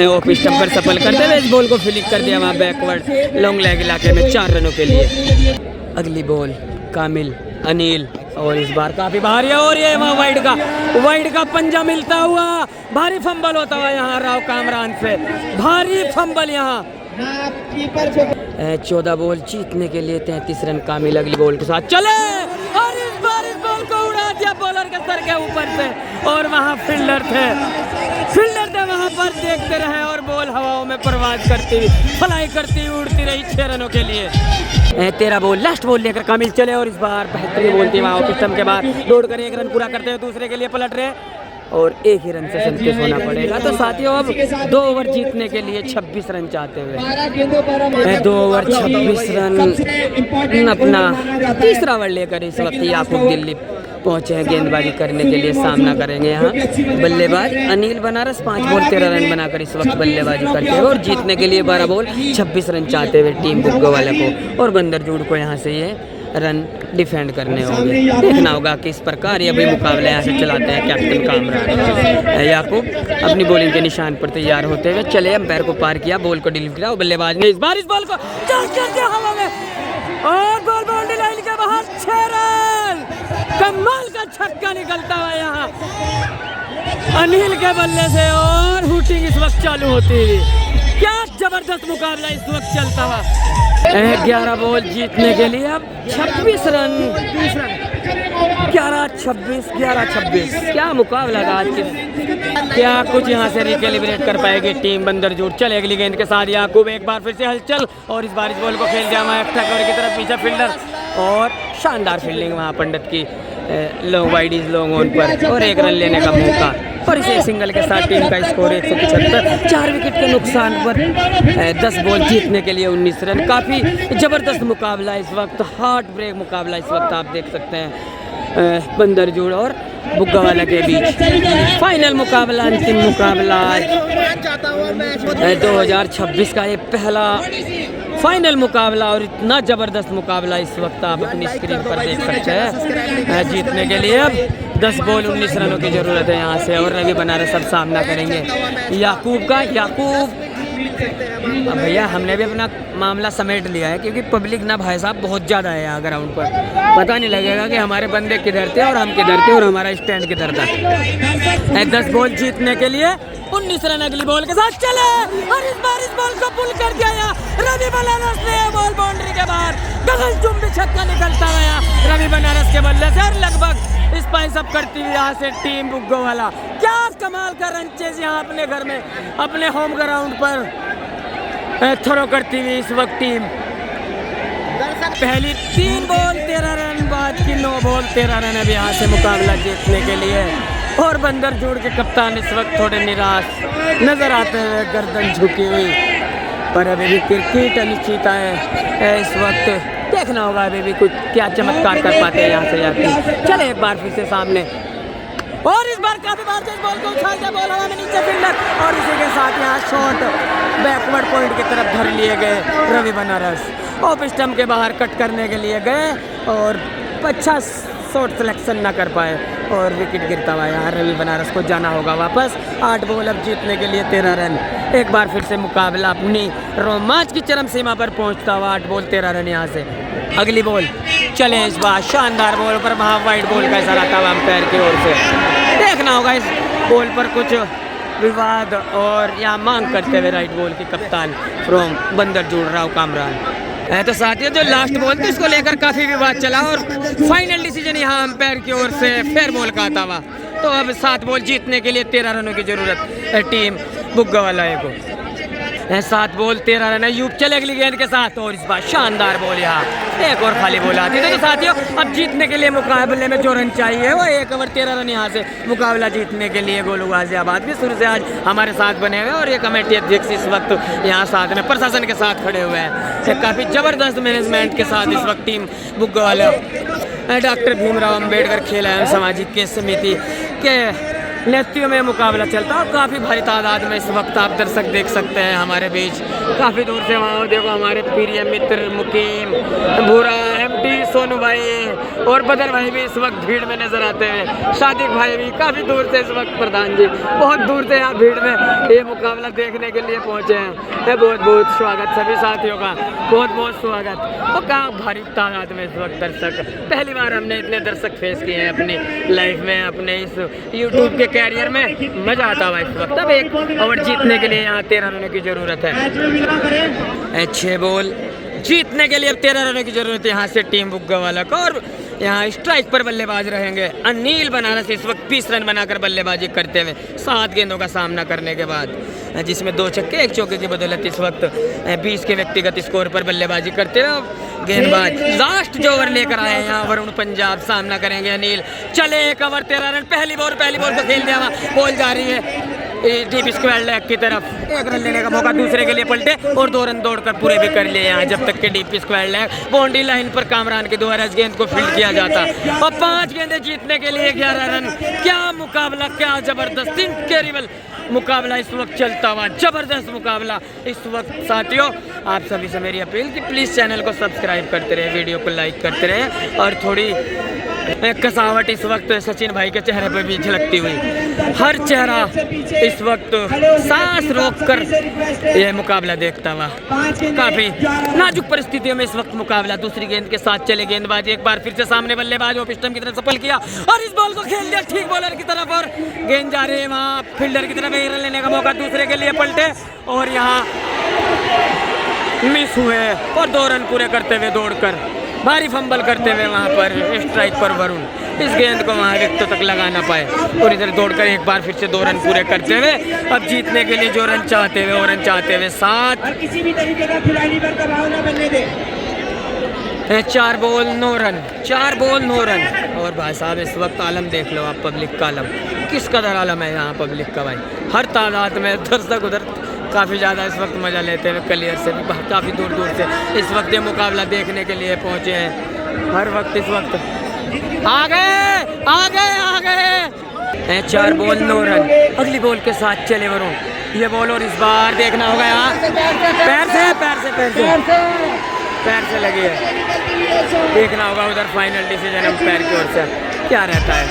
Speaker 1: ओप स्टंप पर सफल करते हुए इस बॉल को फ्लिक कर दिया वहाँ बैकवर्ड लॉन्ग लेग इलाके में 4 रनों के लिए। अगली बॉल कामिल अनिल और इस बार काफी भारी है और ये वहाँ वाइड का पंजा मिलता हुआ भारी फंबल होता हुआ यहाँ राव कामरान से, भारी फंबल यहाँ। 14 बॉल जीतने के लिए 33 रन कामिल अगली बॉल के साथ चले और इस बार इस बॉल को उड़ा दिया बॉलर के सर के ऊपर से और वहाँ फील्डर थे वहाँ पर देखते रहे और बॉल हवाओं में परवाज करती हुई फ्लाई करती हुई उड़ती रही 6 रनों के लिए। 13 बॉल लास्ट बॉल लेकर कामिल चले और इस बार बेहतरीन बॉल थी वहाँ ऑफ स्टंप के बाद दौड़कर 1 रन पूरा करते हुए दूसरे के लिए पलट रहे और 1 ही रन से संतुष्ट होना पड़ेगा। तो साथियों अब 2 ओवर जीतने के लिए 26 रन चाहते हुए 2 ओवर 26 रन अपना तीसरा ओवर लेकर इस वक्त याकूब दिल्ली पहुंचे हैं गेंदबाजी करने के लिए। सामना करेंगे यहाँ बल्लेबाज अनिल बनारस, 5 बॉल 13 रन बनाकर इस वक्त बल्लेबाजी करते हैं और जीतने के लिए 12 बॉल 26 रन चाहते हुए टीम बुग्गो वाले को और बंदर जूड़ को यहाँ से ये रन डिफेंड करने होंगे। देखना होगा किस प्रकार ये भी मुकाबला यहाँ से चलाते हैं कैप्टन कामरान। याकूब अपनी बॉलिंग के निशान पर तैयार होते हुए चले, अंपायर को पार किया, बॉल को डिलीवर किया और बल्लेबाज ने इस बार इस बॉल को हवा में और बॉल बाउंड्री लाइन के बाहर 6 रन। कमाल का छक्का निकलता हुआ यहाँ अनिल के बल्ले से और हुटिंग इस वक्त चालू होती है। क्या जबरदस्त मुकाबला इस वक्त चलता हुआ। 11 बॉल जीतने के लिए अब 26 रन, 11-26 क्या मुकाबला था आज के। क्या कुछ यहाँ से रिकैलिब्रेट कर पाएगी टीम बंदर जूड़। चले अगली गेंद के साथ याकूब, एक बार फिर से हलचल और इस बार इस बॉल को खेल दिया वहाँ एक्स्ट्रा कवर की तरफ, पीछे फील्डर और शानदार फील्डिंग वहाँ पंडित की लॉन्ग वाइडीज लॉन्ग ऑन पर और 1 रन लेने का मौका और इसे सिंगल के साथ टीम का स्कोर 175, 4 विकेट के नुकसान पर 10 बॉल जीतने के लिए 19 रन। काफ़ी ज़बरदस्त मुकाबला इस वक्त, हार्ट ब्रेक मुकाबला इस वक्त आप देख सकते हैं बंदर जूड़ और बुग्गा वाला के बीच। फाइनल मुकाबला, अंतिम मुकाबला 2026 का ये पहला फाइनल मुकाबला और इतना ज़बरदस्त मुकाबला इस वक्त आप अपनी स्क्रीन पर देख सकते हैं। जीतने के लिए अब 10 बॉल 19 रनों की ज़रूरत है यहाँ से और रवि बनारस अब सामना करेंगे याकूब का। याकूब अब भैया हमने भी अपना मामला समेट लिया है, क्योंकि पब्लिक ना भाई साहब बहुत ज़्यादा है यहाँ ग्राउंड पर। पता नहीं लगेगा कि हमारे बंदे किधर थे और हम किधर थे और हमारा स्टैंड किधर था। 10 बॉल जीतने के लिए 19 रन अगली बॉल के साथ चले, और इस बार इस बॉल को पुल कर दिया रवि बनारस ने। बॉल बाउंड्री के बाहर गगनचुंबी छक्का निकलता गया रवि बनारस के बल्ले से, और लगभग स्पाइस अप करती हुई यहाँ से टीम बुग्गो वाला। क्या कमाल का रन चेज यहाँ अपने घर में, अपने होम ग्राउंड पर थ्रो करती हुई इस वक्त टीम। पहली 3 बॉल 13 रन, बाद की 9 बॉल 13 रन अब यहाँ से मुकाबला जीतने के लिए। और बंदर जोड़ के कप्तान इस वक्त थोड़े निराश नजर आते हुए, गर्दन झुकी हुई। पर अभी भी क्रिकेट अनिश्चितता है इस वक्त, देखना होगा अभी भी कुछ क्या चमत्कार कर पाते हैं यहाँ से जाके। चले एक बार फिर से सामने, और इस बार काफी बार इस बॉल को उछाल दिया, बॉल हवा में नीचे फील्डर, और इसी के साथ यहाँ शॉट बैकवर्ड पॉइंट की तरफ धर लिए गए रवि बनारस। ऑफ स्टंप के बाहर कट करने के लिए गए और अच्छा शॉट सिलेक्शन ना कर पाए और विकेट गिरता हुआ यहाँ रवि बनारस को जाना होगा वापस। 8 बॉल अब जीतने के लिए 13 रन। एक बार फिर से मुकाबला अपनी रोमांच की चरम सीमा पर पहुँचता हुआ। 8 बॉल 13 रन यहाँ से। अगली बॉल चले, इस बार शानदार बॉल पर वहाँ वाइड बॉल का इशारा था अंपायर की ओर से। देखना होगा इस बॉल पर कुछ विवाद और यहाँ मांग करते हुए राइट बॉल की कप्तान फ्रॉम बंदर जोड़ राव कामरान। तो साथियों जो लास्ट बॉल थी उसको लेकर काफ़ी विवाद चला और फाइनल डिसीजन यहाँ अंपायर की ओर से फेयर बॉल का आता हुआ। तो अब 7 बॉल जीतने के लिए 13 रनों की जरूरत है टीम बुग्गा वाला को। 7 बॉल 13 रन है। यूप चले अगली गेंद के साथ, और इस बार शानदार बॉल यहाँ, एक और खाली बॉल आती है। तो साथियों अब जीतने के लिए मुकाबले में जो रन चाहिए वो 1 ओवर 13 रन यहाँ से मुकाबला जीतने के लिए गोलू गाजियाबाद भी शुरू से आज हमारे साथ बने हुए और ये कमेटी अध्यक्ष इस वक्त यहाँ साथ में प्रशासन के साथ खड़े हुए हैं। काफ़ी ज़बरदस्त मैनेजमेंट के साथ इस वक्त टीम बुग्गा वाला डॉक्टर भीमराव अंबेडकर खेल एवं सामाजिक केस समिति के नेतृत्व में मुकाबला चलता है। और काफ़ी भारी तादाद में इस वक्त आप दर्शक देख सकते हैं हमारे बीच। काफ़ी दूर से वहाँ देखो हमारे प्रिय मित्र मुकीम, भूरा, एमडी, सोनू भाई और बदर भाई भी इस वक्त भीड़ में नजर आते हैं। सादिक भाई भी काफ़ी दूर से इस वक्त, प्रधान जी बहुत दूर से यहाँ भीड़ में ये मुकाबला देखने के लिए पहुँचे हैं। बहुत बहुत स्वागत सभी साथियों का, बहुत बहुत स्वागत। और कहाँ भारी तादाद में इस वक्त दर्शक, पहली बार हमने इतने दर्शक फेस किए हैं अपनी लाइफ में, अपने इस यूट्यूब के कैरियर में। मजा आता हुआ इस वक्त। अब 1 ओवर जीतने के लिए यहाँ 13 रनों की जरूरत है। 6 बॉल जीतने के लिए अब 13 रनों की जरूरत है यहाँ से टीम बुग्गा वाला को। और यहाँ स्ट्राइक पर बल्लेबाज रहेंगे अनिल बनारस इस वक्त 20 रन बनाकर बल्लेबाजी करते हुए 7 गेंदों का सामना करने के बाद, जिसमें 2 छक्के 1 चौके की बदौलत इस वक्त 20 के व्यक्तिगत स्कोर पर बल्लेबाजी करते हुए गेंदबाज लास्ट जो ओवर लेकर आए हैं यहाँ वरुण पंजाब, सामना करेंगे अनिल। चले 1 ओवर 13 रन। पहली बॉल को खेल दिया, बॉल जा रही है डीप स्क्वायर लेग की तरफ। 1 रन लेने का मौका दूसरे के लिए पलटे और 2 रन दौड़कर पूरे भी कर लिए यहाँ जब तक के deep square leg boundary line पर कामरान के द्वारा इस गेंद को फील्ड किया जाता। और 5 गेंदें जीतने के लिए 11 रन। क्या मुकाबला, क्या जबरदस्त इनक्रेडिबल मुकाबला इस वक्त चलता हुआ, जबरदस्त मुकाबला इस वक्त। साथियों आप सभी से मेरी अपील कि प्लीज़ चैनल को सब्सक्राइब करते रहे, वीडियो को लाइक करते रहे और थोड़ी कसावट इस वक्त सचिन भाई के चेहरे पर भी झलकती हुई। हर चेहरा इस वक्त सांस रोककर यह मुकाबला देखता हुआ। काफ़ी नाजुक परिस्थितियों में इस वक्त मुकाबला। दूसरी गेंद के साथ चले गेंदबाज, एक बार फिर से सामने बल्लेबाज ऑफ स्टंप की तरफ सफल किया और इस बॉल को खेल दिया ठीक बॉलर की तरफ और गेंद जा रही है वहाँ फील्डर की तरफ। 1 रन लेने का मौका दूसरे के लिए पलटे और यहाँ मिस हुए और 2 रन पूरे करते हुए दौड़कर भारी फंबल करते हुए वहाँ पर स्ट्राइक पर वरुण इस गेंद को वहाँ विकेटों तक लगा ना पाए और इधर दौड़कर एक बार फिर से 2 रन पूरे करते हुए अब जीतने के लिए जो रन चाहते हुए वो रन चाहते हुए 7।
Speaker 3: किसी भी तरीके का खिलाड़ी पर दबाव न बनने दे।
Speaker 1: 4 बॉल 9 रन, 4 बॉल 9 रन। और भाई साहब इस वक्त आलम देख लो आप, पब्लिक का आलम किस कदर आलम है यहाँ पब्लिक का भाई। हर तादाद में दर्शक उधर काफ़ी ज़्यादा इस वक्त मज़ा लेते हुए कलियर से भी काफ़ी दूर दूर से इस वक्त ये मुकाबला देखने के लिए पहुँचे हैं। हर वक्त इस वक्त आ गए 4 बॉल 9 रन। अगली बॉल के साथ चले वरुण, ये बॉल और इस बार देखना होगा यहाँ पैर से लगी है। देखना होगा उधर फाइनल डिसीजन अंपायर की ओर से। क्या रहता है।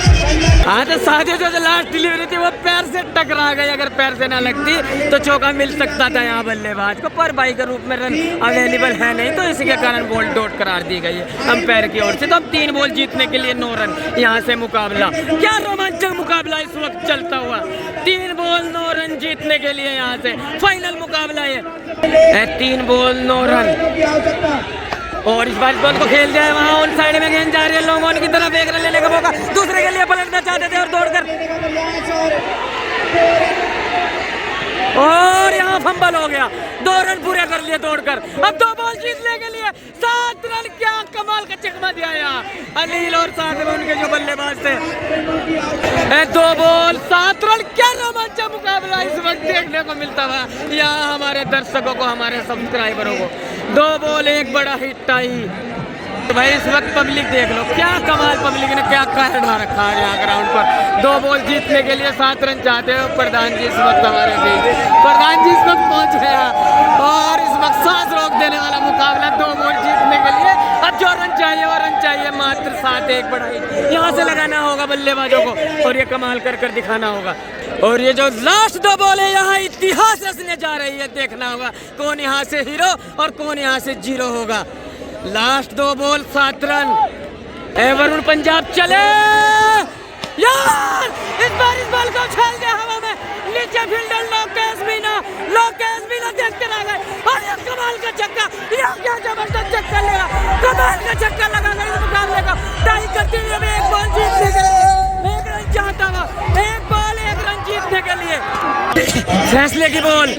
Speaker 1: हाँ तो सादे जो लास्ट डिलीवरी थी वो पैर से टकरा गई, अगर पैर से ना लगती तो चौका मिल सकता था यहाँ बल्लेबाज को, पर बाई के रूप में रन अवेलेबल है नहीं, तो इसी के कारण बॉल डॉट करार दी गई है अंपायर की ओर से। तो अब 3 बॉल जीतने के लिए 9 रन यहाँ से मुकाबला। क्या रोमांचक मुकाबला इस वक्त चलता हुआ, 3 बॉल 9 रन जीतने के लिए यहाँ से फाइनल मुकाबला है। 3 बॉल 9 रन और इस बार बॉल को खेल जाए वहाँ ऑन साइड में गेंद जा रही है, लॉन्ग ऑन की तरफ एक रन लेने का मौका, दूसरे के लिए पलटना चाहते थे और दौड़कर और यहाँ फंबल हो गया। 2 रन पूरे कर लिए दौड़कर। अब 2 बॉल जीतने के लिए 7 रन, क्या कमाल का चकमा दिया यहाँ अनिल और साथ में उनके जो बल्लेबाज थे। 2 बॉल 7 रन, क्या रोमांचक मुकाबला इस वक्त देखने को मिलता हुआ यहाँ हमारे दर्शकों को, हमारे सब्सक्राइबरों को। 2 बॉल 1 बड़ा हिट आई। तो भाई इस वक्त पब्लिक देख लो, क्या कमाल पब्लिक ने क्या कहर ढा रखा है यहाँ ग्राउंड पर। 2 बॉल जीतने के लिए 7 रन चाहते हो प्रधान जी इस वक्त हमारे बीच। प्रधान जी इस वक्त पहुंच गया और इस वक्त सांस रोक देने वाला मुकाबला 2 बॉल जीतने के लिए। अब जो रन चाहिए वो रन चाहिए, मात्र 7-1 बढ़ाई यहाँ से लगाना होगा बल्लेबाजों को और ये कमाल कर कर दिखाना होगा। और ये जो लास्ट 2 बॉल है यहाँ इतिहास रचने जा रही है, देखना होगा कौन यहाँ से हीरो और कौन यहाँ से जीरो होगा। Last 2 ball 7 run. Varun Punjab चले यार, इस बार इस बॉल को उछाल दिया हवा में, नीचे फील्डर लोकेश मीना देखते रह गए और ये कमाल का छक्का, ये क्या जबरदस्त छक्का लगा, कमाल का छक्का लगा गया इस मुकाबले को टाई करते हुए। 1 बॉल जीतने के लिए 1 रन चाहता हुआ, 1 बॉल 1 रन जीतने के लिए फैसले की बॉल